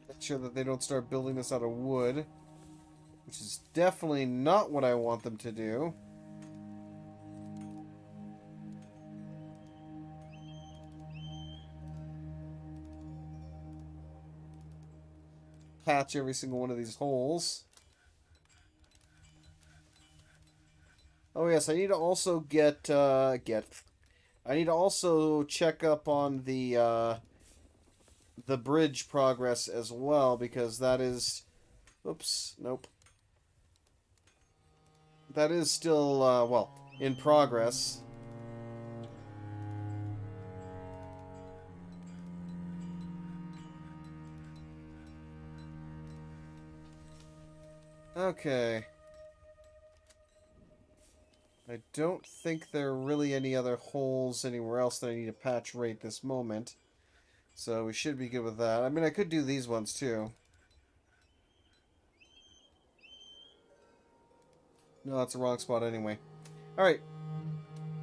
Make sure that they don't start building this out of wood, which is definitely not what I want them to do. Patch every single one of these holes. Oh yes, I need to also I need to also check up on the bridge progress as well, because that is, oops, nope. That is still well, in progress. Okay. I don't think there are really any other holes anywhere else that I need to patch right this moment. So we should be good with that. I mean, I could do these ones too. No, that's the wrong spot anyway. Alright.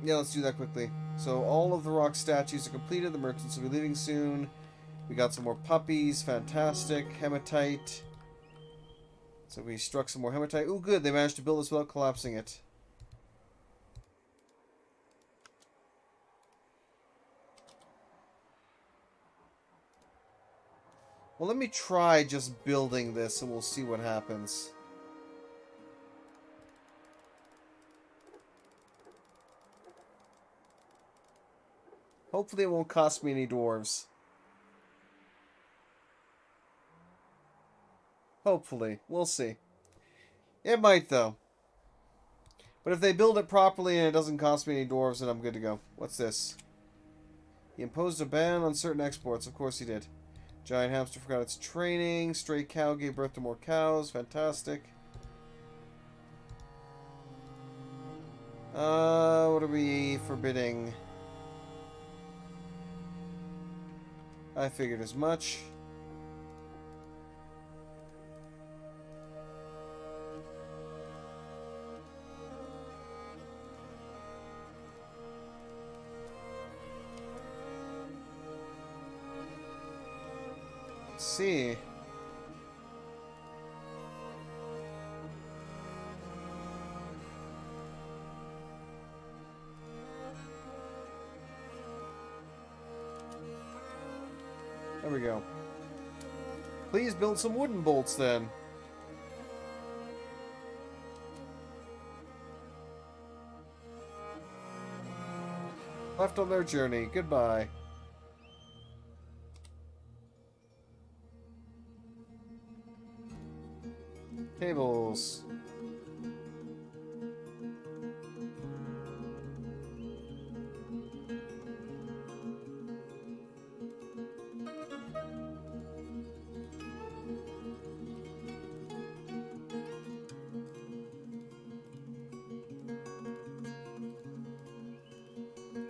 Yeah, let's do that quickly. So all of the rock statues are completed. The merchants will be leaving soon. We got some more puppies. Fantastic. Hematite. So we struck some more hematite. Ooh, good. They managed to build this without collapsing it. Well, let me try just building this and we'll see what happens. Hopefully it won't cost me any dwarves. Hopefully. We'll see. It might, though. But if they build it properly and it doesn't cost me any dwarves, then I'm good to go. What's this? He imposed a ban on certain exports. Of course he did. Giant hamster forgot its training. Stray cow gave birth to more cows. Fantastic. What are we forbidding? I figured as much. Let's see. There we go. Please build some wooden bolts then. Left on their journey. Goodbye. Tables.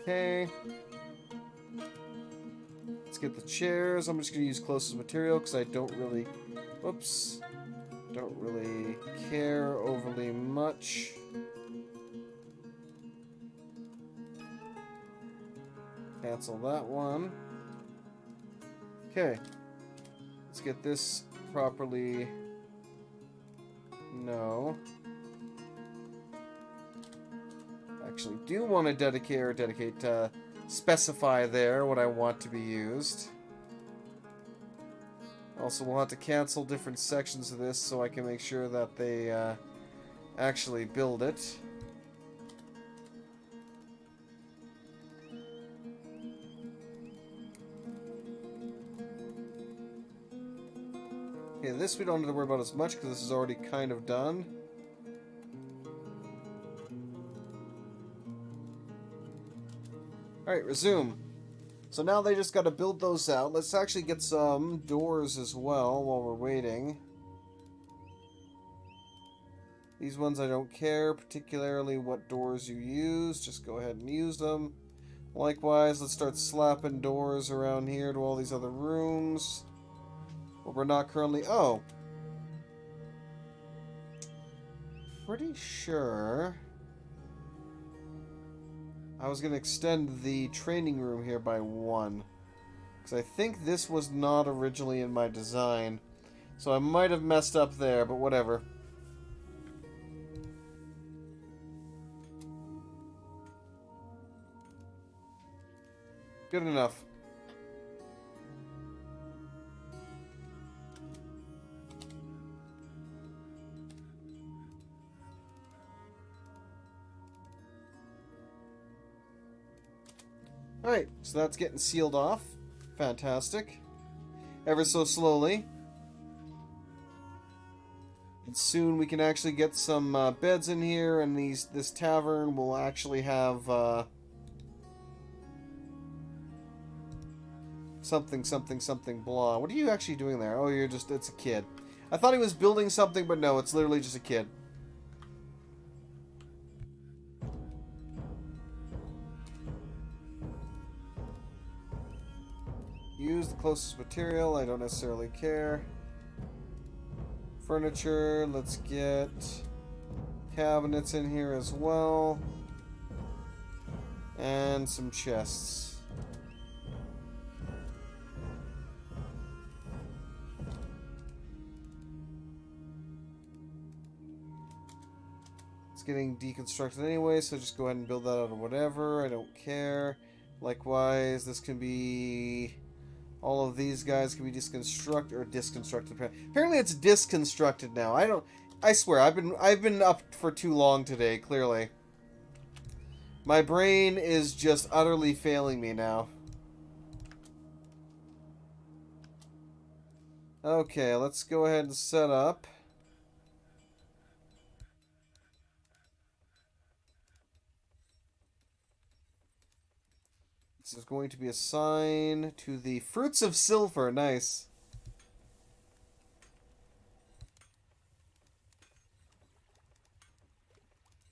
Okay. Let's get the chairs. I'm just going to use closest material because I don't really... Whoops. Don't really care overly much. Cancel that one. Okay. Let's get this properly... No. Actually do want to dedicate, specify there what I want to be used. Also, we'll have to cancel different sections of this so I can make sure that they actually build it. Okay, this we don't have to worry about as much because this is already kind of done. Alright, resume. So now they just got to build those out. Let's actually get some doors as well while we're waiting. These ones I don't care particularly what doors you use. Just go ahead and use them. Likewise, let's start slapping doors around here to all these other rooms. But we're not currently... Oh! Pretty sure... I was going to extend the training room here by 1. Because I think this was not originally in my design. So I might have messed up there, but whatever. Good enough. Alright, so that's getting sealed off. Fantastic. Ever so slowly. And soon we can actually get some beds in here, and this tavern will actually have something blah. What are you actually doing there? Oh, it's a kid. I thought he was building something, but no, it's literally just a kid. Use the closest material. I don't necessarily care. Furniture. Let's get cabinets in here as well. And some chests. It's getting deconstructed anyway, so just go ahead and build that out or whatever. I don't care. Likewise, this can be... All of these guys can be disconstructed. Apparently it's disconstructed now. I swear, I've been up for too long today, clearly. My brain is just utterly failing me now. Okay, let's go ahead and set up. going to be assigned to the Fruits of Silver. Nice.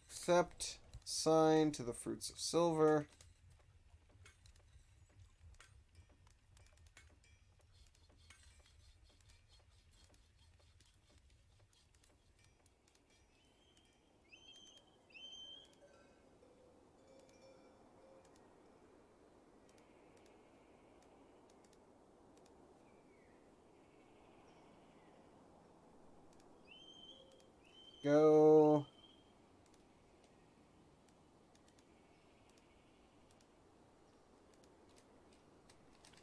Accept. Assign to the Fruits of Silver. Go.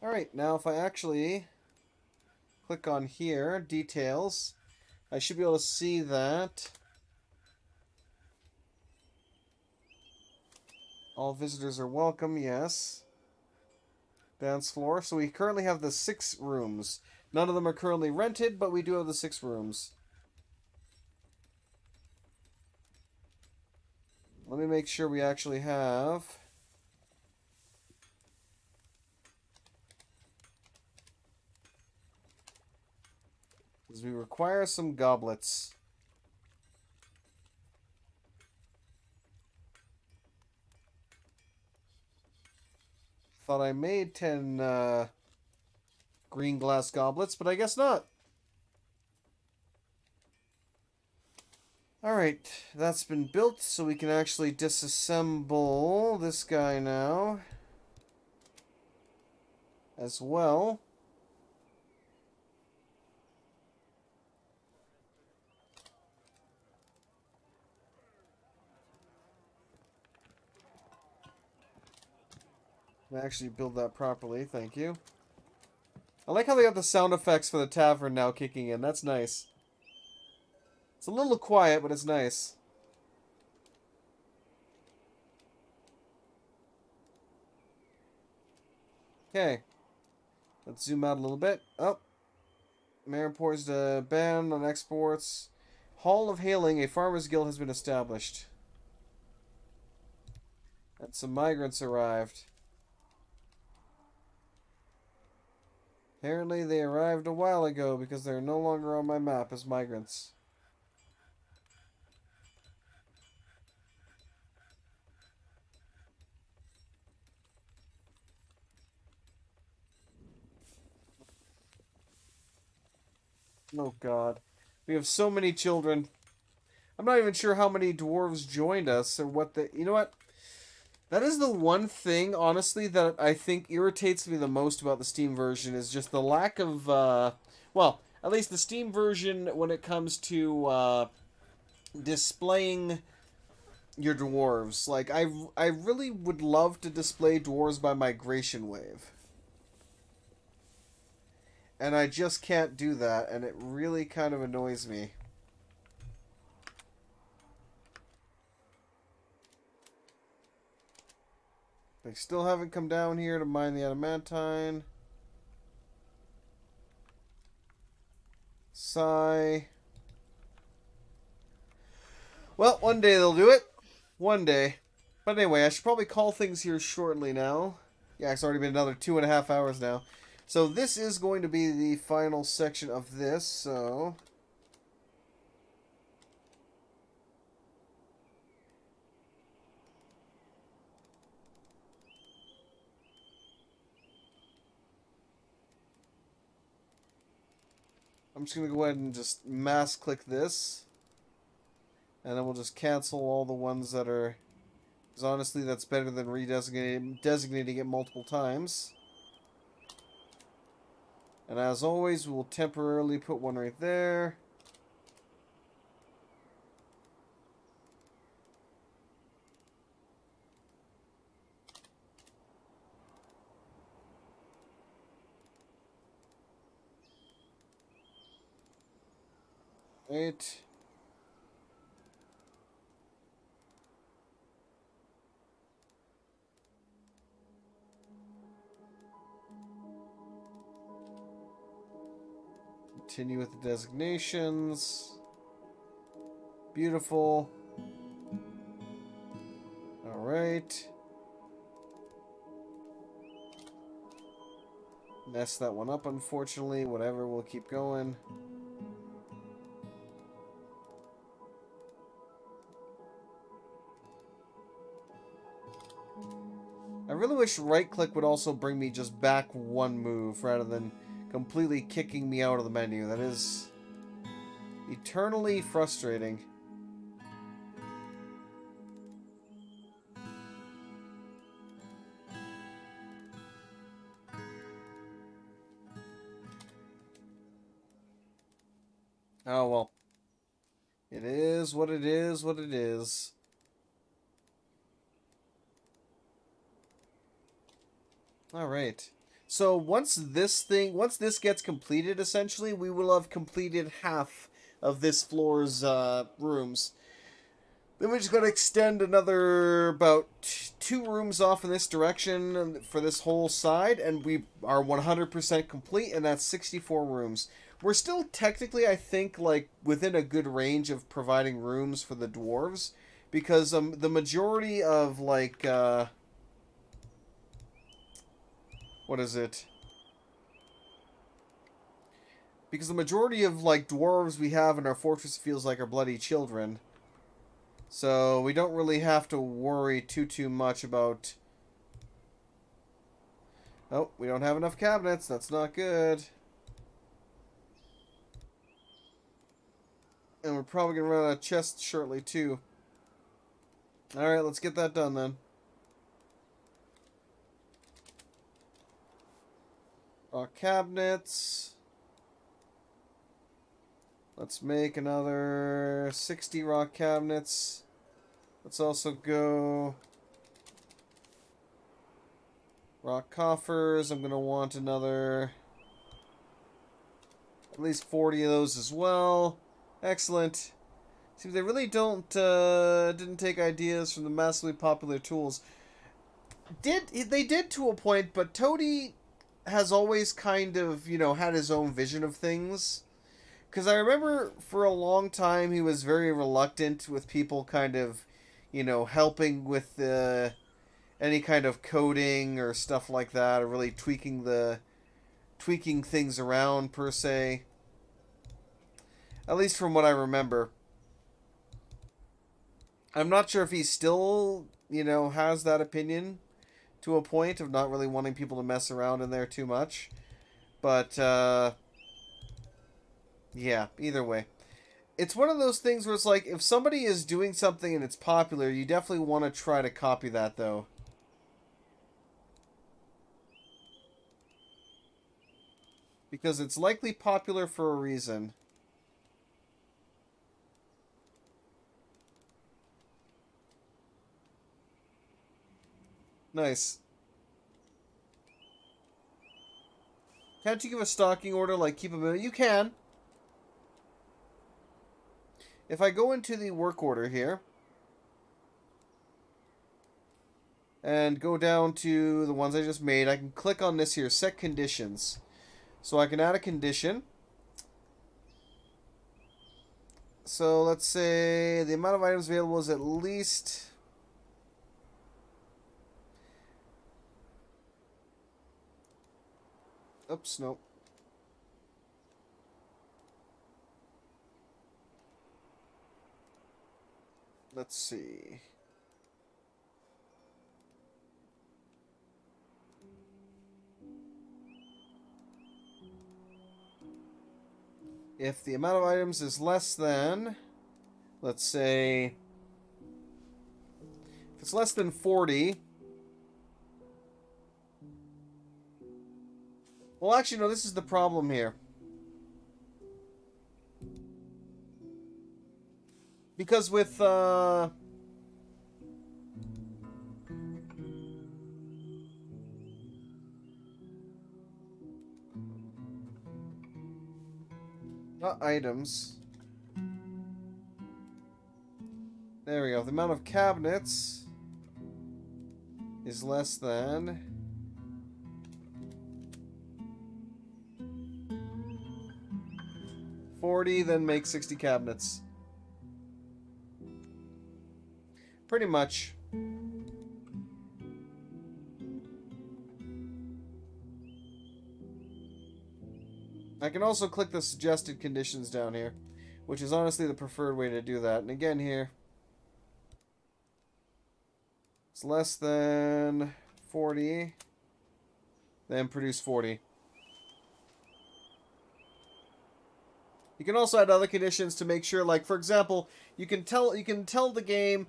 Alright, now if I actually click on here, details, I should be able to see that all visitors are welcome, yes. Dance floor. So we currently have the 6 rooms. None of them are currently rented, but we do have the 6 rooms. Let me make sure we actually have... because we require some goblets. Thought I made 10 green glass goblets, but I guess not. Alright, that's been built, so we can actually disassemble this guy now. As well. Actually build that properly, thank you. I like how they have the sound effects for the tavern now kicking in, that's nice. It's a little quiet, but it's nice. Okay. Let's zoom out a little bit. Oh. Mayor pours the ban on exports. Hall of Hailing, a farmer's guild has been established. And some migrants arrived. Apparently they arrived a while ago because they're no longer on my map as migrants. Oh god. We have so many children. I'm not even sure how many dwarves joined us or what the... You know what? That is the one thing, honestly, that I think irritates me the most about the Steam version is just the lack of, well, at least the Steam version when it comes to, displaying your dwarves. Like, I really would love to display dwarves by migration wave. And I just can't do that, and it really kind of annoys me. They still haven't come down here to mine the adamantine. Sigh. Well, one day they'll do it. One day. But anyway, I should probably call things here shortly now. Yeah, it's already been another 2.5 hours now. So this is going to be the final section of this, so... I'm just going to go ahead and just mass click this. And then we'll just cancel all the ones that are... Because honestly, that's better than designating it multiple times. And as always, we'll temporarily put one right there. Right. Continue with the designations. Beautiful. Alright. Messed that one up, unfortunately. Whatever, we'll keep going. I really wish right-click would also bring me just back one move rather than completely kicking me out of the menu. That is eternally frustrating. Oh, well. It is what it is, what it is. Alright. So once this gets completed, essentially, we will have completed half of this floor's rooms. Then we just got to extend another about 2 rooms off in this direction for this whole side, and we are 100% complete, and that's 64 rooms. We're still technically, I think, like within a good range of providing rooms for the dwarves, because the majority of like what is it? Because the majority of like dwarves we have in our fortress feels like our bloody children. So we don't really have to worry too much about... Oh, we don't have enough cabinets. That's not good. And we're probably going to run out of chests shortly, too. Alright, let's get that done, then. Raw cabinets. Let's make another 60 raw cabinets. Let's also go... Rock coffers. I'm going to want another... at least 40 of those as well. Excellent. Seems they really didn't take ideas from the massively popular tools. They did to a point, but Toady has always kind of, had his own vision of things. Because I remember for a long time he was very reluctant with people kind of, helping with any kind of coding or stuff like that, or really tweaking things around per se. At least from what I remember. I'm not sure if he still, has that opinion to a point of not really wanting people to mess around in there too much. But, yeah, either way. It's one of those things where it's like, if somebody is doing something and it's popular, you definitely want to try to copy that, though. Because it's likely popular for a reason. Nice. Can't you give a stocking order, like keep a minute? You can. If I go into the work order here, and go down to the ones I just made, I can click on this here, set conditions. So I can add a condition. So let's say the amount of items available is at least... Oops, nope. Let's see. If the amount of items is less than, let's say, if it's less than 40, well, actually, no, this is the problem here. Because with, not items. There we go. The amount of cabinets is less than 40, then make 60 cabinets. Pretty much. I can also click the suggested conditions down here, which is honestly the preferred way to do that. And again here, it's less than 40, then produce 40. You can also add other conditions to make sure, like for example, you can tell the game,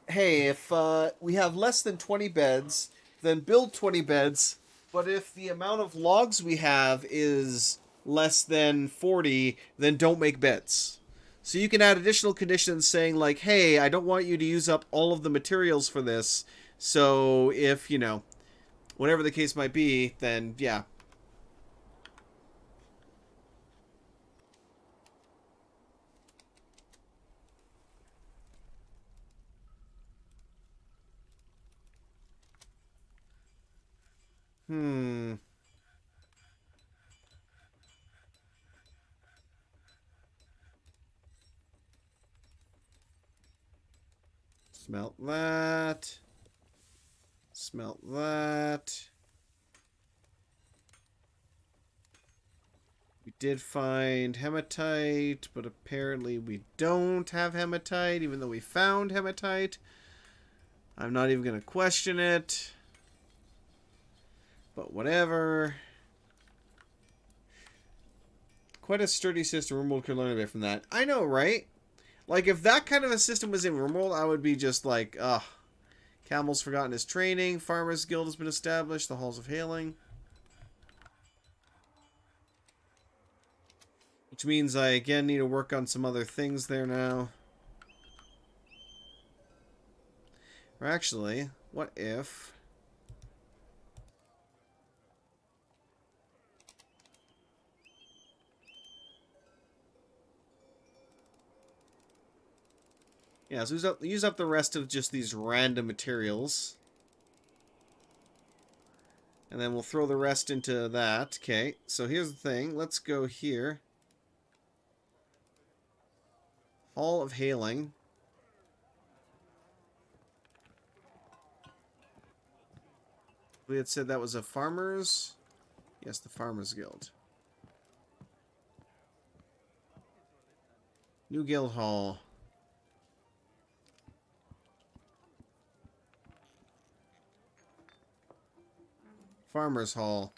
hey, if we have less than 20 beds, then build 20 beds. But if the amount of logs we have is less than 40, then don't make beds. So you can add additional conditions saying like, hey, I don't want you to use up all of the materials for this. So if, you know, whatever the case might be, then yeah. Smelt that. Smelt that. We did find hematite, but apparently we don't have hematite, even though we found hematite. I'm not even going to question it. But whatever. Quite a sturdy system. RimWorld could learn a bit from that. I know, right? Like, if that kind of a system was in RimWorld, I would be just like, ugh. Camel's forgotten his training. Farmers Guild has been established. The Halls of Hailing. Which means I, again, need to work on some other things there now. Or actually, what if... yeah, so use up the rest of just these random materials. And then we'll throw the rest into that. Okay, so here's the thing. Let's go here. Hall of Hailing. We had said that was a farmers. Yes, the Farmers Guild. New Guild Hall. Farmers Hall.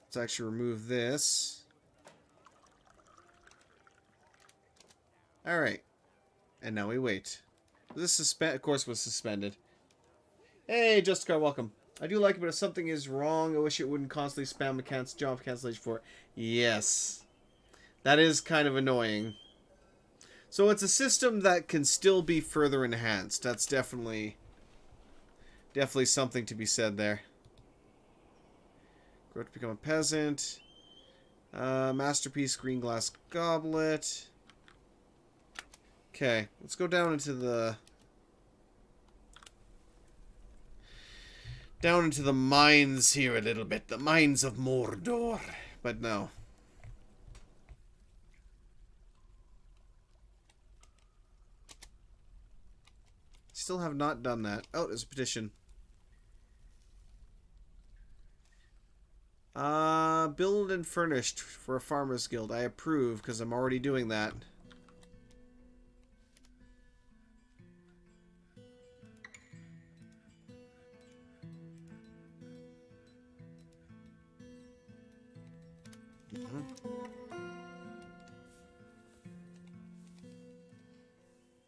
Let's actually remove this. Alright. And now we wait. This of course was suspended. Hey, Justicar, welcome. I do like it, but if something is wrong, I wish it wouldn't constantly spam a job cancellation for it. Yes. That is kind of annoying. So it's a system that can still be further enhanced. That's definitely something to be said there. Grow to become a peasant. Masterpiece, green glass goblet. Okay, let's go down into the... down into the mines here a little bit. The mines of Mordor. But no. Still have not done that. Oh, there's a petition. Build and furnished for a farmers guild. I approve because I'm already doing that.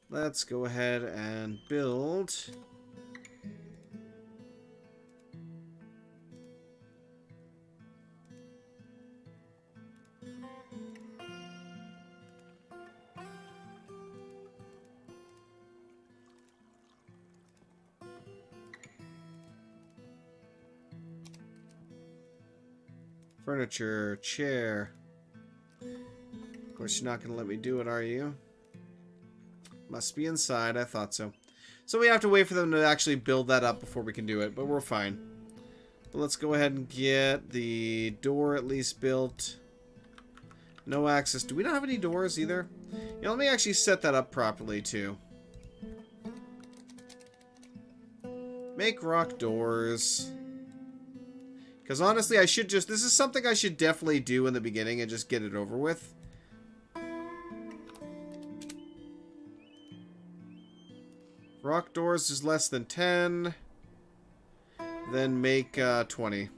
Let's go ahead and build. Furniture, chair. Of course, you're not going to let me do it, are you? Must be inside. I thought so. So we have to wait for them to actually build that up before we can do it, but we're fine. But let's go ahead and get the door at least built. No access. Do we not have any doors either? You know, let me actually set that up properly, too. Make rock doors. Because honestly, I should just... This is something I should definitely do in the beginning and just get it over with. Rock doors is less than 10. Then make 20.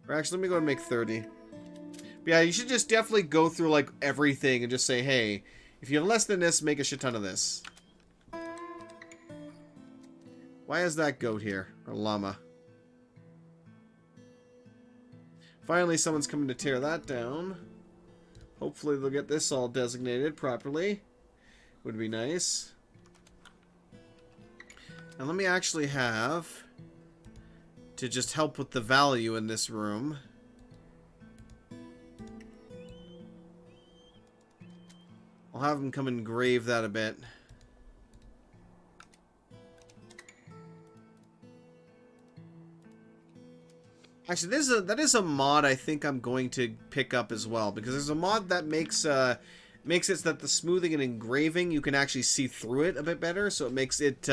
Or actually, let me go and make 30. But yeah, you should just definitely go through like everything and just say, hey, if you have less than this, make a shit ton of this. Why is that goat here? Or llama? Finally, someone's coming to tear that down. Hopefully they'll get this all designated properly. Would be nice. And let me actually have... to just help with the value in this room. I'll have him come and engrave that a bit. Actually, that is a mod I think I'm going to pick up as well, because there's a mod that makes it so that the smoothing and engraving, you can actually see through it a bit better, so it makes it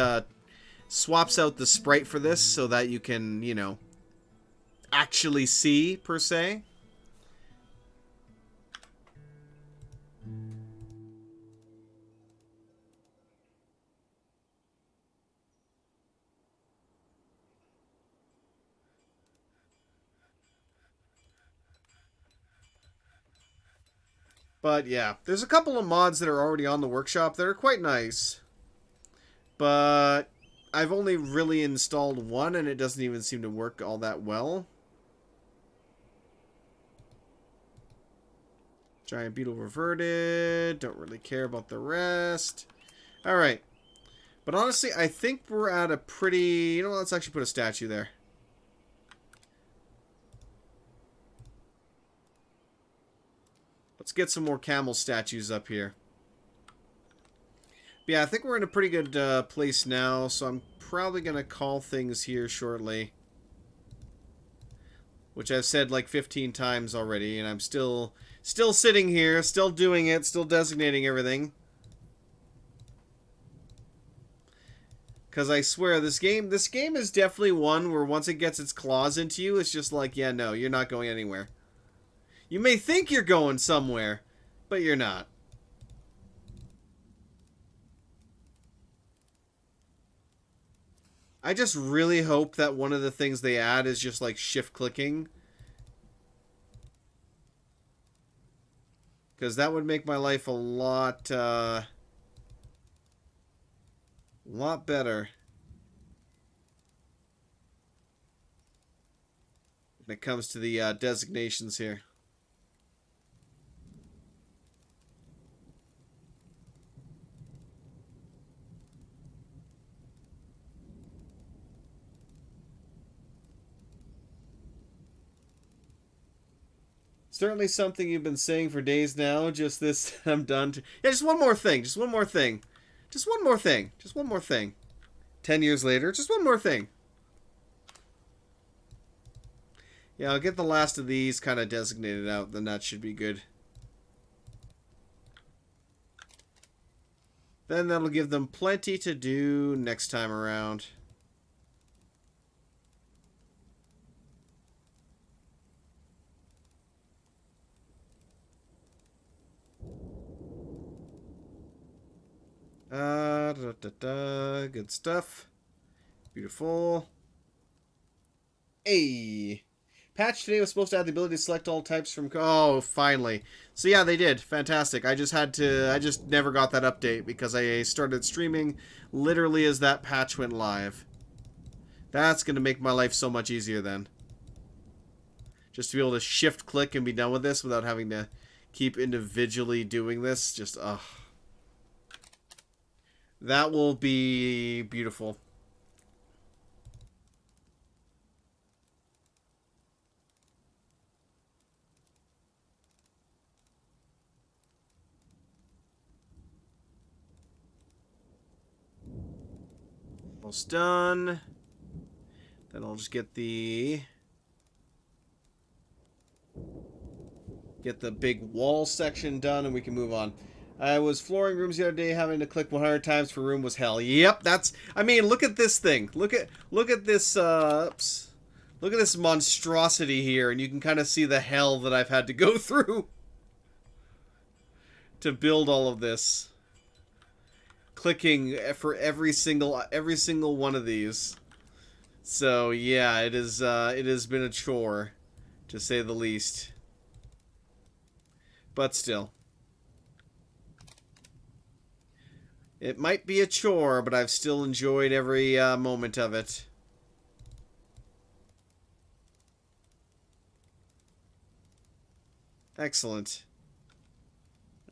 swaps out the sprite for this so that you can, you know, actually see, per se. But yeah, there's a couple of mods that are already on the workshop that are quite nice. But I've only really installed one and it doesn't even seem to work all that well. Giant beetle reverted. Don't really care about the rest. Alright. But honestly, I think we're at a pretty... You know what, let's actually put a statue there. Let's get some more camel statues up here. But yeah, I think we're in a pretty good place now, so I'm probably going to call things here shortly. Which I've said like 15 times already, and I'm still sitting here, still doing it, still designating everything. Because I swear, this game is definitely one where once it gets its claws into you, it's just like, yeah, no, you're not going anywhere. You may think you're going somewhere, but you're not. I just really hope that one of the things they add is just like shift clicking. Because that would make my life a lot better. When it comes to the designations here. Certainly something you've been saying for days now. Just this, I'm done. Yeah, just one more thing. Just one more thing. Just one more thing. Just one more thing. 10 years later, just one more thing. Yeah, I'll get the last of these kind of designated out. Then that should be good. Then that'll give them plenty to do next time around. Good stuff. Beautiful. Hey. Patch today was supposed to have the ability to select all types from... Oh, finally. So yeah, they did. Fantastic. I just never got that update because I started streaming literally as that patch went live. That's going to make my life so much easier then. Just to be able to shift click and be done with this without having to keep individually doing this. Just, ugh. That will be beautiful. Almost done. Then I'll just get the big wall section done and we can move on. I was flooring rooms the other day, having to click 100 times per room was hell. Yep, that's... I mean, look at this thing. Look at this, oops. Look at this monstrosity here, and you can kind of see the hell that I've had to go through to build all of this. Clicking for every single one of these. So, yeah, it has been a chore, to say the least. But still. It might be a chore, but I've still enjoyed every moment of it. Excellent.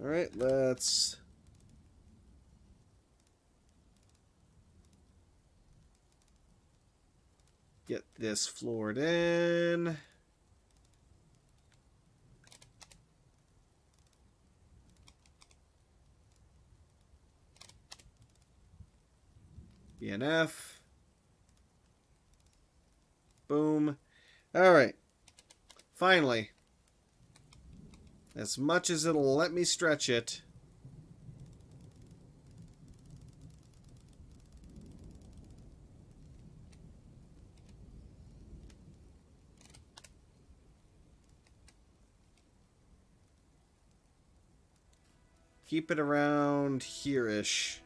Alright, let's... get this floored in. BNF. Boom. Alright. Finally. As much as it'll let me stretch it. Keep it around here-ish.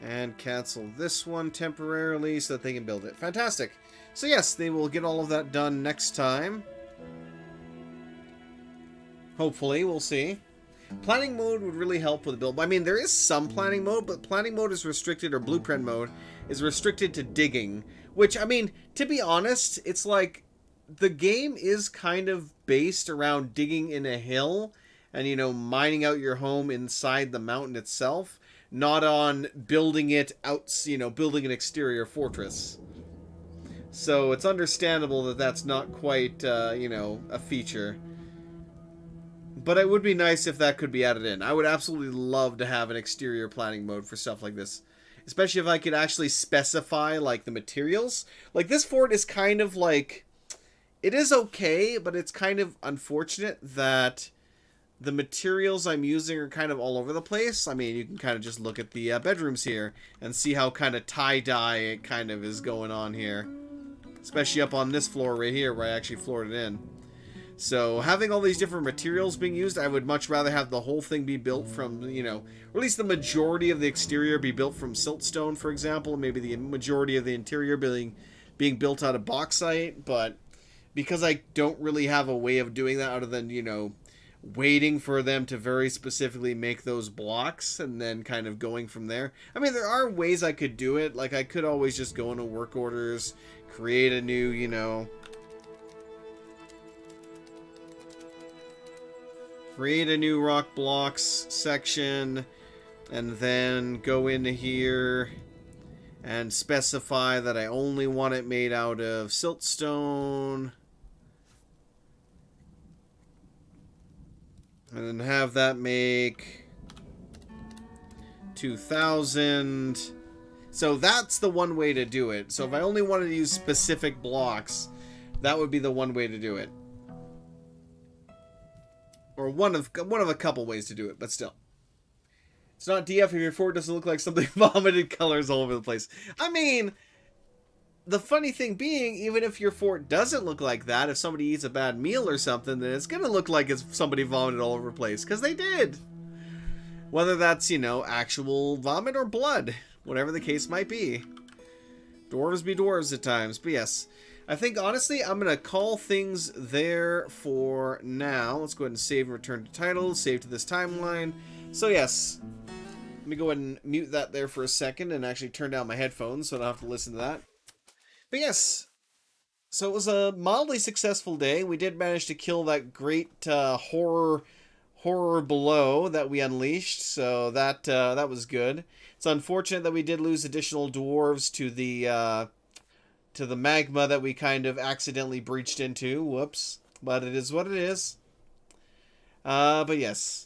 And cancel this one temporarily so that they can build it. Fantastic. So yes, they will get all of that done next time. Hopefully, we'll see. Planning mode would really help with the build. I mean, there is some planning mode, but planning mode is restricted, or blueprint mode is restricted to digging. Which, I mean, to be honest, it's like the game is kind of based around digging in a hill and, you know, mining out your home inside the mountain itself. Not on building it out, you know, building an exterior fortress. So it's understandable that that's not quite, you know, a feature. But it would be nice if that could be added in. I would absolutely love to have an exterior planning mode for stuff like this. Especially if I could actually specify, like, the materials. Like, this fort is kind of like... It is okay, but it's kind of unfortunate that the materials I'm using are kind of all over the place. I mean, you can kind of just look at the bedrooms here and see how kind of tie-dye it kind of is going on here. Especially up on this floor right here where I actually floored it in. So, having all these different materials being used, I would much rather have the whole thing be built from, you know, or at least the majority of the exterior be built from siltstone, for example. Maybe the majority of the interior being built out of bauxite. But because I don't really have a way of doing that other than, you know, waiting for them to very specifically make those blocks and then kind of going from there. I mean, there are ways I could do it. Like, I could always just go into work orders, create a new, you know... create a new rock blocks section, and then go into here and specify that I only want it made out of siltstone. And then have that make 2,000. So that's the one way to do it. So if I only wanted to use specific blocks, that would be the one way to do it. Or one of a couple ways to do it, but still. It's not DF if your fort doesn't look like something vomited colors all over the place. I mean, the funny thing being, even if your fort doesn't look like that, if somebody eats a bad meal or something, then it's going to look like it's somebody vomited all over the place. Because they did. Whether that's, you know, actual vomit or blood. Whatever the case might be. Dwarves be dwarves at times. But yes. I think, honestly, I'm going to call things there for now. Let's go ahead and save and return to title. Save to this timeline. So, yes. Let me go ahead and mute that there for a second and actually turn down my headphones so I don't have to listen to that. But, yes. So, it was a mildly successful day. We did manage to kill that great horror below that we unleashed. So, that was good. It's unfortunate that we did lose additional dwarves to the magma that we kind of accidentally breached into. Whoops. But it is what it is. But yes.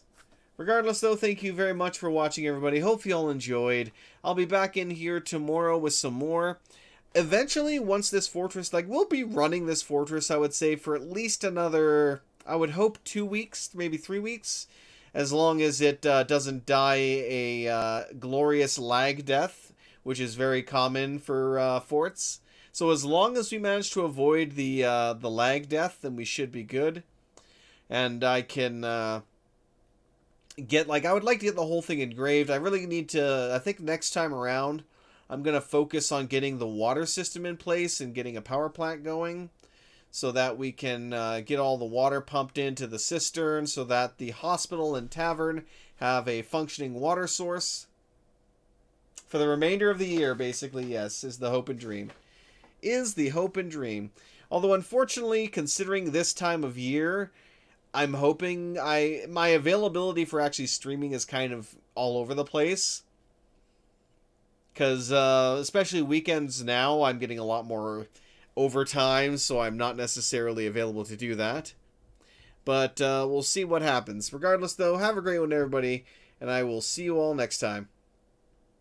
Regardless, though, thank you very much for watching, everybody. Hope you all enjoyed. I'll be back in here tomorrow with some more. Eventually, once this fortress, like, we'll be running this fortress, I would say, for at least another, I would hope 2 weeks, maybe 3 weeks, as long as it doesn't die a glorious lag death, which is very common for forts. So as long as we manage to avoid the lag death, then we should be good. And I can get, like, I would like to get the whole thing engraved. I really need to, I think next time around, I'm going to focus on getting the water system in place and getting a power plant going so that we can get all the water pumped into the cistern so that the hospital and tavern have a functioning water source for the remainder of the year, basically. Yes, is the hope and dream. Is the hope and dream. Although, unfortunately, considering this time of year, I'm hoping my availability for actually streaming is kind of all over the place. Because, especially weekends now, I'm getting a lot more overtime, so I'm not necessarily available to do that. But we'll see what happens. Regardless, though, have a great one, everybody, and I will see you all next time.